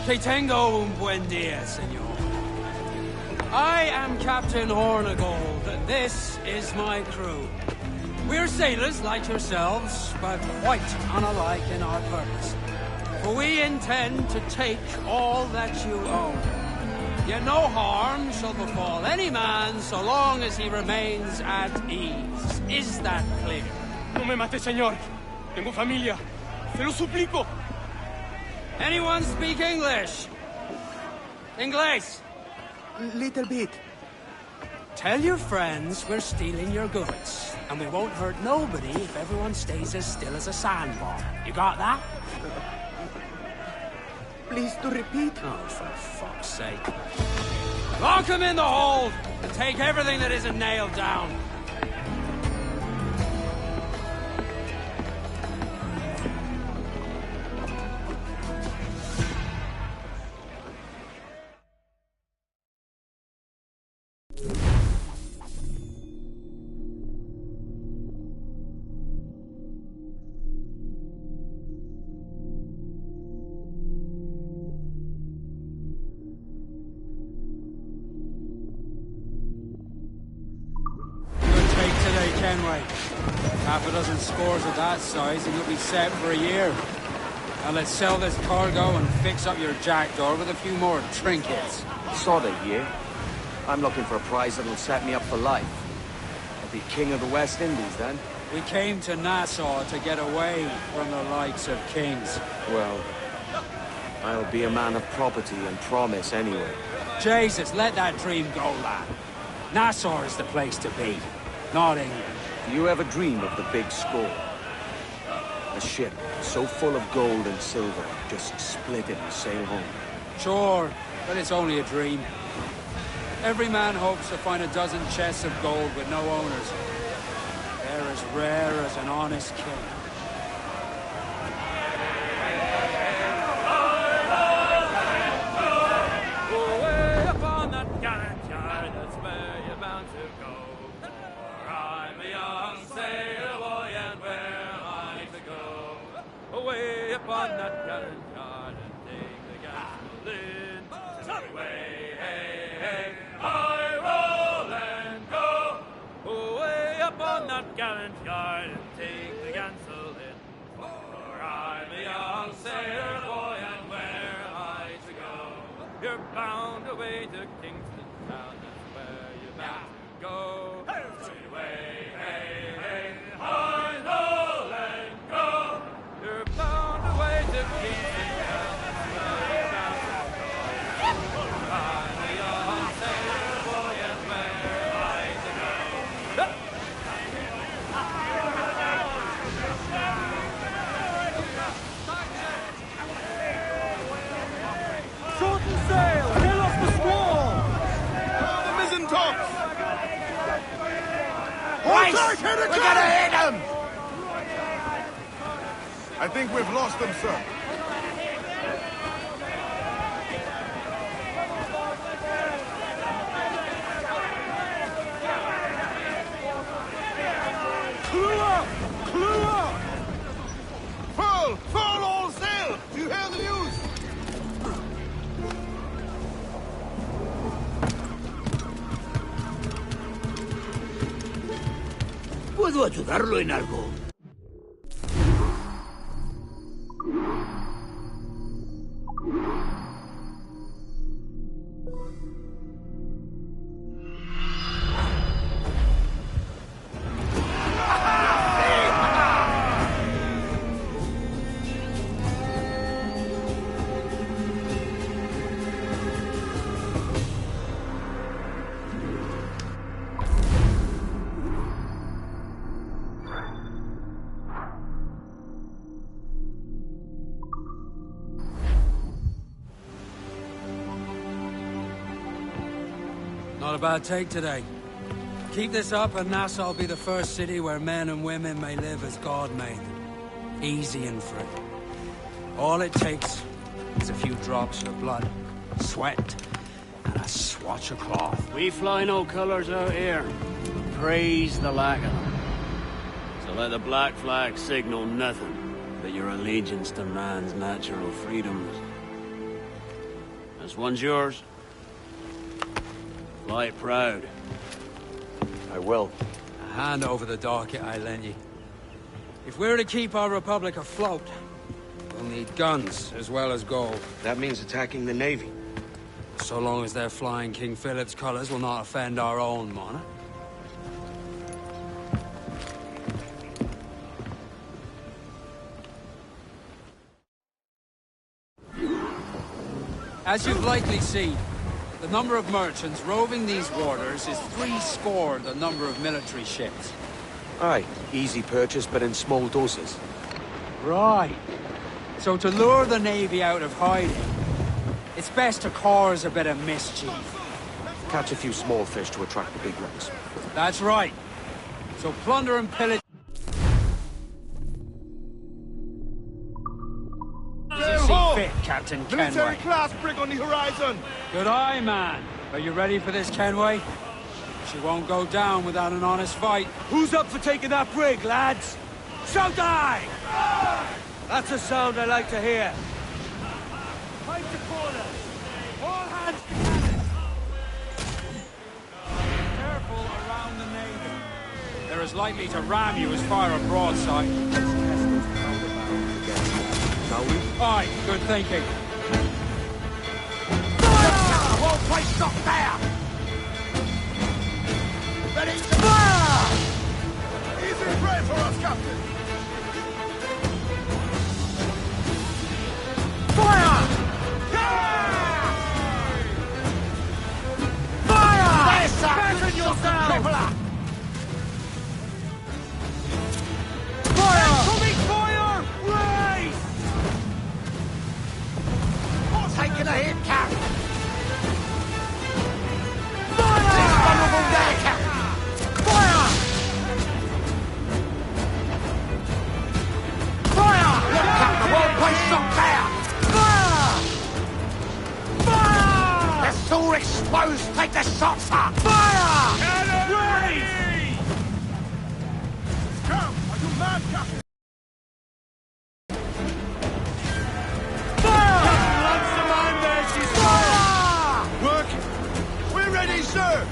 Que tengo un buen día, senor. I am Captain Hornigold. This is my crew. We're sailors like yourselves, but quite unalike in our purpose. For we intend to take all that you own. Yet no harm shall befall any man so long as he remains at ease. Is that clear? No me mate, señor. Tengo familia. Se lo suplico. Anyone speak English? English? Little bit. Tell your friends we're stealing your goods, and we won't hurt nobody if everyone stays as still as a sandbar. You got that? Please to repeat. Oh, for fuck's sake. Lock him in the hold, and take everything that isn't nailed down. Half a dozen scores of that size and you'll be set for a year. Now let's sell this cargo and fix up your jackdaw with a few more trinkets. Sod a year. I'm looking for a prize that'll set me up for life. I'll be king of the West Indies then. We came to Nassau to get away from the likes of kings. Well, I'll be a man of property and promise anyway. Jesus, let that dream go, lad. Nassau is the place to be, not England. Do you ever dream of the big score? A ship so full of gold and silver, just split it and sail home. Sure, but it's only a dream. Every man hopes to find a dozen chests of gold with no owners. They're as rare as an honest king. Away upon that gallant yard, that's where you're bound to go. For I'm a young sailor boy, and where am I to go? Away upon that gallant yard, and take the gassel in. Away, hey, hey, I roll and go. Away upon that gallant yard, and take the gansel in. For I'm a young sailor boy, and where am I to go? You're bound away to Kingston town, that's where you're bound to go. Away, hey, hey, I roll and go. You're bound away to Kingston town, that's where you're bound to go. I'm a young sailor boy, and where am I to go? Shorten sail! Hail off the squall! The mizzen tops! Hoist! We gotta hit him! I think we've lost them, sir. Clue up! Clue up! Full! Full all sail! Do you hear the news? ¿Puedo ayudarlo en algo? Not a bad take today. Keep this up and Nassau will be the first city where men and women may live as God made them. Easy and free. All it takes is a few drops of blood, sweat, and a swatch of cloth. We fly no colours out here. Praise the lack of them. So let the black flag signal nothing but your allegiance to man's natural freedoms. This one's yours. Fly it proud. I will. A hand over the docket I lent you. If we're to keep our republic afloat, we'll need guns as well as gold. That means attacking the Navy. So long as they're flying King Philip's colours will not offend our own monarch. As you've likely seen, the number of merchants roving these waters is 70 the number of military ships. Aye, easy purchase, but in small doses. Right. So to lure the Navy out of hiding, it's best to cause a bit of mischief. Catch a few small fish to attract the big ones. That's right. So plunder and pillage... see fit, Captain Kenway. Military class brig on the horizon! Good eye, man. Are you ready for this, Kenway? She won't go down without an honest fight. Who's up for taking that brig, lads? So die! That's a sound I like to hear. Fight to quarters! All hands to cannons! Careful around the Navy. They're as likely to ram you as fire a broadside. Shall we? Aye, good thinking. Fire! Won't quite stop there! Ready to fire! Easy prey for us, Captain! Fire! Fire! Back in your you're exposed, take the shot, sir! Fire! Cannon ready! Come! Are you mad, Captain? Work! We're ready, sir!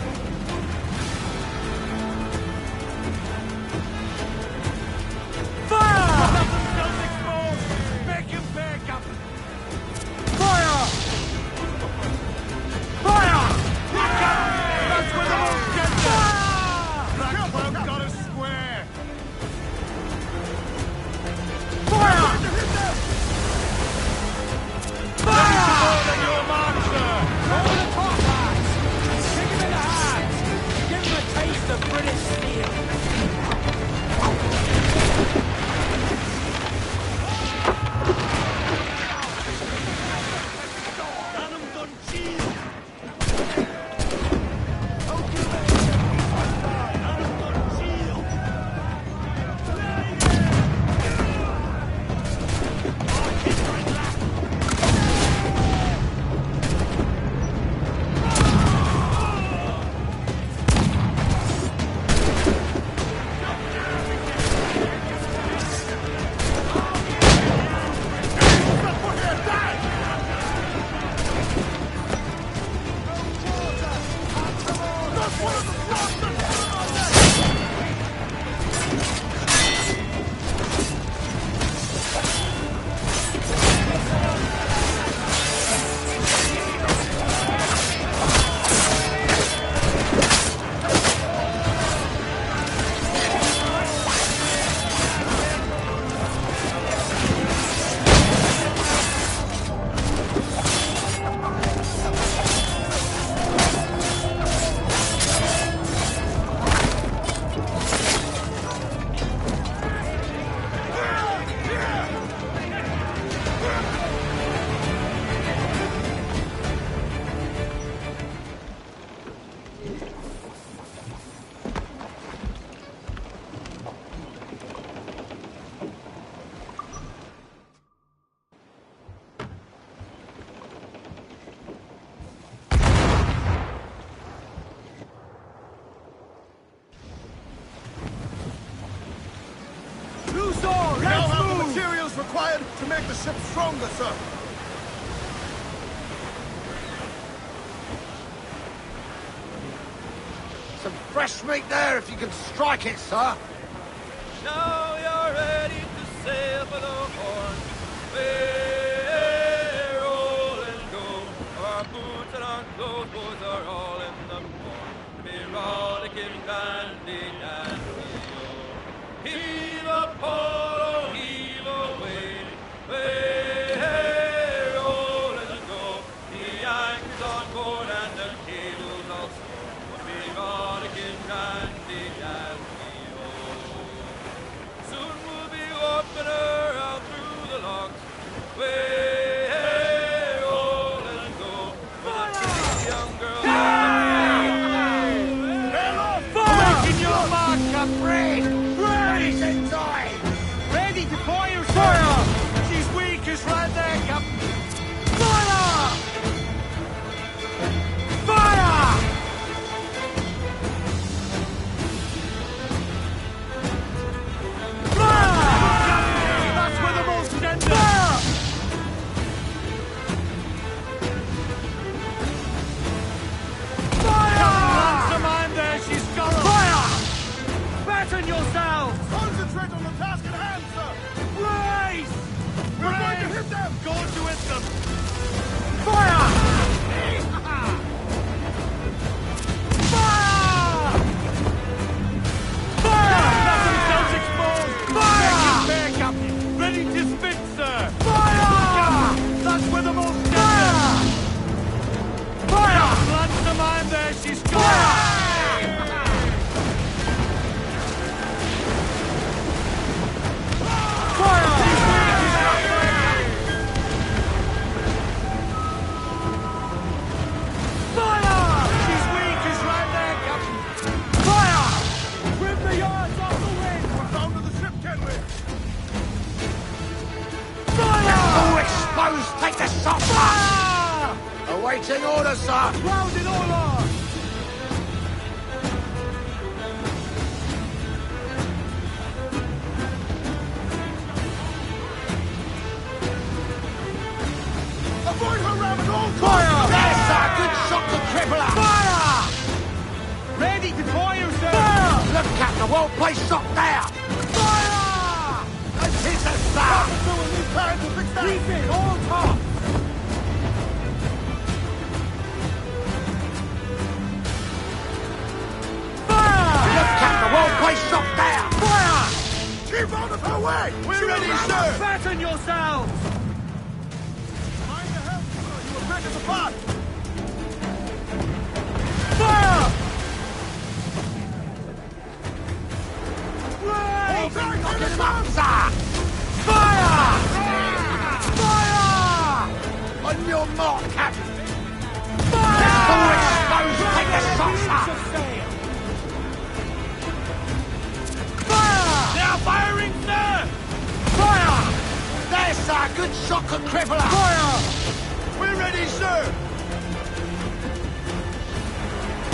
Required to make the ship stronger, sir. Some fresh meat there if you can strike it, sir. Now you're ready to sail for the Horn. We're roll and go. Our boots and our clothes boys are all in the morn. Be rollicking dandy dandy, oh. Heave a pole, heave away. We're roll and go. The anchor's on board and the cable's all sore. Be rollicking dandy dandy, oh. Soon we'll be opening her out through the logs. whole place shut down! Fire! Let's hit the start! Keep it, all top! The whole place shut down! Fire! Keep out of her way! We're ready, sir! Fasten yourselves! Mind the helm, sir! You will break us apart! Fire! Right! Fire! Fire! On your mark, Captain! Fire! Let's take the shots up! Now firing, sir! Fire! There's sir! Good shot, good crippler! Fire! We're ready, sir!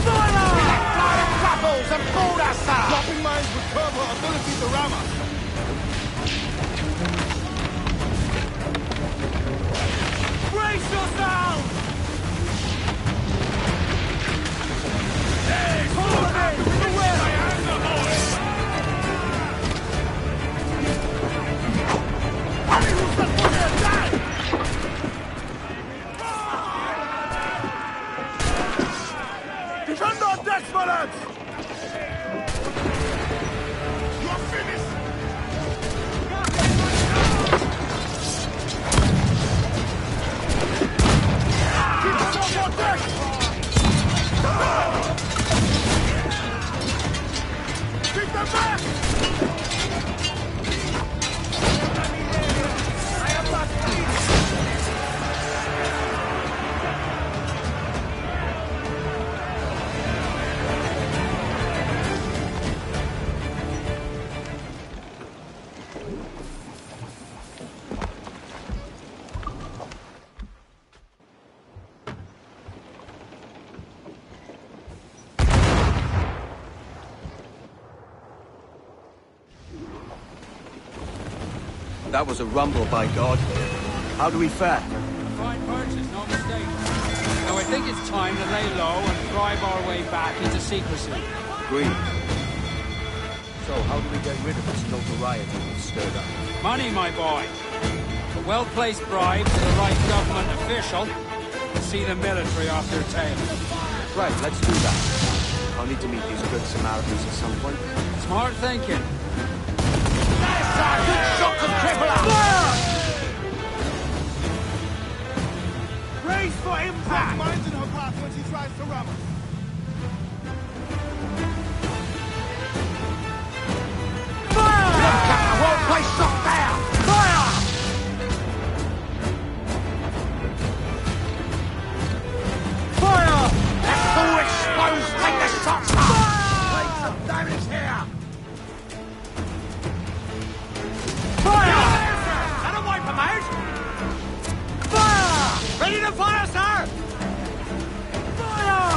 Fire! We let fly the grapples and board us, sir! Dropping mines would curb her ability to ram us. Brace yourselves! Hey, follow me! To the west! Defend our decks, my lads! You're finished! Keep us on your deck! Keep them back! I have lost speed! That was a rumble, by God. How do we fare? Fine purchase, no mistake. Now I think it's time to lay low and drive our way back into secrecy. Agreed. So, how do we get rid of this notoriety we've stirred up? Money, my boy. A well-placed bribe to the right government official will see the military off their tail. Right, let's do that. I'll need to meet these good Samaritans at some point. Smart thinking. Good shot, good crippler! Brace for impact! Mines in her path when she tries to ram us. Fire! Look at the whole place shut down! Fire! Fire! Let's all explode! Take the shots up! Take some damage here! Fire! That'll wipe them out! Fire! Ready to fire, sir! Fire!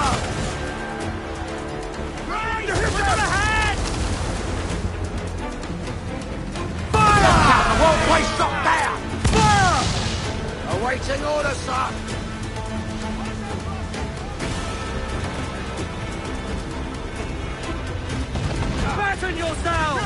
Right! Hit them on the head! Fire! Look out, the whole place shut down! Fire! Awaiting orders, sir! Fasten yourselves!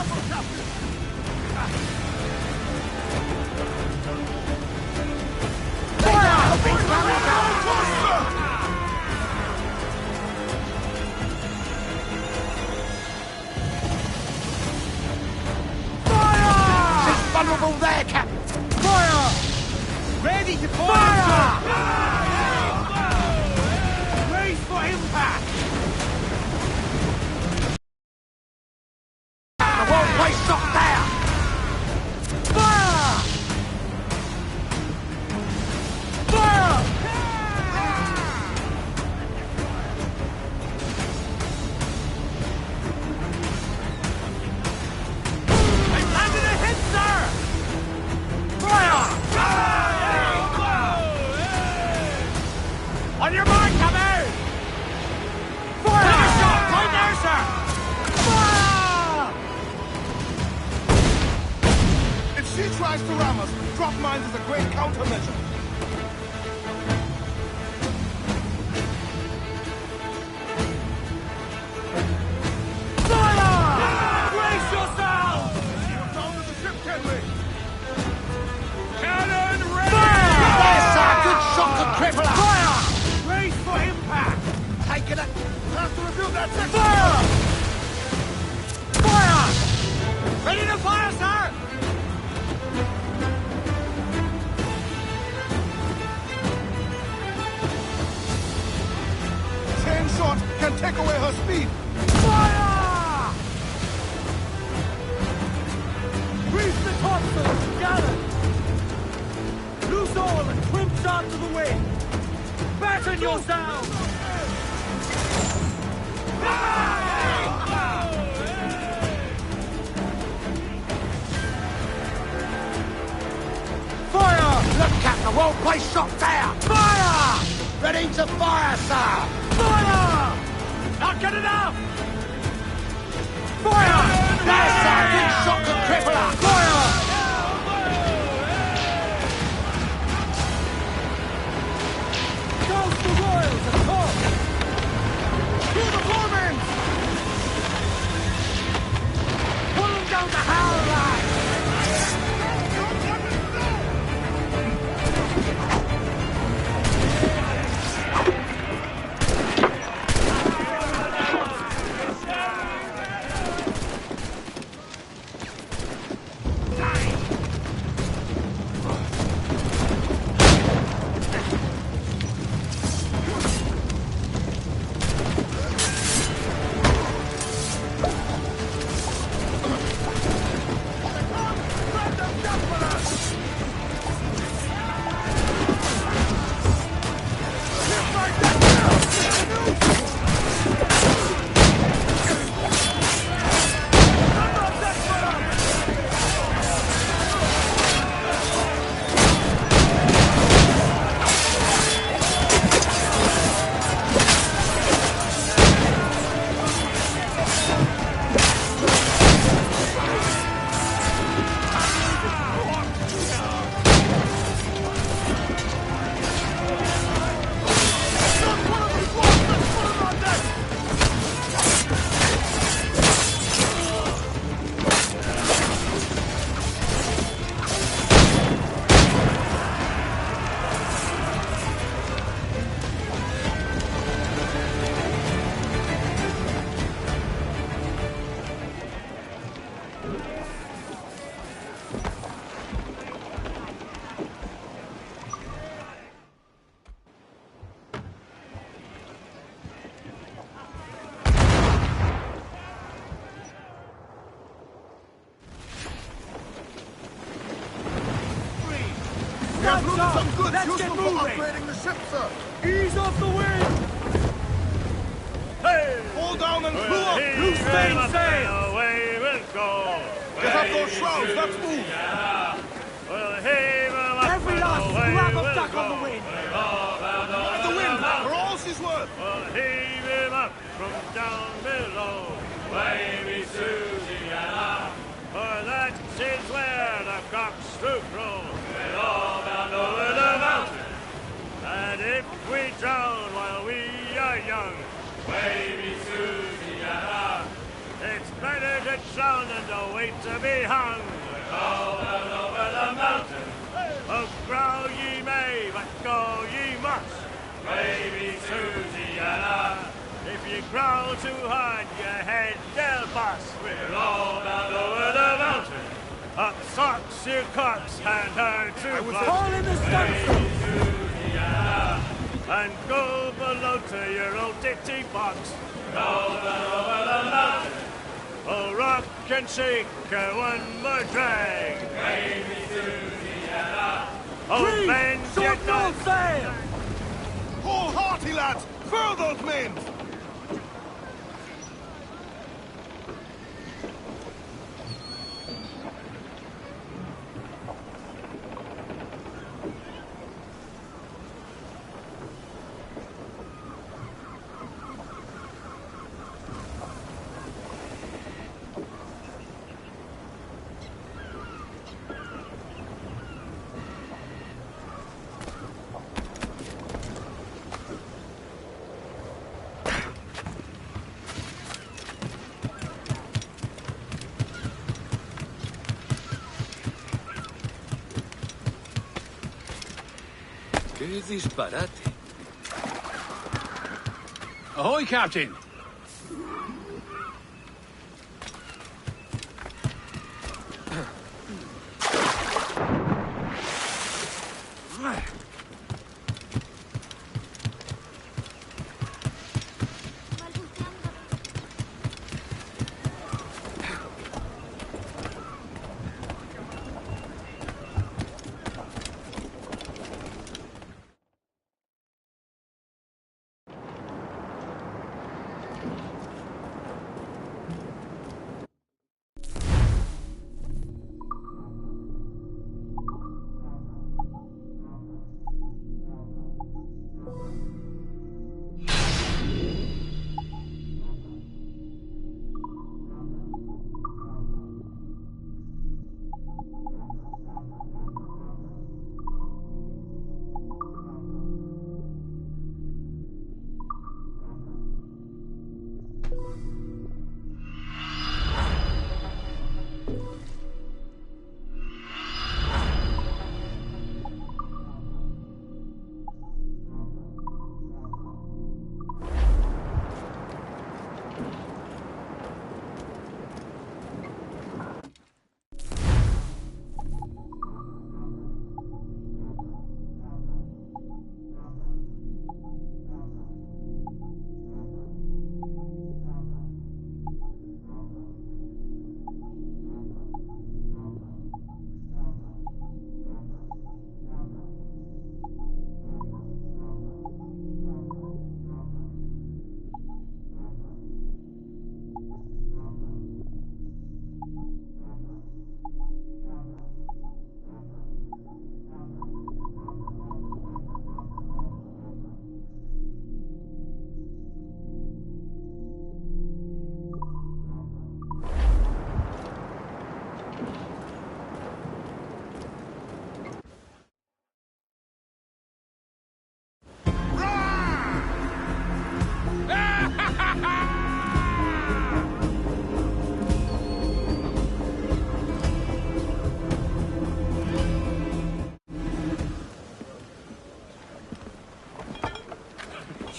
She's vulnerable there, Captain! Fire! Ready to Fire! Brace for impact! The whole place shut down! Fire! Fire! They landed a hit, sir! Fire! On your mark, come out! Fire! Take a shot! Right there, sir! Fire! If she tries to ram us, drop mines is a great countermeasure. Fire! Have to rebuild that section! Fire! Fire! Ready to fire, sir! 10 shots can take away her speed. Fire! Grease the topsails, gather! Loose oil and trim shot to the wind! Batten your sails! Fire! Look, Captain, well placed shot there! Fire! Ready to fire, sir! Fire! Not good enough! Fire! There's sir! Big shot to cripple her! Fire! Douse the royals and top! Through the foremen! Pull them down the howl line! Let's get moving! Upgrading the ship, sir. Ease off the wind! Hey! Hold down and crew up! Loose mainsail! Away we'll go! Get up those shrouds, let's move! We'll heave 'em up. Every last scrap of duck on the wind! Ride the wind, for all she's worth! We'll heave him up from down below. Wavy Susiana, for that is where the cocks do crow. We're all bound over the mountain. And if we drown while we are young, Wavy Susiana, it's better to drown than to wait to be hung. We're all bound over the mountain. Oh, growl ye may, but go ye must. Wavy Susiana, if you growl too hard, your head they'll bust. We're all bound over the mountain. Up socks your cocks and her to All in the stunsail! and go below to your old ditty box. Roll over the mountain. Oh, rock and shake her one more drag. Wavy Susiana. Oh, men, Short get full that. sail! Hold hearty, lads! Furl those men! ¡Qué disparate! Ahoy, Captain!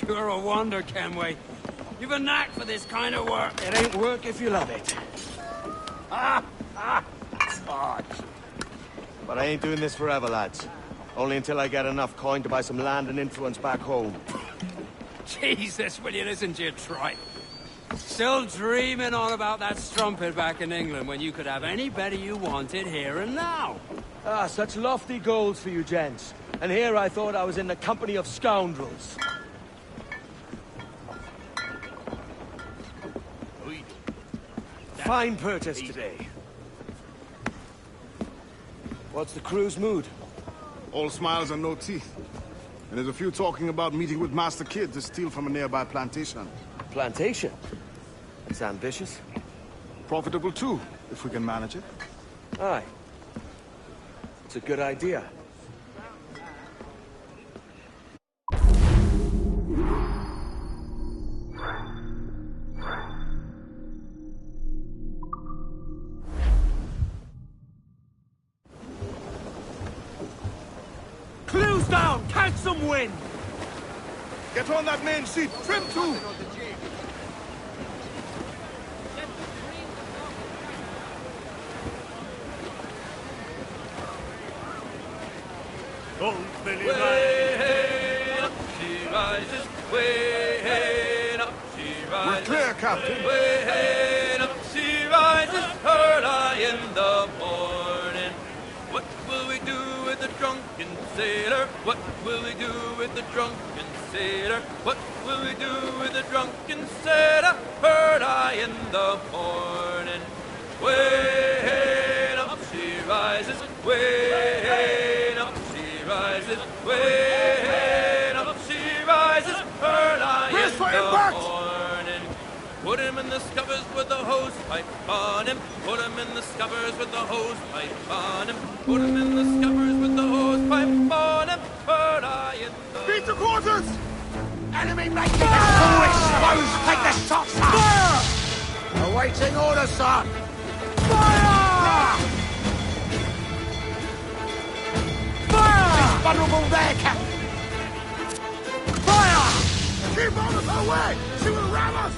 You're a wonder, Kenway. You've a knack for this kind of work. It ain't work if you love it. It's hard. But I ain't doing this forever, lads. Only until I get enough coin to buy some land and influence back home. Jesus, will you listen to your tripe? Still dreaming on about that strumpet back in England when you could have anybody you wanted here and now. Ah, such lofty goals for you gents. And here I thought I was in the company of scoundrels. Fine purchase today. What's the crew's mood? All smiles and no teeth. And there's a few talking about meeting with Master Kid to steal from a nearby plantation. Plantation? It's ambitious. Profitable too, if we can manage it. Aye. It's a good idea. Clues down! Catch some wind! Get on that main seat! Trim too! Way up she rises, way up she rises. We're clear, Captain. Way up she rises, early in the morning. What will we do with the drunken sailor? What will we do with the drunken sailor? What will we do with the drunken sailor? Early in the morning. Way up she rises, way up she rises, way up she rises, early in the morning. Put him in the scuppers with the hose pipe on him. Put him in the scuppers with the hose pipe on him. Put him in the scuppers with the hose pipe on him. Early in the... Beat the quarters! Enemy making a foolish throws. Take the shots, sir! Fire! Awaiting orders, sir! Fire! Fire! He's vulnerable there, Captain! Fire! Keep on the away! She will ram us!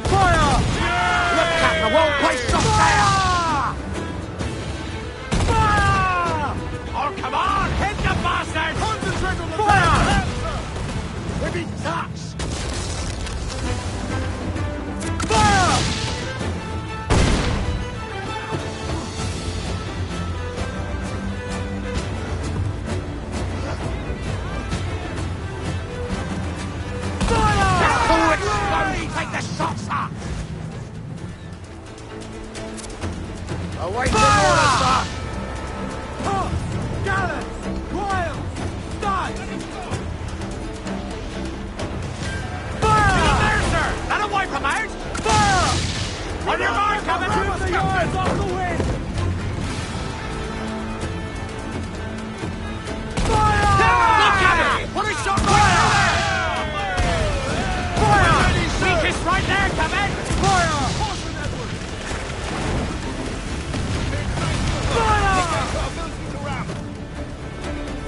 Fire! Look, Captain, the whole place shut down! Fire! Oh, come on! Hit the bastards! Concentrate on the Fire! We've been touched! Fire! Take the shots up! Await the order, sir! Horse! Gallants! Royals! Knights! Fire! There, sir! That'll wipe them out! Fire! On your mark, Captain! Keep the yards off the wind! Fire! Look at it! Put a shot right there! Fire! Weakest right there, Captain! Fire!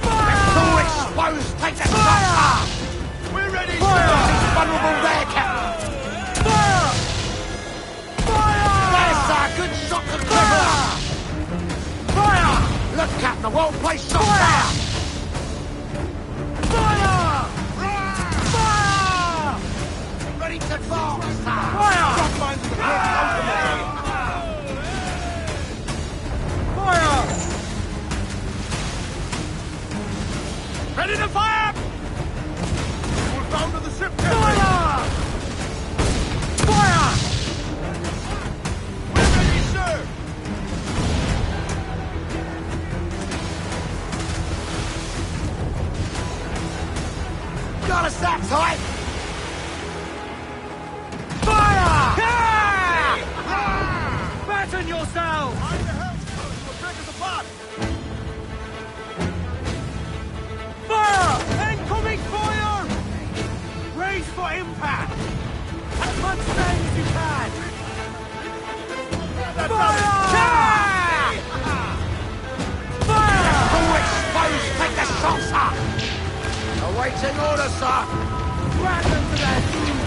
Fire! All exposed! Take the shots up! We're ready, Fire! sir! He's vulnerable there, Captain! Fire! Fire! There, sir! Good shot to cripple! Fire! Look, Captain, the whole place shut down! Fire! Fire! Ready to advance, sir! Fire! Fire! Ready to fire! We're bound to the ship, Captain! Fire! Fire! We're ready, sir! Got us that tight! Fire! Batten yourselves! Mind the helm, sir! You will break us apart! Fire! Incoming fire! Raise for impact! As much sail as you can! Fire! Fire! All exposed! Take the shots up! Awaiting order, sir! Drag them to their doom!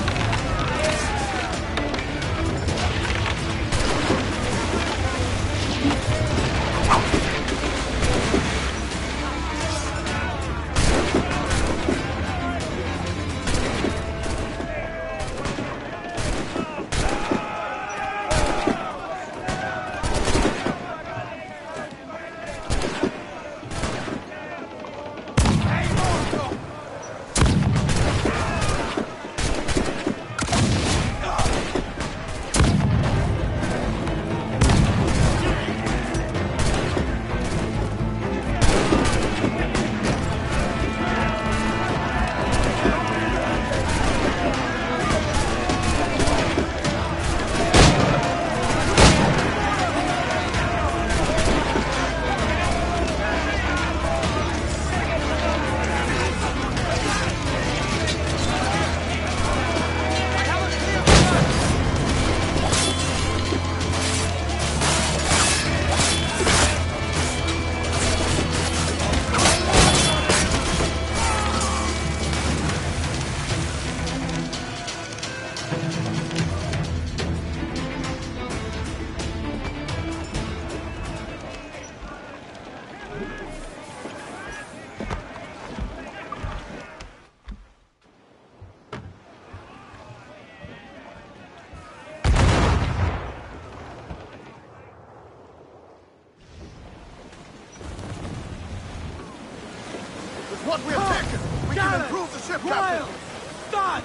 What we have taken, we can improve the ship, Captain! Start!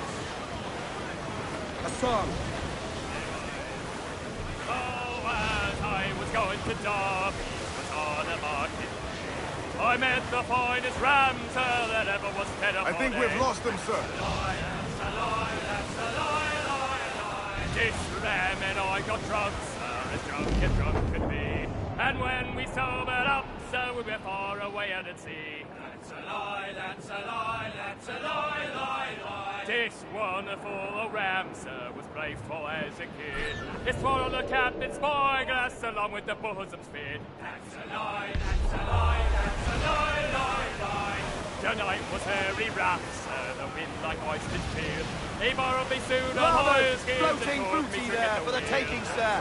A song. Oh, as I was going to Derby, was on a market. I met the finest ramsel that ever was fed upon. I think we've lost him, sir. This ram and I got drunk, sir, as drunk as drunk could be. And when we sobered up, sir, we were far away out at sea. That's a lie, that's a lie, that's a lie, lie, lie. This wonderful old ram, sir, was braveful as a kid. It swallowed the captain's spyglass along with the bosom's fin. That's a lie, that's a lie, that's a lie, lie, lie. The night was very rough, sir, the wind like oysters peeled. He borrowed me soon on Rather high skills. floating booty there for the taking, sir.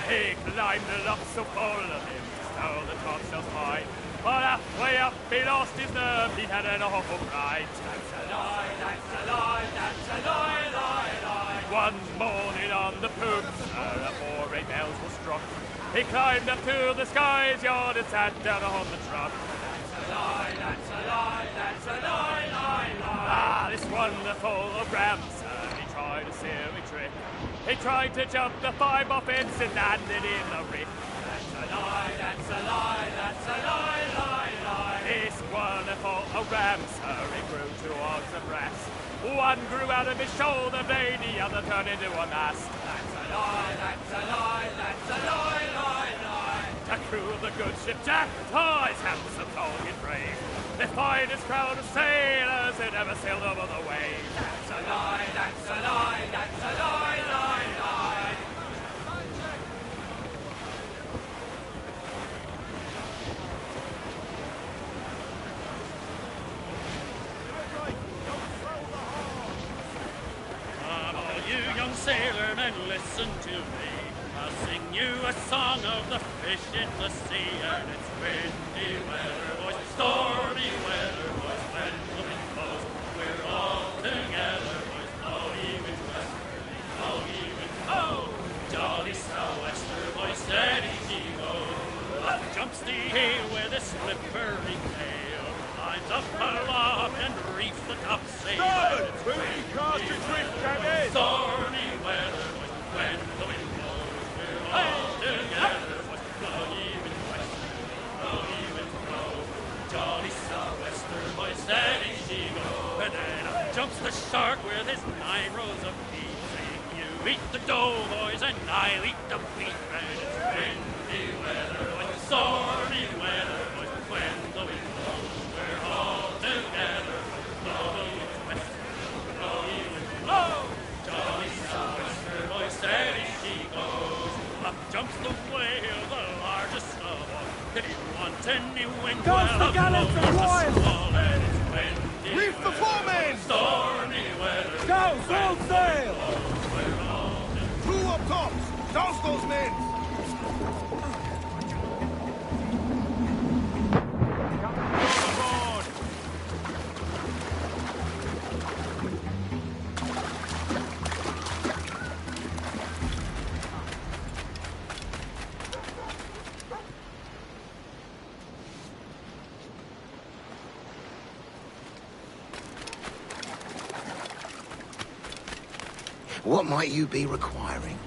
He climbed the lock so full of him, stole the topsails high. But halfway up he lost his nerve, he had an awful fright. That's a lie, that's a lie, that's a lie, lie, lie. One morning on the poop, sir, afore 8 bells were struck, he climbed up to the sky's yard and sat down on the truck. That's a lie, that's a lie, that's a lie, lie, lie. Ah, this wonderful ram, sir, he tried a silly trick. He tried to jump the 5-bar fence and landed in the rick. That's a lie, that's a lie, that's a lie, lie, lie. This wonderful ram, sir, he grew towards the brass. One grew out of his shoulder blade, the other turned into a mast. That's a lie, that's a lie, that's a lie, lie, lie. The crew of the good ship Jack, oh, his handsome, tall and brave. The finest crowd of sailors that ever sailed over the waves. That's a lie, that's a lie, that's a lie, lie, lie. Come all you young sailormen, listen to me. I'll sing you a song of the fish in the sea, and it's windy weather, boys, stormy weather, boys, when the wind blows, we're all together, boys, blow ye with westerly, blow ye with jolly sou'wester, boys, steady she goes. Up jumps the heel with a slippery tail, lines up aloft and reefs the topsail. Good! Will you cast adrift, Captain? Stormy weather, boys, when the wind blows, we're all together, boys, blow ye with westerly, blow ye with jolly sou'wester, boys, steady she goes. And then up jumps the shark with his 9 rows of teeth, saying, you eat the dough, boys, and I'll eat the wheat. And it's windy weather, boys, stormy weather, boys, when the wind blows, we're all together, boys, blow ye with westerly, blow ye with jolly sou'wester, boys, steady she goes. Up jumps the whale, the largest of all. If you want any wind, Cast the gallants and royals! And it's windy Reef the foremen! stormy weather. Go, full sail! Crew up tops! Douse those men! What might you be requiring?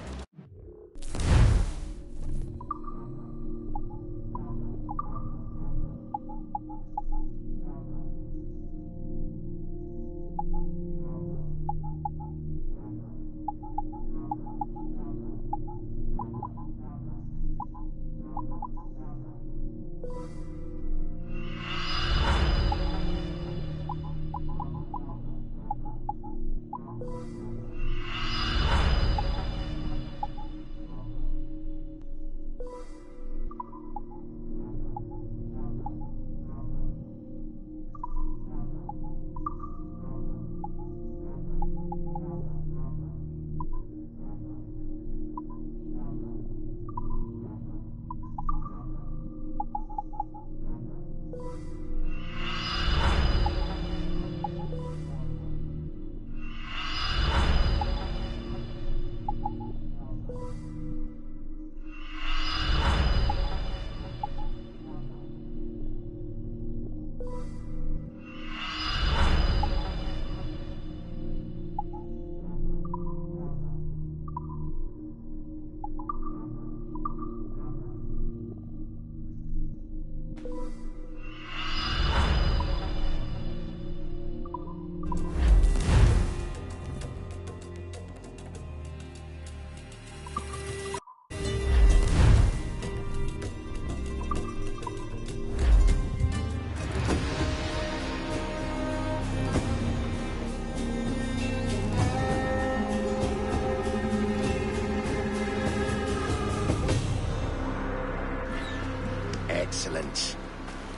Excellent.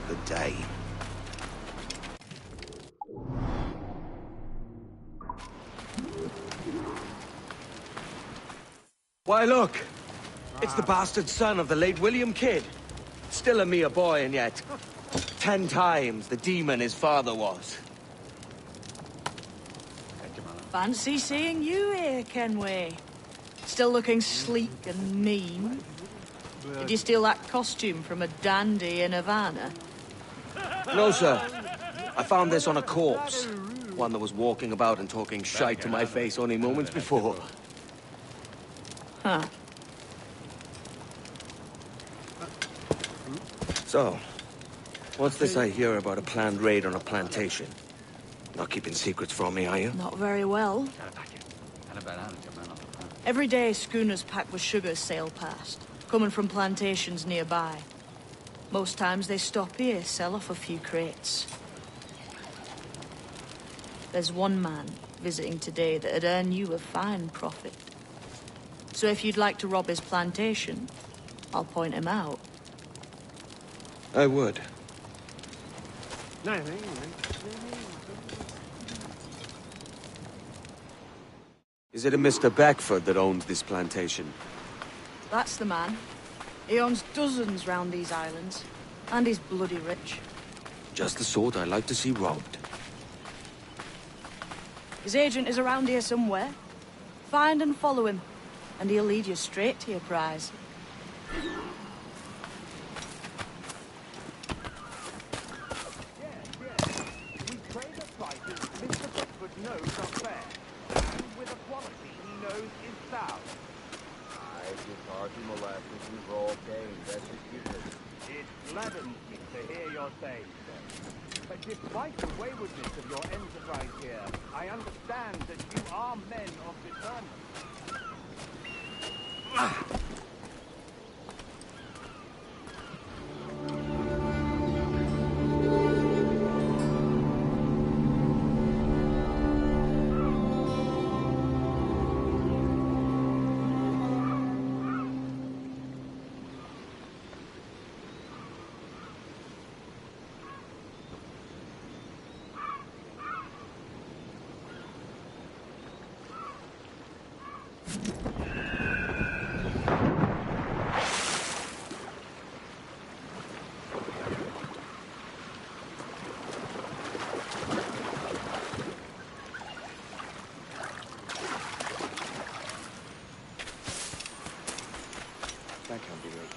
Good day. Why, look! It's the bastard son of the late William Kidd. Still a mere boy, and yet 10 times the demon his father was. Fancy seeing you here, Kenway. Still looking sleek and mean. Did you steal that costume from a dandy in Havana? No, sir. I found this on a corpse. One that was walking about and talking shite to my face only moments before. Huh. So, what's this I hear about a planned raid on a plantation? Not keeping secrets from me, are you? Not very well. Every day, schooners packed with sugar sail past, coming from plantations nearby. Most times they stop here, sell off a few crates. There's one man visiting today that'd earn you a fine profit. So if you'd like to rob his plantation, I'll point him out. I would. Is it a Mr. Beckford that owns this plantation? That's the man. He owns dozens round these islands. And he's bloody rich. Just the sort I like to see robbed. His agent is around here somewhere. Find and follow him, and he'll lead you straight to your prize. It gladdens me to hear your saying so. But despite the waywardness of your enterprise here, I understand that you are men of discernment. That can't be right.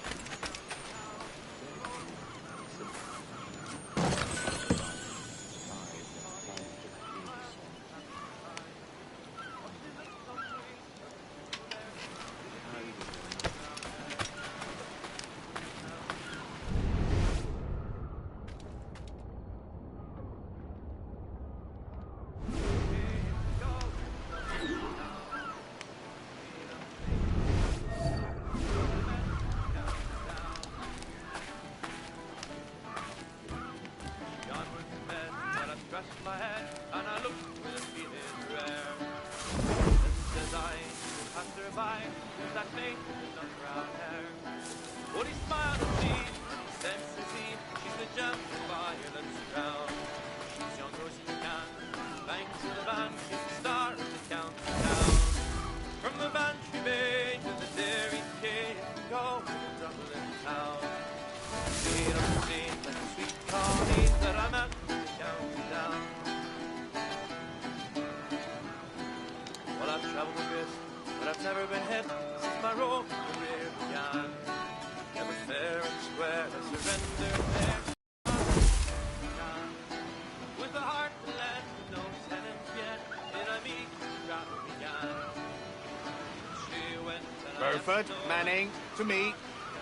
My head, and I looked with a feeling rare. Just as I passed her by, with that face with some brown hair. But he smiled at me, and he said, says he, she's the gem of fire that's around. She's young as you can, thanks to the band, she's the star of the county town. From the Bantry Bay to the Dairy Cave, go to the Dublin town. See it on the scene, like the sweet colonies that I met. Well, I've traveled a bit, but I've never been hit since my road career began. Never fair and square, I surrendered there. With a heart that led to no tenants yet, did I meet the route began. She went and Burford, Manning, to me.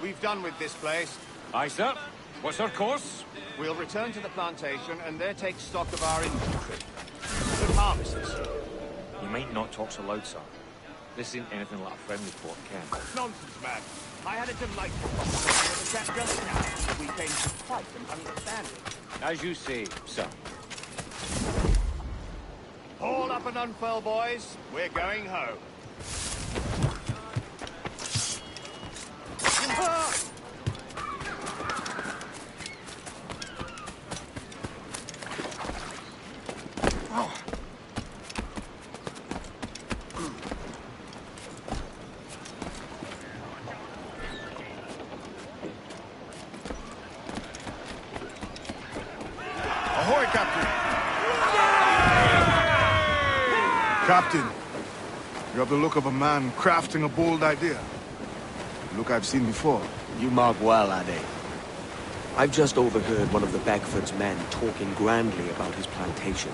We've done with this place. Aye, sir. What's our course? We'll return to the plantation and there take stock of our inventory. Good harvests. You might not talk so loud, sir. This isn't anything like a friendly port, Ken. Nonsense, man. I had a delightful conversation with the chap just now. We came to fight and understand it. As you say, sir. Haul up and unfurl, boys. We're going home. Captain, you have the look of a man crafting a bold idea. Look I've seen before. You mark well, Ade. I've just overheard one of the Beckford's men talking grandly about his plantation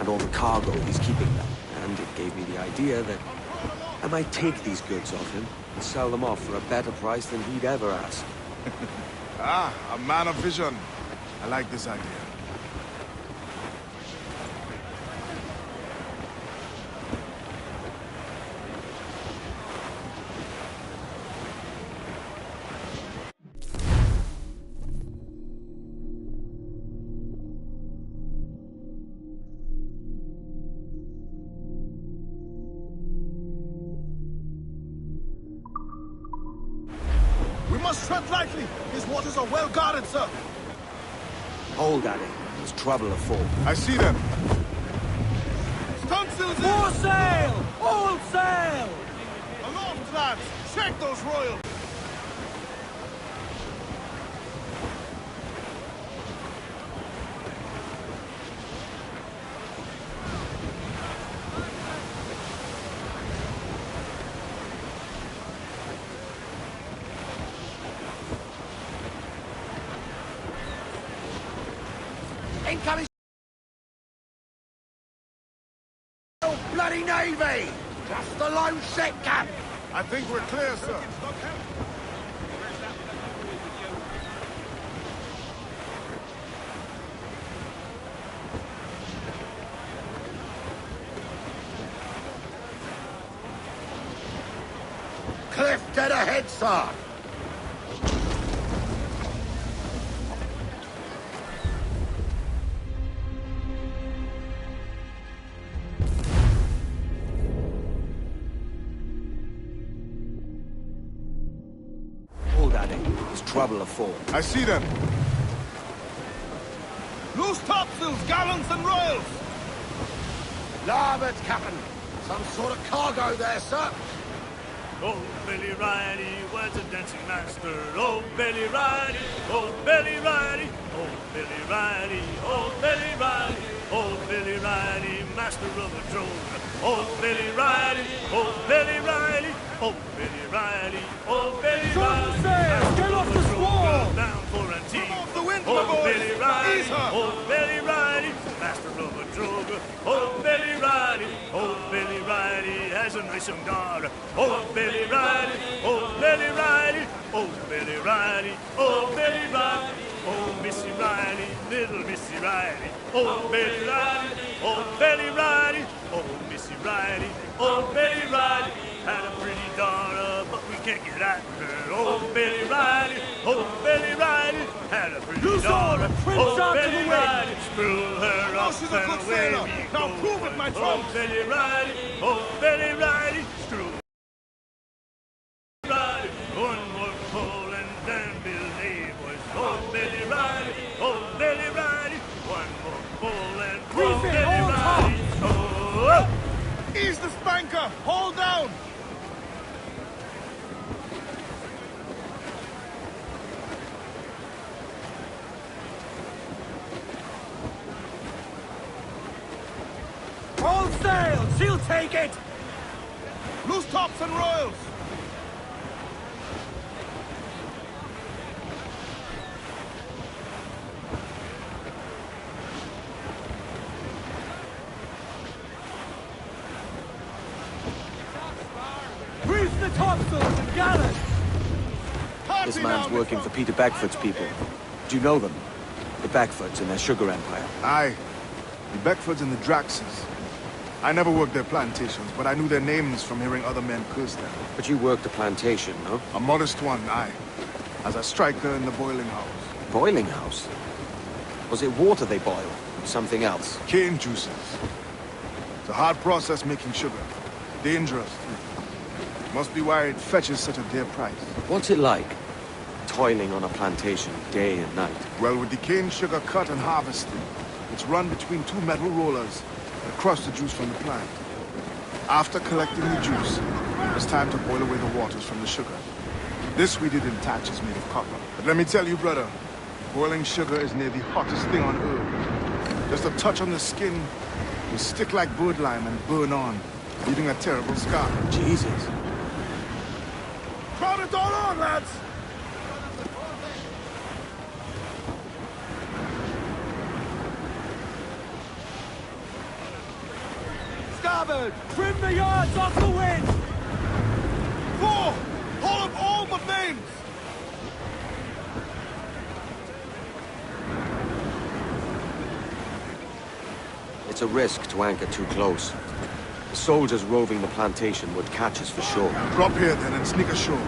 and all the cargo he's keeping there. And it gave me the idea that I might take these goods off him and sell them off for a better price than he'd ever ask. A man of vision. I like this idea. We must tread lightly. These waters are well guarded, sir. Hold, Ade. There's trouble afoot. I see them. Stunsails in! More sail! All sail! Aloft, lads! Check those royals! Incoming! Bloody Navy! Just the lone ship, Cap! I think we're clear, sir. Cliff dead ahead, sir! Hold, Ade. There's trouble afoot. I see them. Loose topsails, gallants and royals! Larboard, Captain. Some sort of cargo there, sir. Oh, Billy Riley was a dancing master. Oh, Billy Riley, oh, Billy Riley, oh, Billy Riley, oh, Billy Riley, oh, Billy Riley, master of a drone. Oh, Billy Riley, oh, Billy Riley, oh, Billy Riley, oh, Billy Riley, Get off the squall! down for Antique. Off the wind, Oh, my boys! Billy Riley, Ease her! oh, Billy Riley, master of a droga. Oh, Billy Riley, oh, Billy Riley has a nice young daughter. Oh, Billy Riley, oh, Billy Riley, oh, Billy Riley, oh, Billy Riley, oh, Missy Riley, little Missy Riley. Oh, Billy Riley, oh, Billy Riley, oh, Missy Riley, oh, Billy Riley had a pretty daughter, but we can't get at her. Oh, Billy Riley, oh, Billy Riley had a pretty Loose daughter. all, Prince Oh, out to Billy the Riley, wind. screw her up she's a and good away sailor. we Now go. prove it, my Oh, trumps. Billy Riley, oh, Billy Riley, screw Riley. One more pull and then believe was oh, Billy Riley, oh, Billy Riley. One more pull and oh, Reef it, Billy hold Riley. Oh, Ease the spanker! Hold down! All sail! She'll take it! Loose tops and royals! Reef the topsails and gallants! This man's working for Peter Beckford's people. Do you know them? The Beckfords and their sugar empire. Aye. The Beckfords and the Draxes. I never worked their plantations, but I knew their names from hearing other men curse them. But you worked a plantation, no? A modest one, aye. As a striker in the boiling house. Boiling house? Was it water they boiled? Or something else? Cane juices. It's a hard process making sugar. Dangerous, too. Must be why it fetches such a dear price. What's it like? Toiling on a plantation day and night. Well, with the cane sugar cut and harvested, it's run between two metal rollers that crush the juice from the plant. After collecting the juice, it's time to boil away the waters from the sugar. This we did in thatches made of copper. But let me tell you, brother, boiling sugar is near the hottest thing on earth. Just a touch on the skin, We stick like birdlime and burn on, leaving a terrible scar. Jesus. Crowd it all on, lads! Starboard! Trim the yards off the wind! Fore! Haul up all but names! It's a risk to anchor too close. The soldiers roving the plantation would catch us for sure. Drop here then and sneak ashore.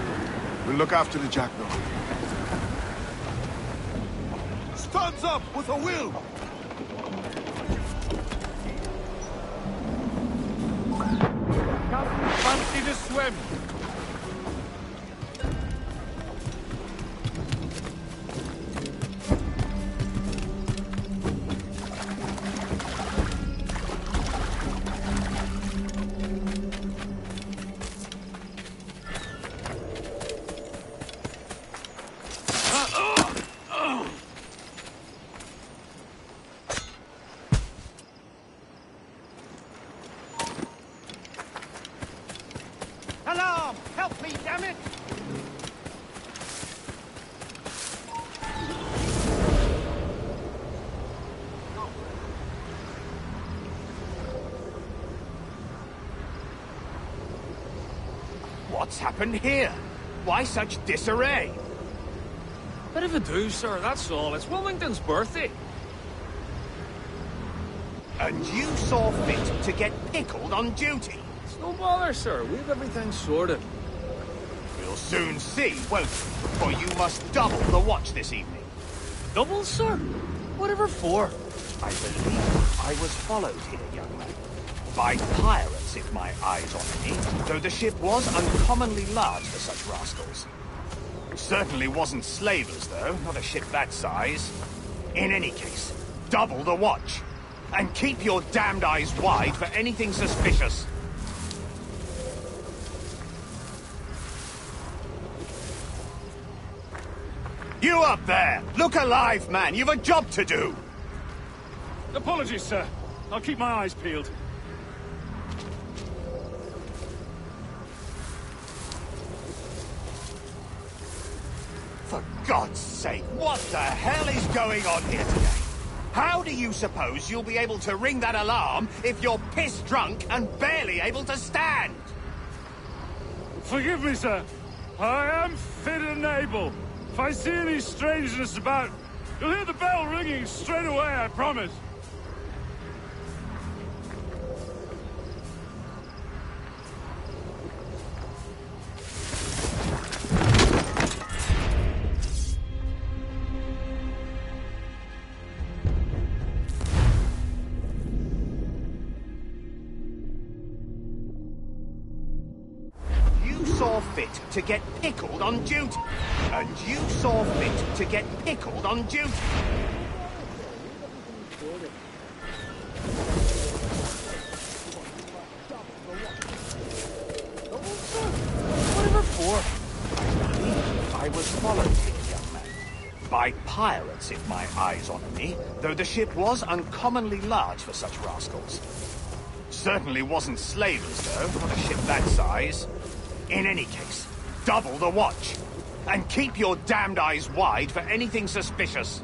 We'll look after the jackdaw. Stands up with a will! Fancy to swim! Alarm! Help me, damn it! What's happened here? Why such disarray? Bit of a do, sir, that's all. It's Wilmington's birthday. And you saw fit to get pickled on duty? It's no bother, sir. We've everything sorted. We'll soon see, won't we? For you must double the watch this evening. Double, sir? Whatever for? I believe I was followed here, young man. By pirates, if my eyes honour me, though the ship was uncommonly large for such rascals. Certainly wasn't slavers, though, not a ship that size. In any case, double the watch. And keep your damned eyes wide for anything suspicious. You up there! Look alive, man! You've a job to do! Apologies, sir. I'll keep my eyes peeled. For God's sake, what the hell is going on here today? How do you suppose you'll be able to ring that alarm if you're piss drunk and barely able to stand? Forgive me, sir. I am fit and able. If I see any strangeness about, you'll hear the bell ringing straight away, I promise. Saw fit to get pickled on duty. And you saw fit to get pickled on duty. Whatever for? I was followed here, young man. By pirates, if my eyes honour me, though the ship was uncommonly large for such rascals. Certainly wasn't slavers, though, not a ship that size. In any case, double the watch. And keep your damned eyes wide for anything suspicious.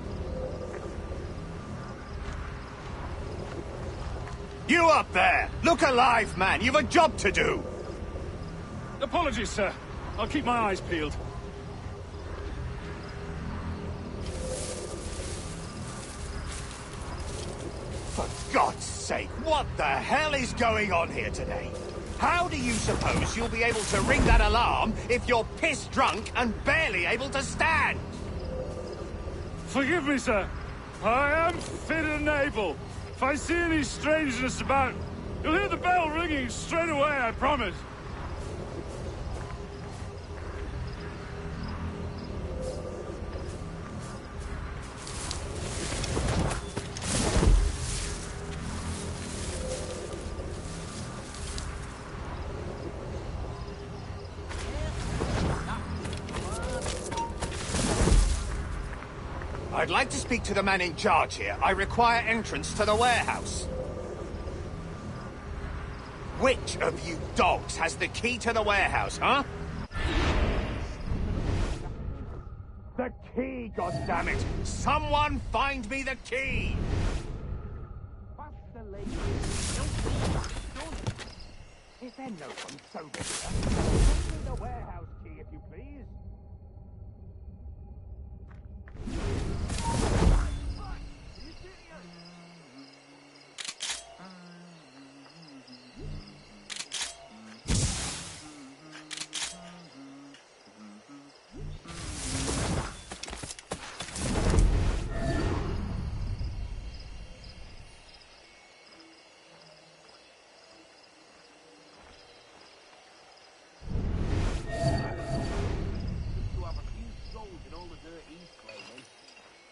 You up there! Look alive, man! You've a job to do! Apologies, sir. I'll keep my eyes peeled. For God's sake, what the hell is going on here today? How do you suppose you'll be able to ring that alarm if you're piss drunk and barely able to stand? Forgive me, sir. I am fit and able. If I see any strangeness about, you'll hear the bell ringing straight away, I promise. I'd like to speak to the man in charge here. I require entrance to the warehouse. Which of you dogs has the key to the warehouse, huh? The key, goddammit! Someone find me the key! Is there no one sober here? Give me the warehouse key, if you please.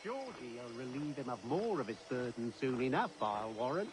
Georgie will relieve him of more of his burden soon enough, I'll warrant.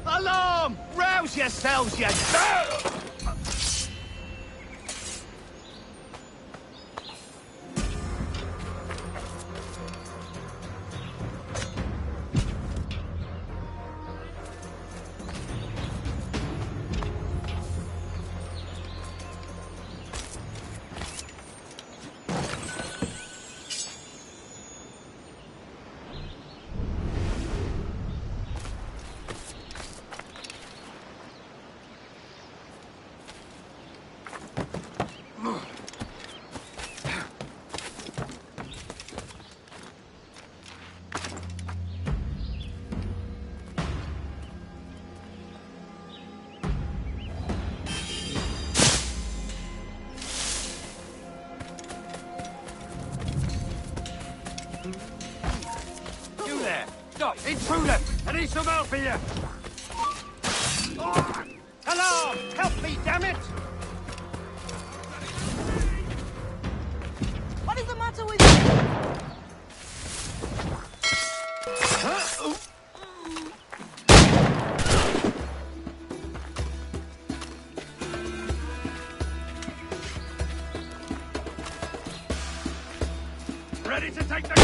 Alarm! Rouse yourselves, you... You there! Stop! Intruder! I need some help here! Oh! Alarm! Help me, damn it! What is the matter with you? Ready to take the...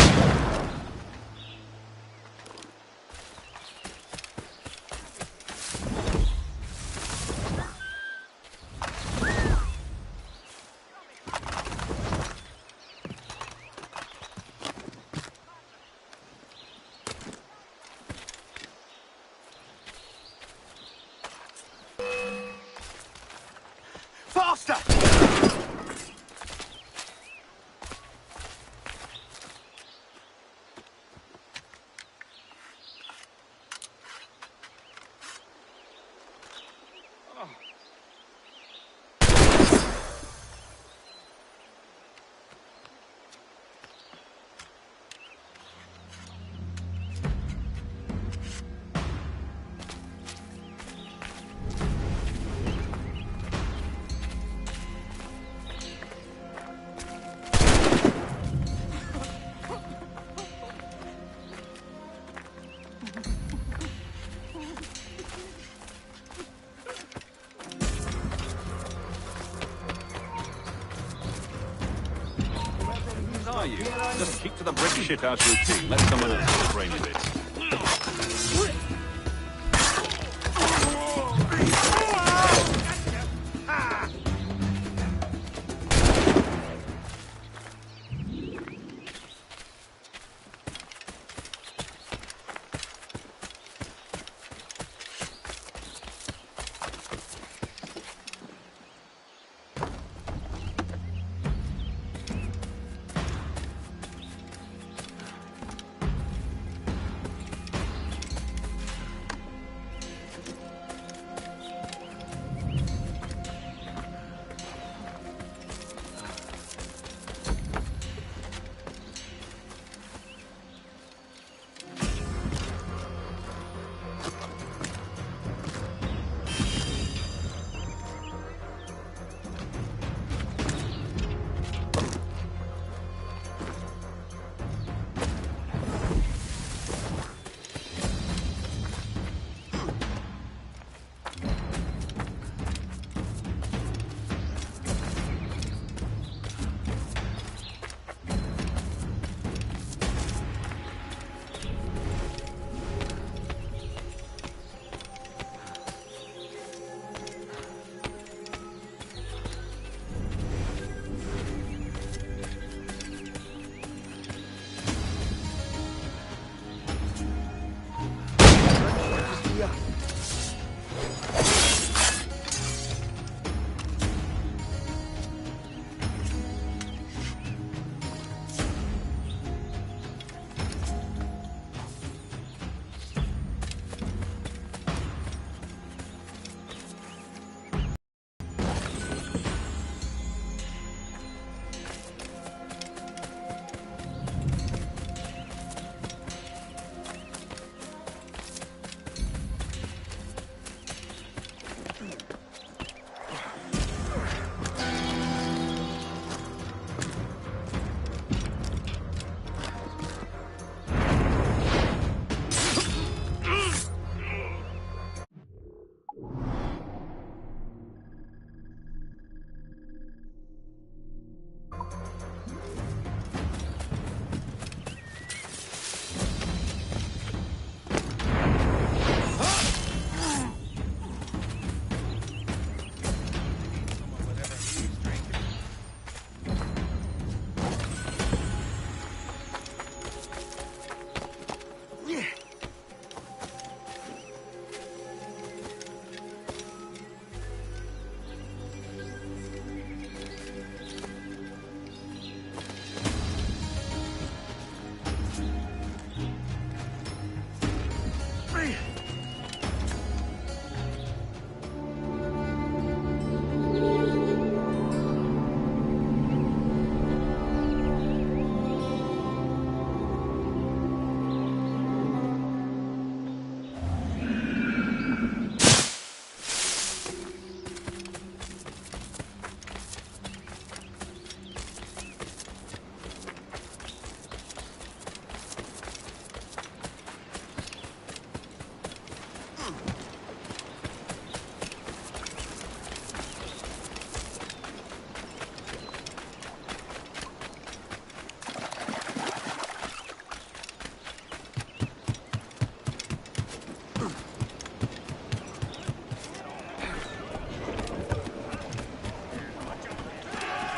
Faster! are you? Just keep to the brick shithouse routine. Let someone else do the brainy bits.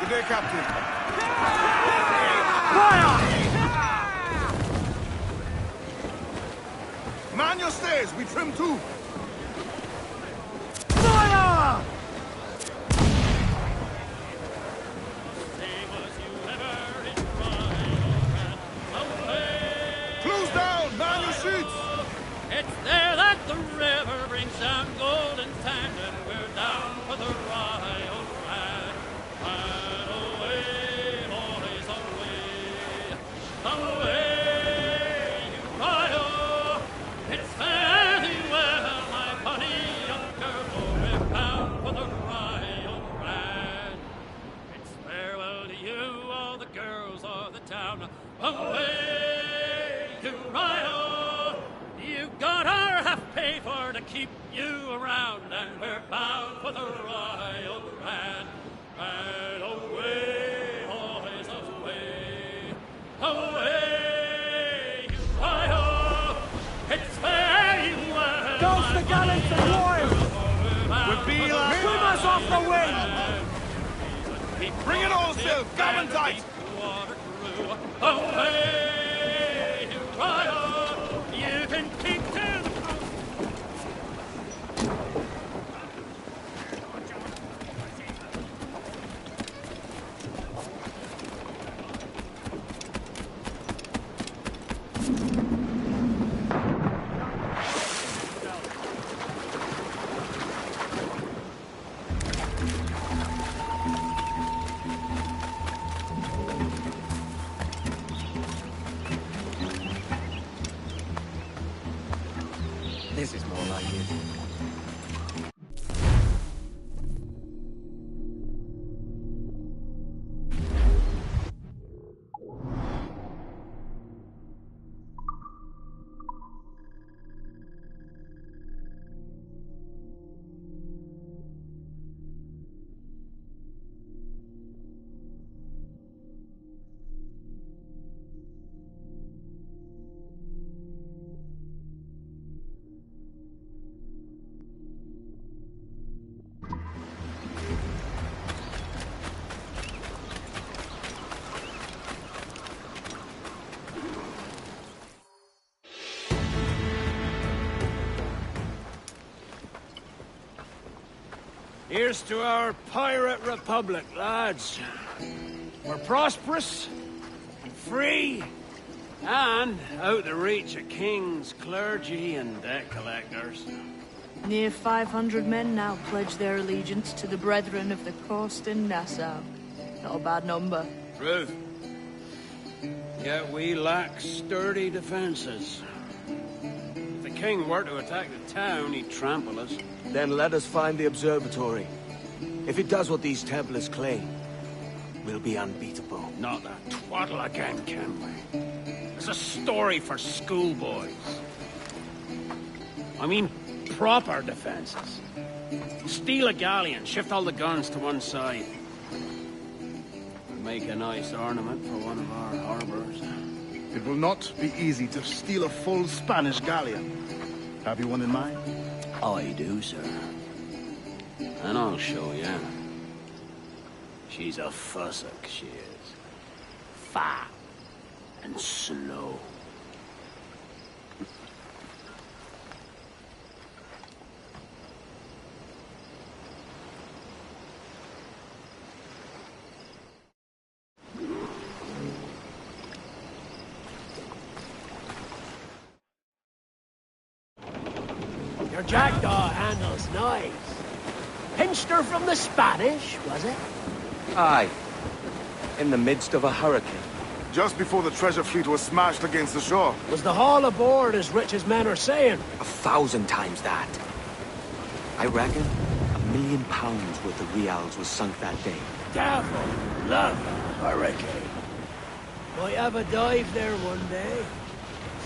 Good day, Captain. Man your stays, we trim too. Fire! Close down, man your sheets! It's there that the river brings down golden sand, and we're down for the Rio Grande. And away, boys, away, you Rio. It's fairly well, my bonny young girl, for we're bound for the Rio Grande. It's farewell to you, all the girls of the town. Away, you Rio. You got our half pay for to keep you around, and we're bound for the Rio Grande. And away, boys, away. off the wing! Bring it all, Sil! Gammon tight! Away to triumph! You can keep till This is more like it. Here's to our pirate republic, lads. We're prosperous, free, and out the reach of kings, clergy, and debt collectors. Near 500 men now pledge their allegiance to the Brethren of the Coast in Nassau. Not a bad number. Truth. Yet we lack sturdy defenses. If the king were to attack the town, he'd trample us. Then let us find the observatory. If it does what these Templars claim, we'll be unbeatable. Not that twaddle again, can we? It's a story for schoolboys. I mean, proper defenses. Steal a galleon, shift all the guns to one side. Make a nice ornament for one of our harbors. It will not be easy to steal a full Spanish galleon. Have you one in mind? I do, sir. And I'll show you. She's a fussock, she is. Fat and slow. Your jackdaw handles nice. Pinched her from the Spanish, was it? Aye. In the midst of a hurricane. Just before the treasure fleet was smashed against the shore. Was the haul aboard as rich as men are saying? 1,000 times that. I reckon £1 million worth of reals was sunk that day. Devil love a hurricane. Might have a dive there one day.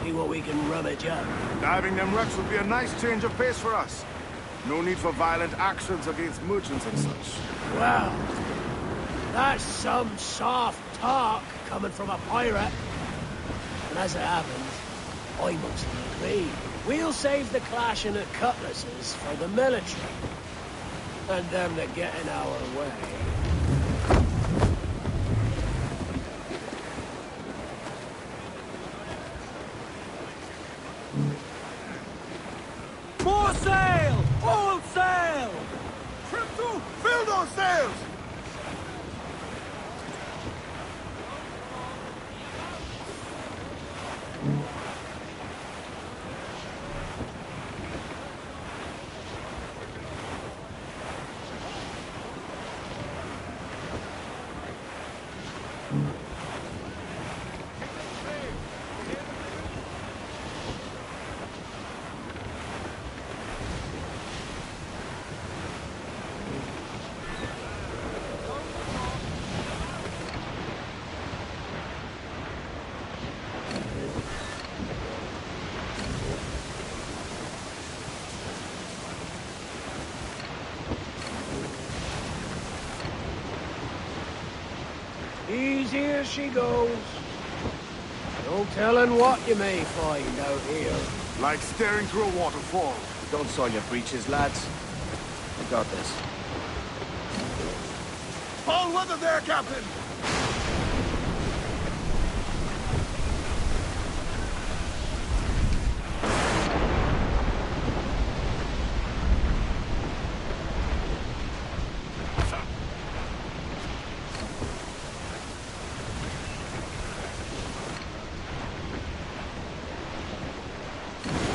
See what we can rummage up. Diving them wrecks would be a nice change of pace for us. No need for violent actions against merchants and such. Well, that's some soft talk coming from a pirate. And as it happens, I must agree. We'll save the clashing of cutlasses for the military. And them that get in our way. More sail! All sail! Trim to! Fill those sails! Easy as she goes. No telling what you may find out here. Like staring through a waterfall. Don't soil your breeches, lads. I got this. All weather there, Captain!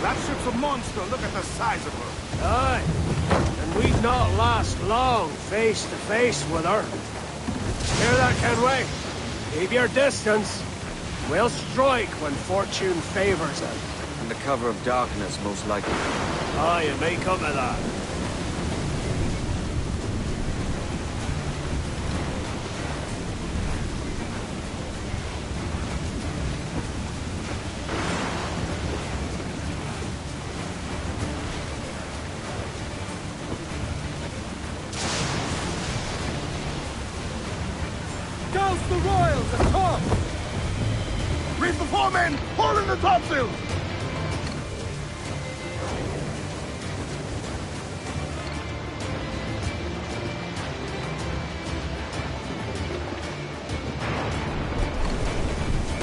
That ship's a monster. Look at the size of her. Aye. And we'd not last long face to face with her. Hear that, Kenway? Keep your distance. We'll strike when fortune favors us. In the cover of darkness, most likely. Aye, it may come to that. Douse the royals atop! Reef the foremen! Haul in the topsails!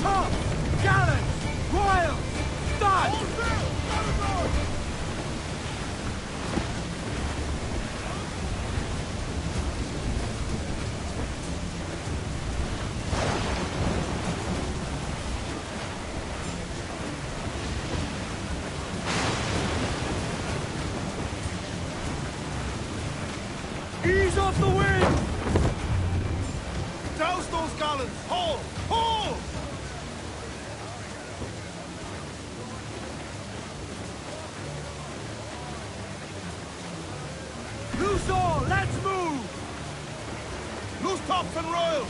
Top! Gallants! Royals! Start! Ease off the wind! Douse those gallants! Haul! Haul! Loose all! Let's move! Loose tops and royals!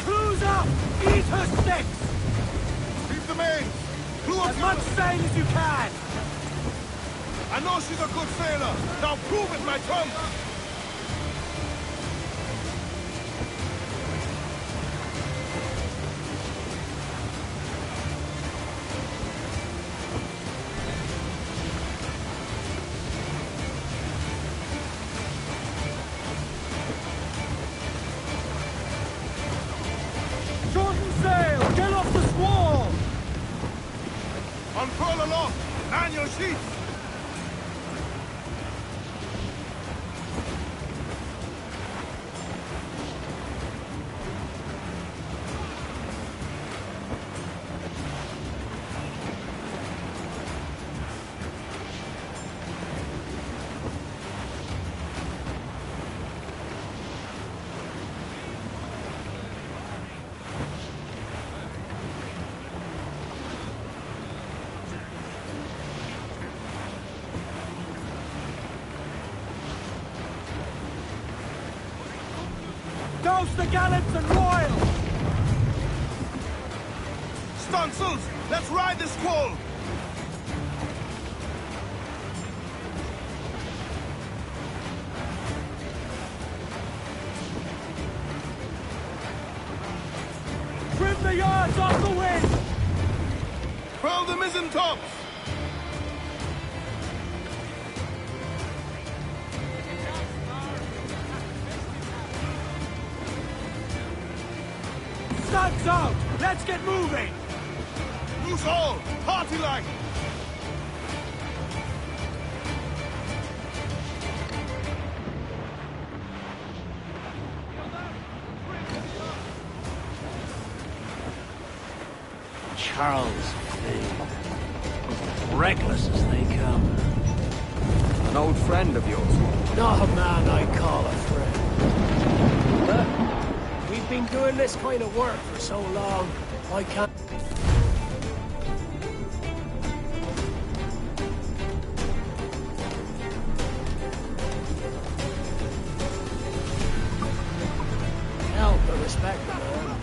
Close up! Eat her sticks! Keep the main! Clew up As much sail as you can! I know she's a good sailor! Now prove it, my trump! Shorten sail! Get off the squall! Unfurl aloft! Man your sheets! Douse the gallants and royals! Stunsails! Let's ride this squall! Trim the yards off the wind! Furl the mizzen tops! Studs out! Let's get moving! Loose all! Party line! Charles Fane. Reckless as they come. An old friend of yours? Not a man I call a friend. But we've been doing this kind of work for so long, I can't... Help but respect the man.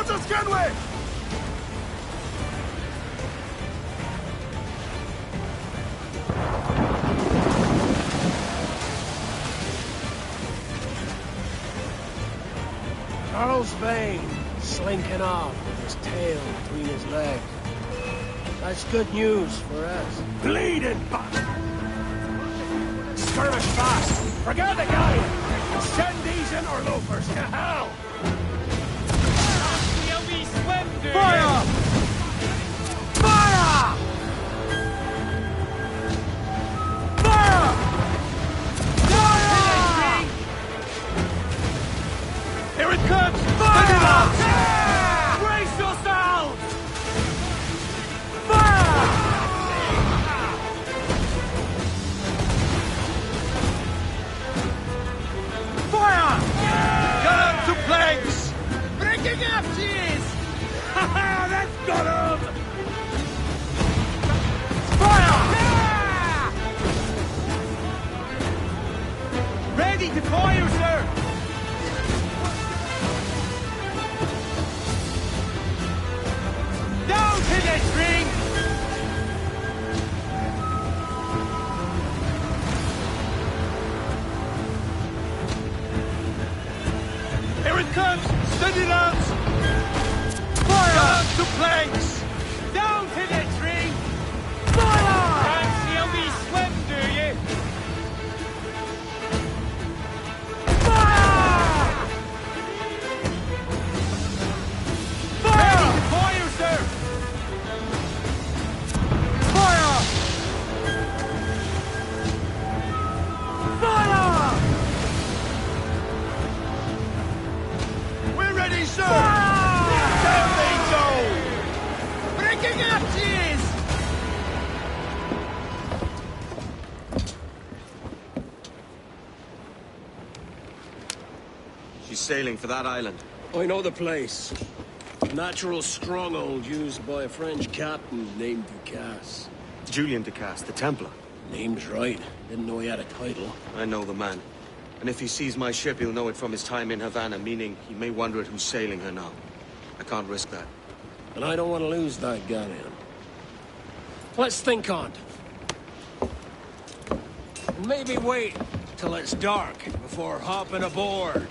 Watch us, Kenway! Charles Vane, slinking off with his tail between his legs. That's good news for us. Bleeding back! Skirmish fast! Forget the guy! Send these interlopers to hell! Fire! Fire! Fire! Fire! Here it comes! Fire! Brace yourselves! Fire! Fire! Gun to planks! Breaking up, cheese! Ha ha! That's got him! Fire! Ready to fire, sir! Down to the string! Here it comes! Steady, lads! Fire! Down to planks! Down to the string! Fire! Can't see how we swim, do you? Fire! Fire! Ready to fire, sir! Fire! Fire! We're ready, sir! Down they go! Breaking up, cheese! She's sailing for that island. I know the place. Natural stronghold used by a French captain named Ducasse. Julian Ducasse, the Templar. Name's right. Didn't know he had a title. I know the man. And if he sees my ship, he'll know it from his time in Havana, meaning he may wonder at who's sailing her now. I can't risk that. And I don't want to lose that galleon. Let's think on it. And maybe wait till it's dark before hopping aboard.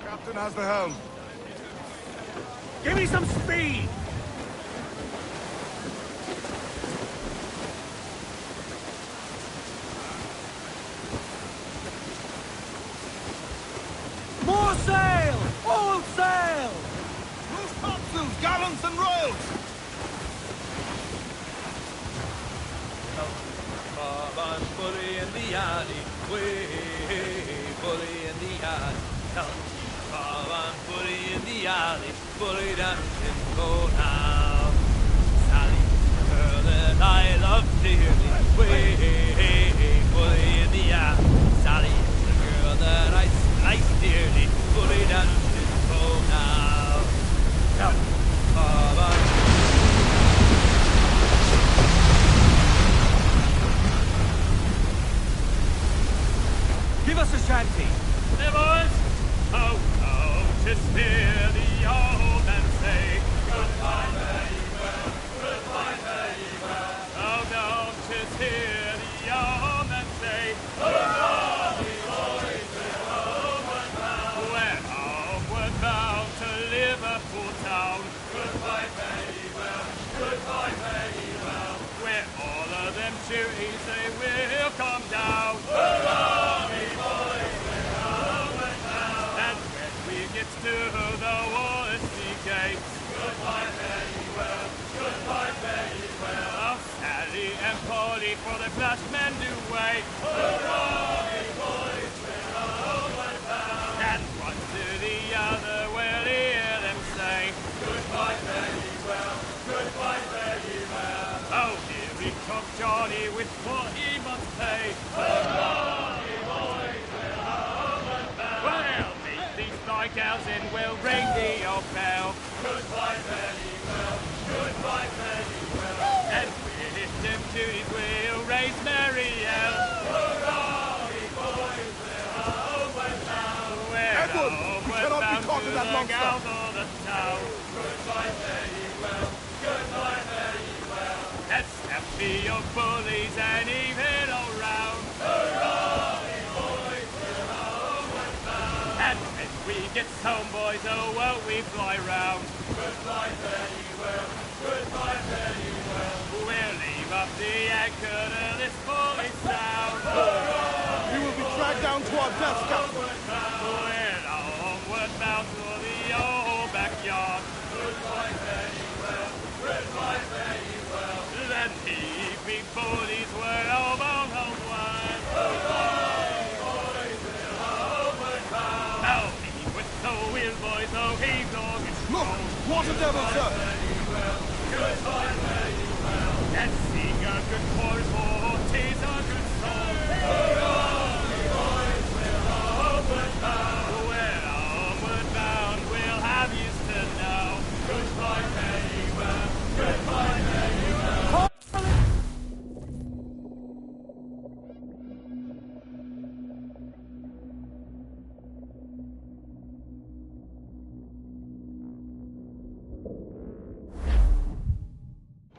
Captain has the helm. Give me some speed! More sail! All sail! Loose topsails, gallants and royals! Bob, bully in the alley, way, bully in the alley. Bob, bully in the alley, bully down in go now. Sally, the girl that I love dearly, way, bully in the alley. Sally, the girl that I slice dearly, bully down in go now. Bob, give us a shanty. There, boys! Oh, oh, just hear the old man say, goodbye, very well, goodbye, very well. Oh, no, just hear the old man say, goodbye, boys, we're homeward bound. We're homeward bound to Liverpool town. Goodbye, very well, goodbye, very well. Where all of them duties they will come down. Hurrah, me boys, we're homeward bound. And when we get to the Wallasey gates, goodbye, very well, goodbye, very well. wait, for the flash men do wait. Hurrah, boys, we're homeward bound. And one to the other will hear them say, goodbye, fare ye well, goodbye, fare ye well. Oh, here he comes Johnny with what he must pay. Hurrah, boys, we're homeward bound. Well, meet these fly gals and we'll ring the old bell. Goodbye, fare ye well, goodbye, fare ye well. And with them duties we'll raise merry yell. Hurrah, boys, we're homeward bound. Edward, we cannot be caught in that monster. Goodbye, fare ye well, goodbye, fare ye well. And snap me your bullies and even all round. Hurrah, boys, we're homeward bound. And when we get home, boys, oh, won't we fly round. Goodbye, fare ye well, goodbye, fare ye well. We'll leave up the anchor to this bully sound. Hurrah, we will be dragged down to our death, Captain. We're homeward bound to the old backyard. Goodbye, fare ye well, goodbye, fare ye well. Then the big bullies were all on homeward. Hurrah, boys, we're homeward bound. Now he with the wheel, boys, oh, he's on his Look, what a devil, sir! Goodbye, fare ye well. And sing a good chorus, for 'tis a good song. Hurrah, boys, we're homeward bound. We're homeward bound, we'll have yous to know. Goodbye, fare ye well, goodbye, fare ye well.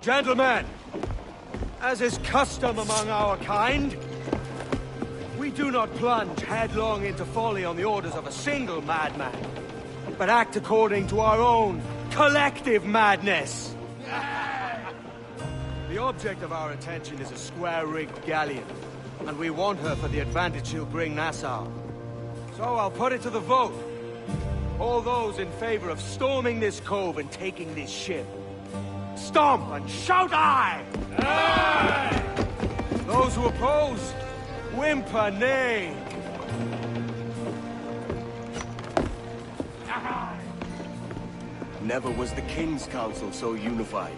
Gentlemen, as is custom among our kind, we do not plunge headlong into folly on the orders of a single madman, but act according to our own collective madness. The object of our attention is a square-rigged galleon, and we want her for the advantage she'll bring Nassau. So I'll put it to the vote. All those in favor of storming this cove and taking this ship, stomp and shout aye! Aye! Those who oppose, whimper nay. Never was the King's Council so unified.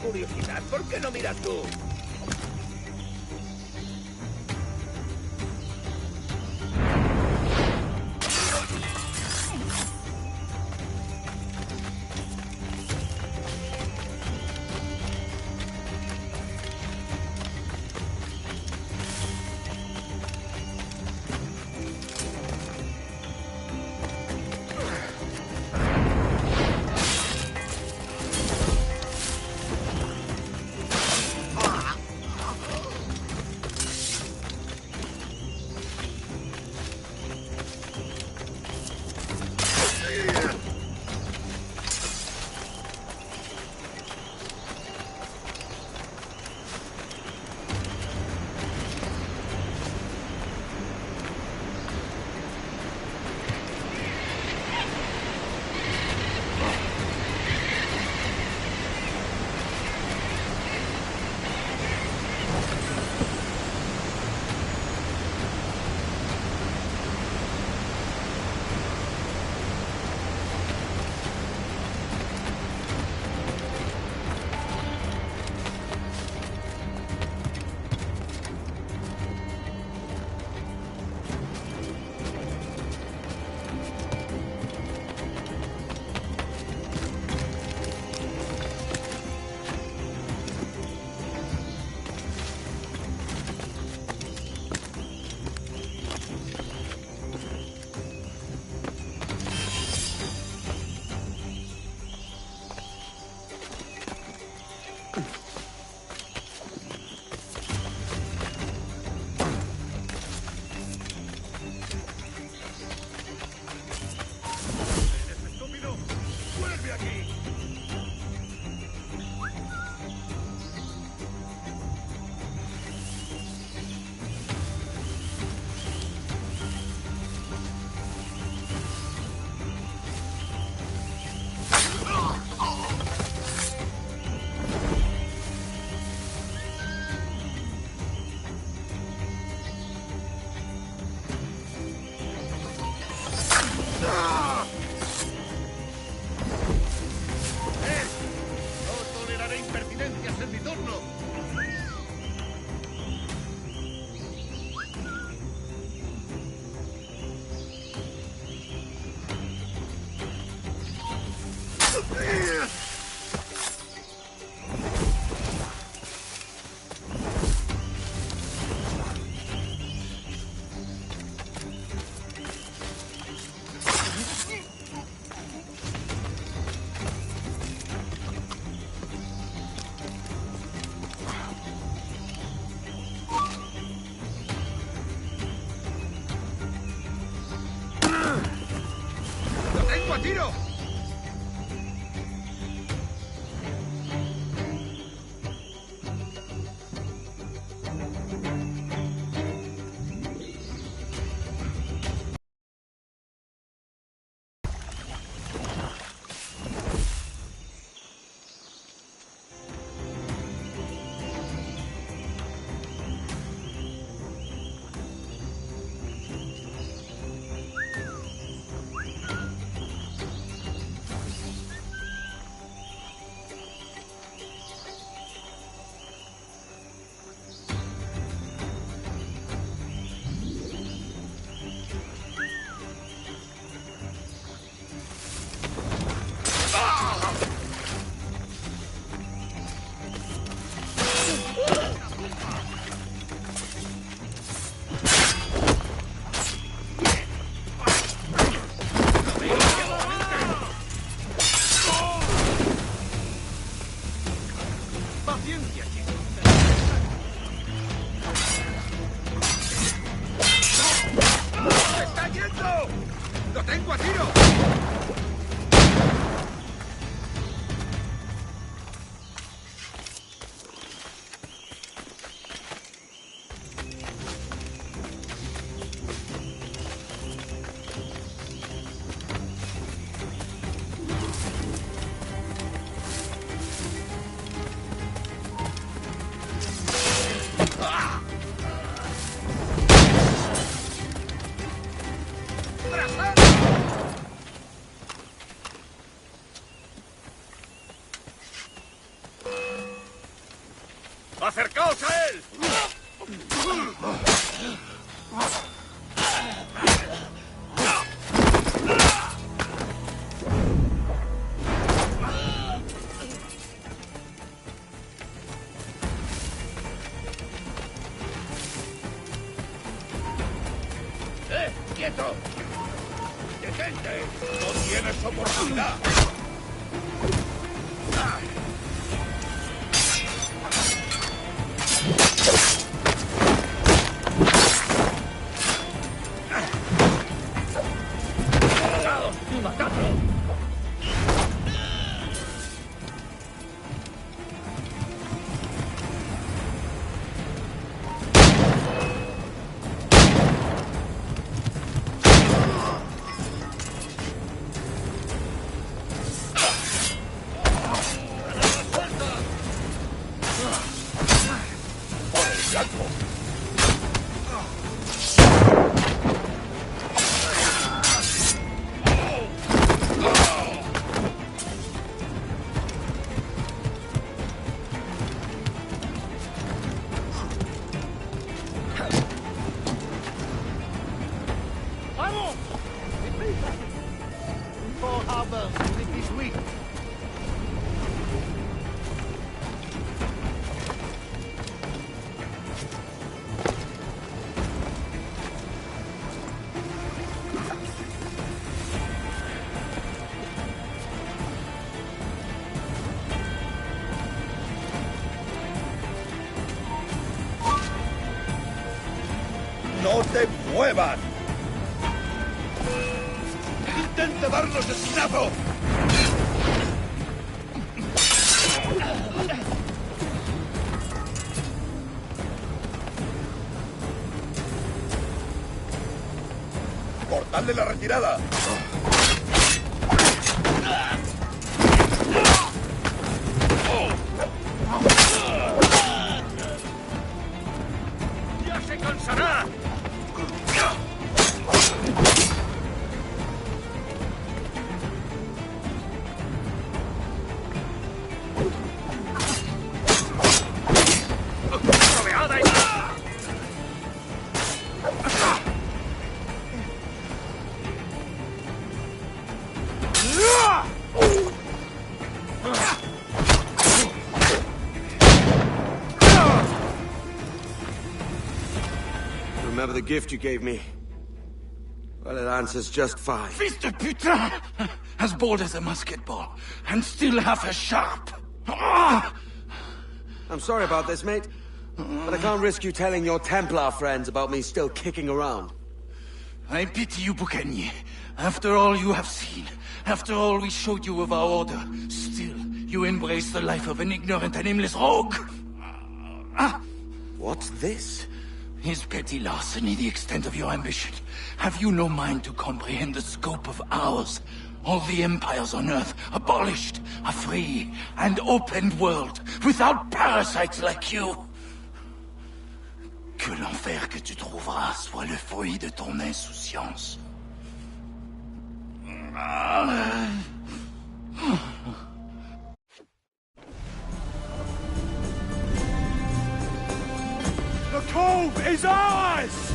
Curiosidad, ¿por qué no miras tú? Paciencia, chicos. ¡Se está yendo! ¡Lo tengo a tiro! ¡Acercaos a él! ¡Quieto! ¡Detente! ¡No tienes oportunidad! ¡Matadlo! ¡Vamos! ¡Deprisa! Four harbors within this week. ¡No te muevas! ¡Intenta darnos esquinazo! ¡Cortadle la retirada! ¡Ya se cansará! ¡Rodeada y... Remember the gift you gave me? Well, it answers just fine. Fils de putain! As bold as a musket ball, and still half as sharp. Ah! I'm sorry about this, mate. But I can't risk you telling your Templar friends about me still kicking around. I pity you, Boucanier. After all you have seen, after all we showed you of our order, still you embrace the life of an ignorant and aimless rogue. What's this? Is petty larceny the extent of your ambition? Have you no mind to comprehend the scope of ours? All the empires on Earth abolished, a free and open world, without parasites like you. Que l'enfer que tu trouveras soit le fruit de ton insouciance. The cove is ours!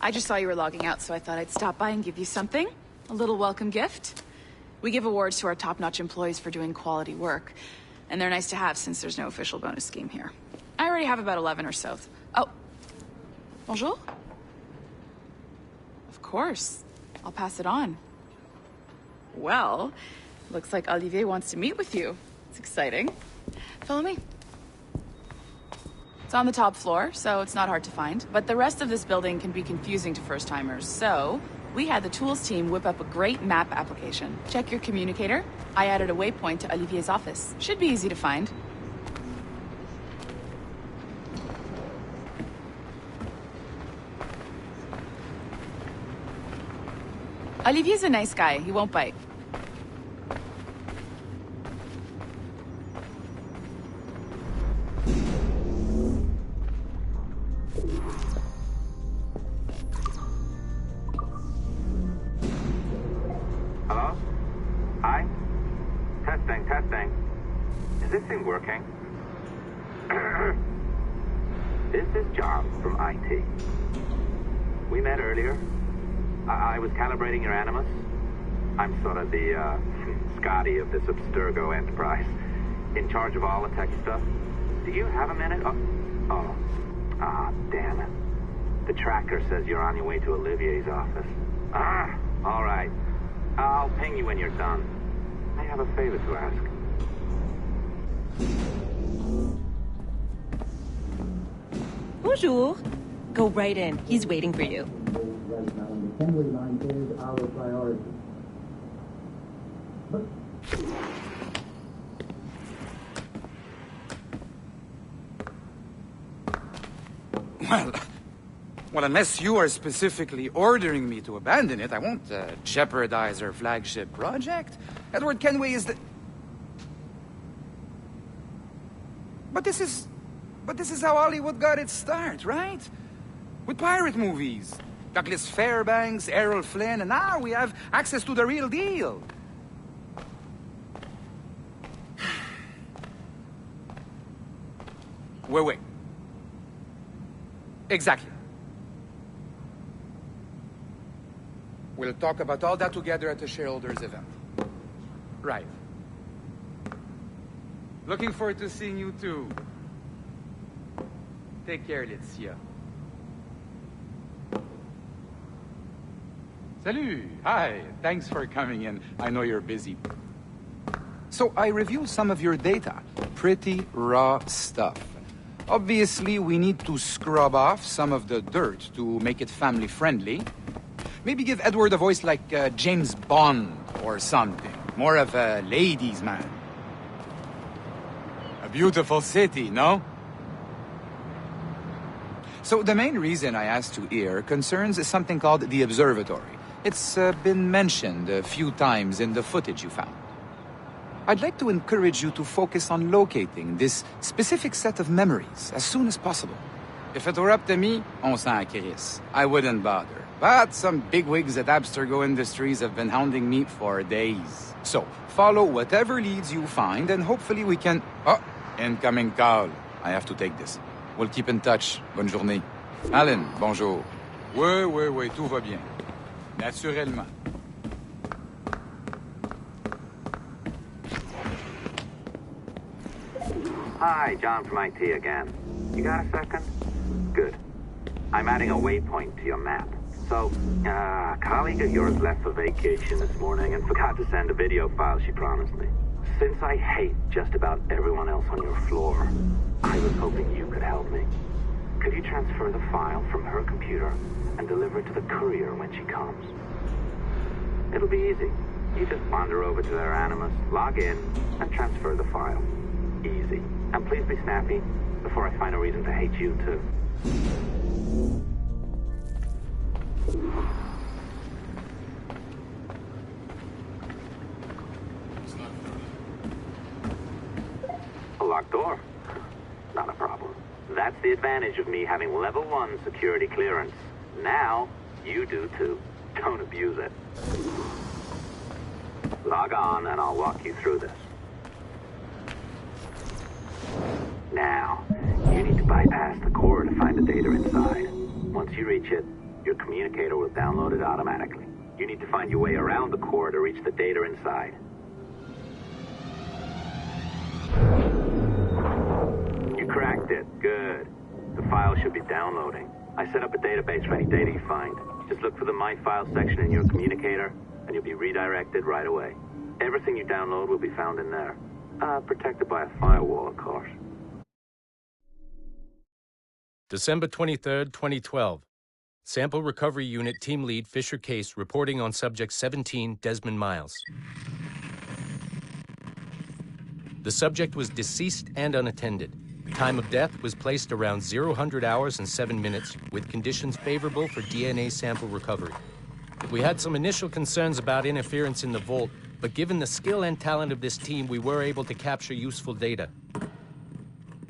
I just saw you were logging out, so I thought I'd stop by and give you something. A little welcome gift. We give awards to our top-notch employees for doing quality work. And they're nice to have since there's no official bonus scheme here. I already have about 11 or so. Oh. Bonjour? Of course. I'll pass it on. Well, looks like Olivier wants to meet with you. It's exciting. Follow me. It's on the top floor, so it's not hard to find. But the rest of this building can be confusing to first-timers, so we had the tools team whip up a great map application. Check your communicator. I added a waypoint to Olivier's office. Should be easy to find. Olivier's a nice guy. He won't bite. Hello? Hi? Testing. Is this thing working? This is John from IT. We met earlier. I was calibrating your Animus. I'm sort of the, Scotty of this Abstergo enterprise. In charge of all the tech stuff. Do you have a minute? Damn it. The tracker says you're on your way to Olivier's office. All right. I'll ping you when you're done. I have a favor to ask. Bonjour. Go right in. He's waiting for you. The assembly line is our priority. Well, unless you are specifically ordering me to abandon it, I won't jeopardize our flagship project. Edward Kenway is the... But this is how Hollywood got its start, right? With pirate movies. Douglas Fairbanks, Errol Flynn, and now we have access to the real deal. Wait. Exactly. We'll talk about all that together at the shareholders event. Right. Looking forward to seeing you too. Take care, Laetitia. Salut! Hi, thanks for coming in. I know you're busy. So I reviewed some of your data. Pretty raw stuff. Obviously, we need to scrub off some of the dirt to make it family-friendly. Maybe give Edward a voice like James Bond or something. More of a ladies' man. A beautiful city, no? So the main reason I asked you here concerns something called the observatory. It's been mentioned a few times in the footage you found. I'd like to encourage you to focus on locating this specific set of memories as soon as possible. If it were up to me, on s'en crisse. I wouldn't bother. But some bigwigs at Abstergo Industries have been hounding me for days. So, follow whatever leads you find and hopefully we can... Oh, incoming call. I have to take this. We'll keep in touch. Bonne journée. Alan, bonjour. Oui, tout va bien. Naturellement. Hi, John from IT again. You got a second? Good. I'm adding a waypoint to your map. So, a colleague of yours left for vacation this morning and forgot to send a video file she promised me. Since I hate just about everyone else on your floor, I was hoping you could help me. Could you transfer the file from her computer and deliver it to the courier when she comes? It'll be easy. You just wander over to their Animus, log in, and transfer the file. Easy. And please be snappy before I find a reason to hate you too. A locked door? Not a problem. That's the advantage of me having level 1 security clearance. Now, you do too. Don't abuse it. Log on and I'll walk you through this. Now, you need to bypass the core to find the data inside. Once you reach it, your communicator will download it automatically. You need to find your way around the core to reach the data inside. You cracked it. Good. The file should be downloading. I set up a database for any data you find. Just look for the My Files section in your communicator, and you'll be redirected right away. Everything you download will be found in there. Protected by a firewall, of course. December 23rd, 2012. Sample Recovery Unit Team Lead Fisher Case reporting on Subject 17, Desmond Miles. The subject was deceased and unattended. Time of death was placed around 00 hours and 7 minutes, with conditions favorable for DNA sample recovery. We had some initial concerns about interference in the vault, but given the skill and talent of this team, we were able to capture useful data.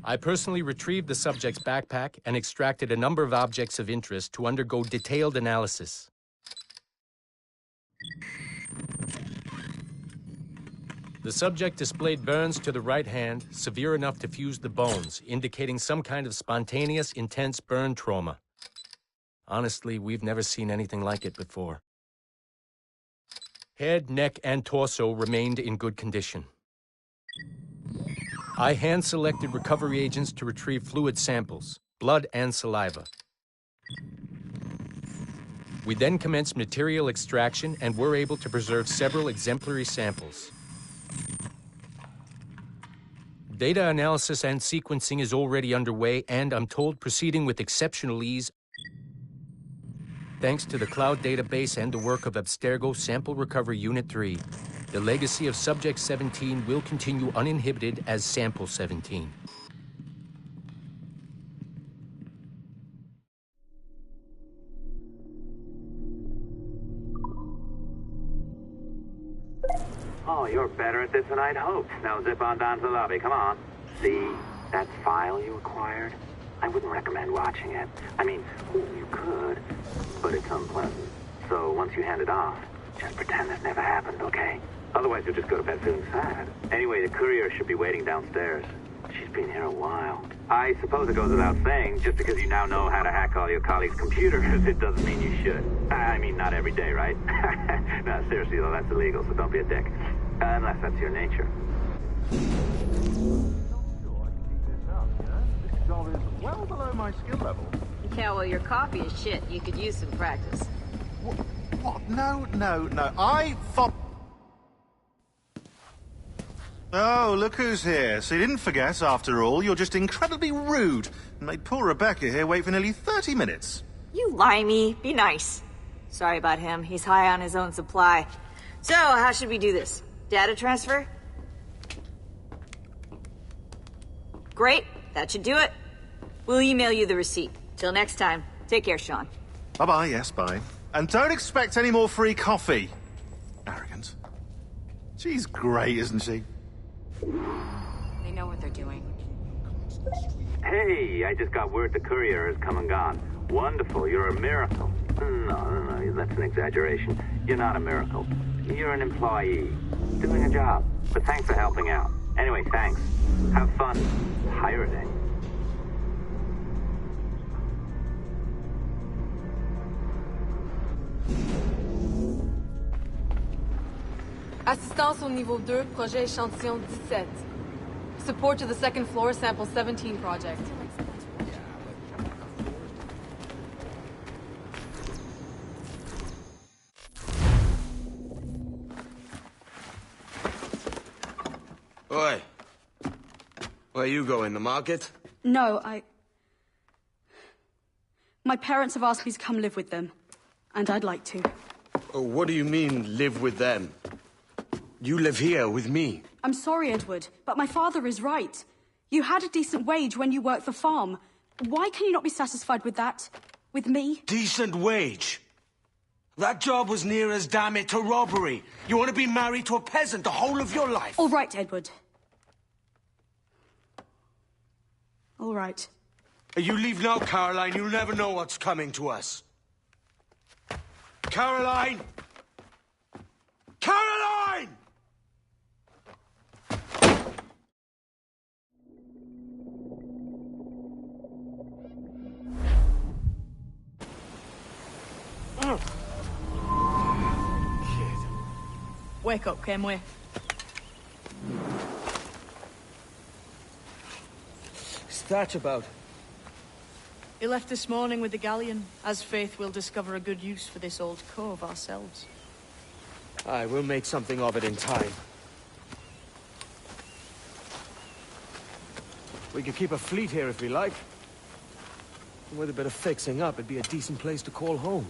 I personally retrieved the subject's backpack and extracted a number of objects of interest to undergo detailed analysis. The subject displayed burns to the right hand, severe enough to fuse the bones, indicating some kind of spontaneous, intense burn trauma. Honestly, we've never seen anything like it before. Head, neck, and torso remained in good condition. I hand-selected recovery agents to retrieve fluid samples, blood and saliva. We then commenced material extraction and were able to preserve several exemplary samples. Data analysis and sequencing is already underway, and I'm told proceeding with exceptional ease thanks to the cloud database and the work of Abstergo Sample Recovery Unit 3. The legacy of Subject 17 will continue uninhibited as Sample 17. Oh, you're better at this than I'd hoped. Now zip on down to the lobby. Come on. See that file you acquired? I wouldn't recommend watching it. I mean, you could, but it's unpleasant. So once you hand it off, just pretend this never happened, okay? Otherwise, you'll just go to bed feeling sad. Anyway, the courier should be waiting downstairs. She's been here a while. I suppose it goes without saying, just because you now know how to hack all your colleagues' computers, it doesn't mean you should. I mean, not every day, right? No, seriously, though, that's illegal, so don't be a dick. Unless that's your nature. This job is well below my skill level. Yeah, well, your coffee is shit. You could use some practice. What? No. I thought... Oh, look who's here. So you didn't forget, after all. You're just incredibly rude and made poor Rebecca here wait for nearly 30 minutes. You limey. Be nice. Sorry about him. He's high on his own supply. So, how should we do this? Data transfer? Great. That should do it. We'll email you the receipt. Till next time. Take care, Sean. Bye-bye, yes, bye. And don't expect any more free coffee. Arrogant. She's great, isn't she? They know what they're doing. Hey, I just got word the courier has come and gone. Wonderful, you're a miracle. No, that's an exaggeration. You're not a miracle. You're an employee, doing a job. But thanks for helping out. Anyway, thanks. Have fun pirating. Assistance au niveau 2, projet échantillon 17. Support to the second floor, sample 17 project. Oi. Where you going, the market? No, my parents have asked me to come live with them. And I'd like to. Oh, what do you mean, live with them? You live here with me. I'm sorry, Edward, but my father is right. You had a decent wage when you worked the farm. Why can you not be satisfied with that? With me? Decent wage? That job was near as damn it to robbery. You want to be married to a peasant the whole of your life? All right, Edward. All right. You leave now, Caroline. You'll never know what's coming to us. Caroline! Caroline! Wake up, Kenway. What's that about? He left this morning with the galleon. As faith, we'll discover a good use for this old cove ourselves. Aye, we'll make something of it in time. We could keep a fleet here if we like. With a bit of fixing up, it'd be a decent place to call home.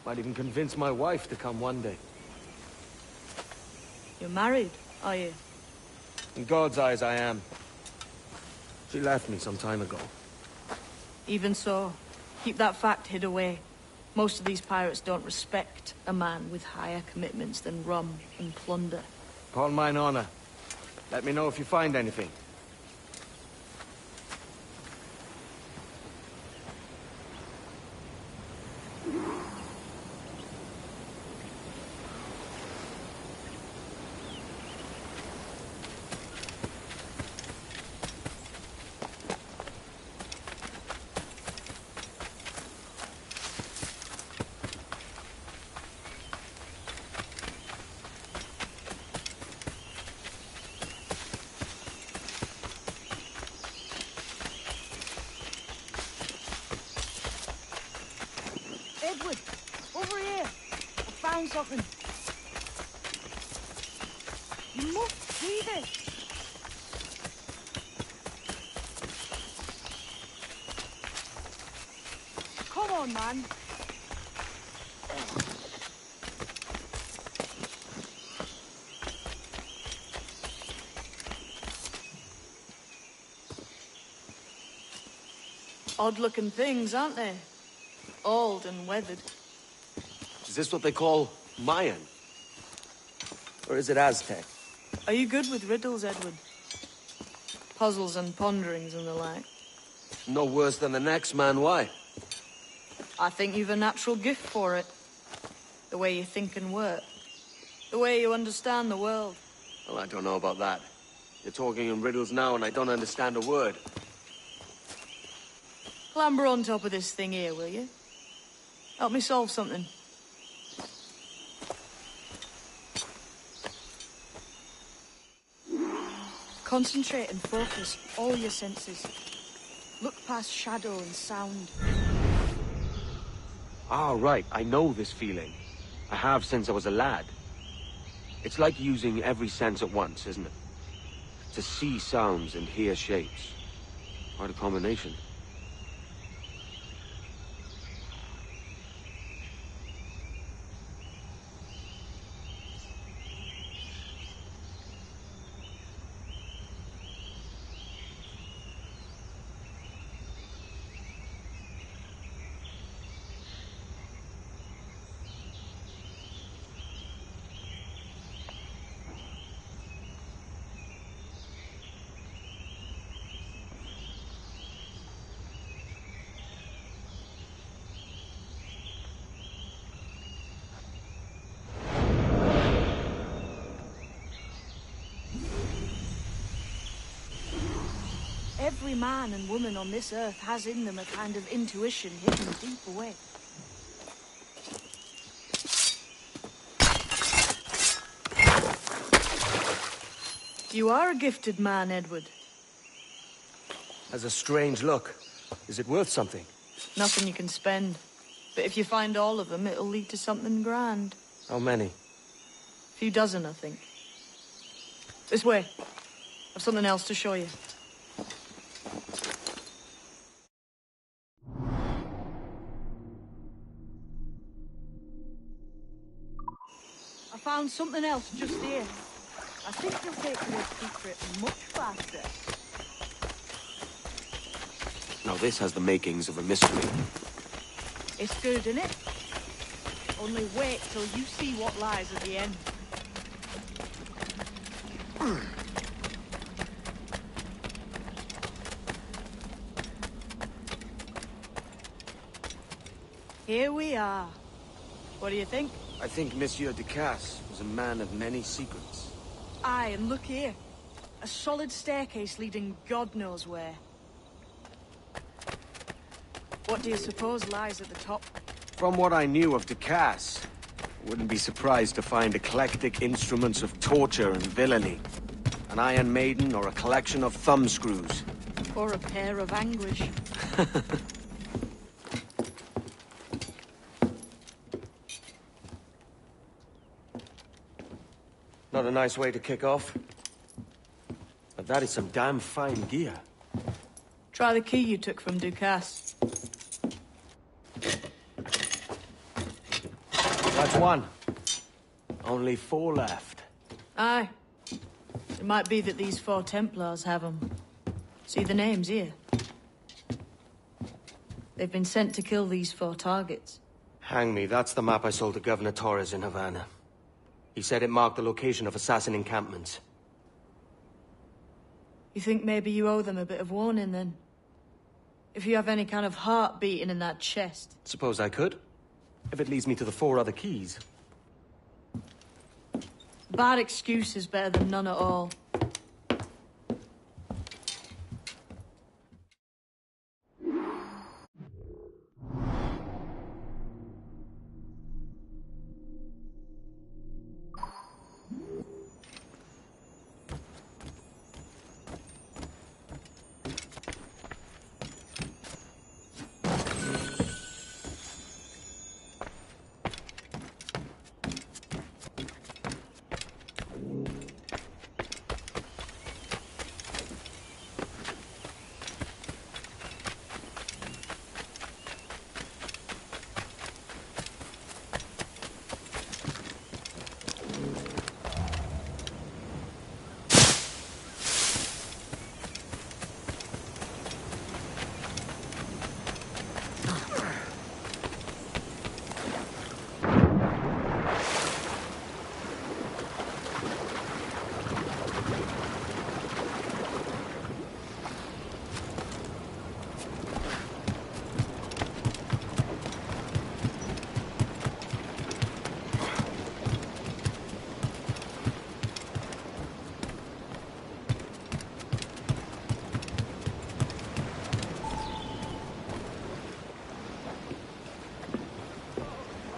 Might even convince my wife to come one day. You're married, are you? In God's eyes, I am. She left me some time ago. Even so, keep that fact hid away. Most of these pirates don't respect a man with higher commitments than rum and plunder. Upon mine honor. Let me know if you find anything. Edward, over here. I found something. You must see this. Come on, man. Odd-looking things, aren't they? Old and weathered. Is this what they call Mayan? Or is it Aztec? Are you good with riddles, Edward? Puzzles and ponderings and the like? No worse than the next man, why? I think you've a natural gift for it. The way you think and work. The way you understand the world. Well, I don't know about that. You're talking in riddles now and I don't understand a word. Clamber on top of this thing here, will you? Help me solve something. Concentrate and focus all your senses. Look past shadow and sound. Ah, right. I know this feeling. I have since I was a lad. It's like using every sense at once, isn't it? To see sounds and hear shapes. Quite a combination. Every man and woman on this earth has in them a kind of intuition hidden deep away. You are a gifted man, Edward. Has a strange look. Is it worth something? Nothing you can spend. But if you find all of them, it'll lead to something grand. How many? A few dozen, I think. This way. I've something else to show you. I found something else just here. I think you'll take to this secret much faster. Now this has the makings of a mystery. It's good, isn't it? Only wait till you see what lies at the end. Here we are. What do you think? I think Monsieur Ducasse was a man of many secrets. Aye, and look here. A solid staircase leading God knows where. What do you suppose lies at the top? From what I knew of Ducasse, Wouldn't be surprised to find eclectic instruments of torture and villainy. An Iron Maiden or a collection of thumbscrews. Or a pair of anguish. Not a nice way to kick off. But that is some damn fine gear. Try the key you took from Ducasse. That's one. Only 4 left. Aye. It might be that these 4 Templars have them. See the names here? They've been sent to kill these 4 targets. Hang me, that's the map I sold to Governor Torres in Havana. He said it marked the location of assassin encampments. You think maybe you owe them a bit of warning, then? If you have any kind of heart beating in that chest. Suppose I could? If it leads me to the 4 other keys. Bad excuse is better than none at all.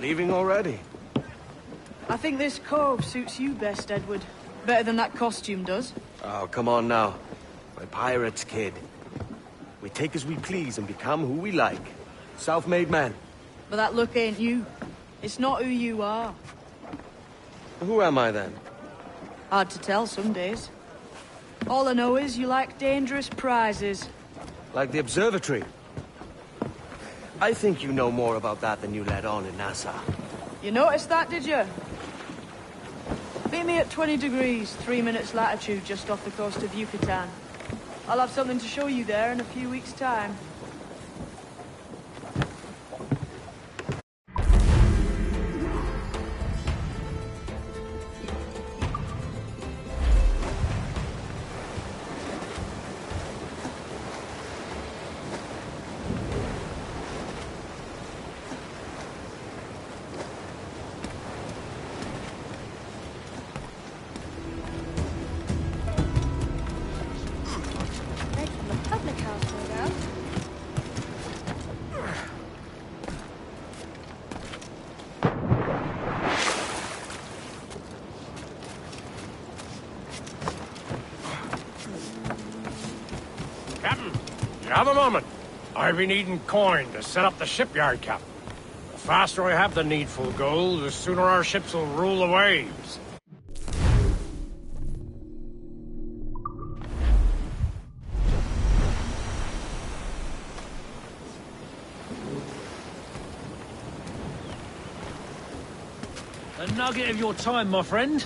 Leaving already? I think this cove suits you best, Edward. Better than that costume does. Oh, come on now. We're pirates, kid. We take as we please and become who we like. Self-made men. But that look ain't you. It's not who you are. Who am I, then? Hard to tell some days. All I know is you like dangerous prizes. Like the observatory. I think you know more about that than you let on in Nassau. You noticed that, did you? Meet me at 20 degrees, 3 minutes latitude, just off the coast of Yucatan. I'll have something to show you there in a few weeks' time. Captain, you have a moment. I've been needing coin to set up the shipyard, Captain. The faster I have the needful gold, the sooner our ships will rule the waves. A nugget of your time, my friend.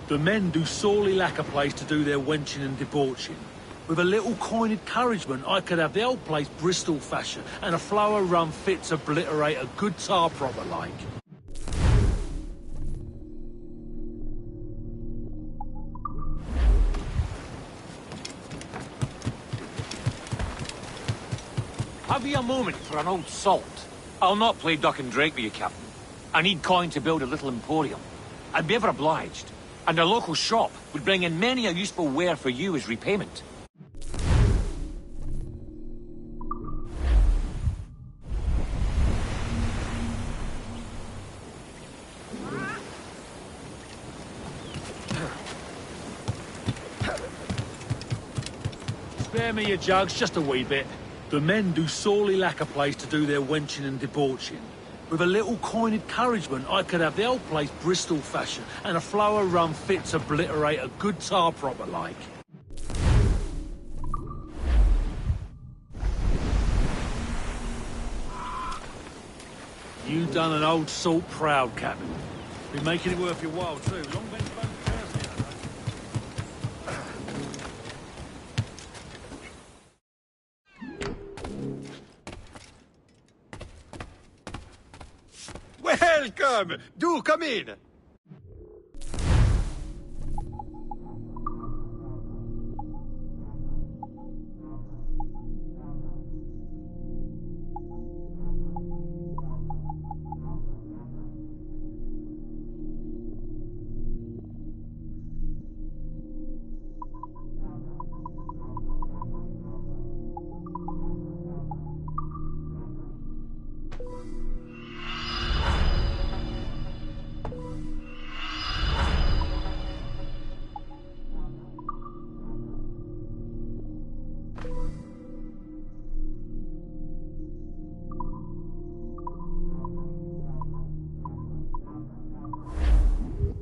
The men do sorely lack a place to do their wenching and debauching. With a little coin encouragement, I could have the old place Bristol fashion, and a flow of rum fit to obliterate a good tar proper like. Have you a moment for an old salt? I'll not play duck and drake with you, Captain. I need coin to build a little emporium. I'd be ever obliged. And a local shop would bring in many a useful ware for you as repayment. Spare me your jugs, just a wee bit. The men do sorely lack a place to do their wenching and debauching. With a little kind encouragement, I could have the old place Bristol fashion, and a flow of rum fit to obliterate a good tar proper like. You done an old salt proud, Captain. Been making it worth your while, too. Long been both Welcome! Do come in!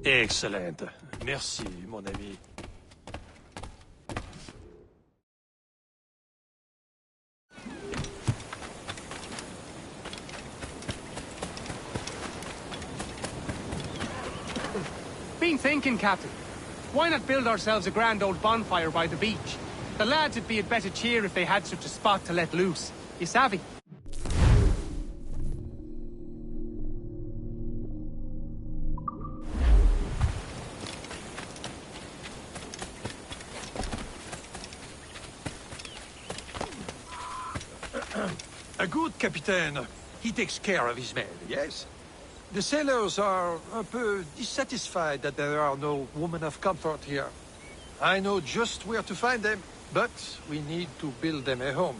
Excellent. Merci, mon ami. Been thinking, Captain. Why not build ourselves a grand old bonfire by the beach? The lads would be in better cheer if they had such a spot to let loose. You savvy? A good captain, he takes care of his men, yes? The sailors are un peu dissatisfied that there are no women of comfort here. I know just where to find them, but we need to build them a home.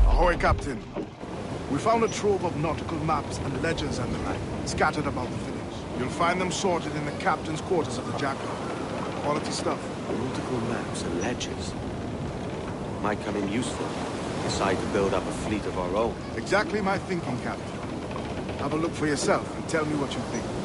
Ahoy, Captain. We found a trove of nautical maps and ledgers and the like, scattered about the village. You'll find them sorted in the captain's quarters of the Jackal. Quality stuff. Nautical maps and ledgers. Might come in useful. Decide to build up a fleet of our own. Exactly my thinking, Captain. Have a look for yourself and tell me what you think.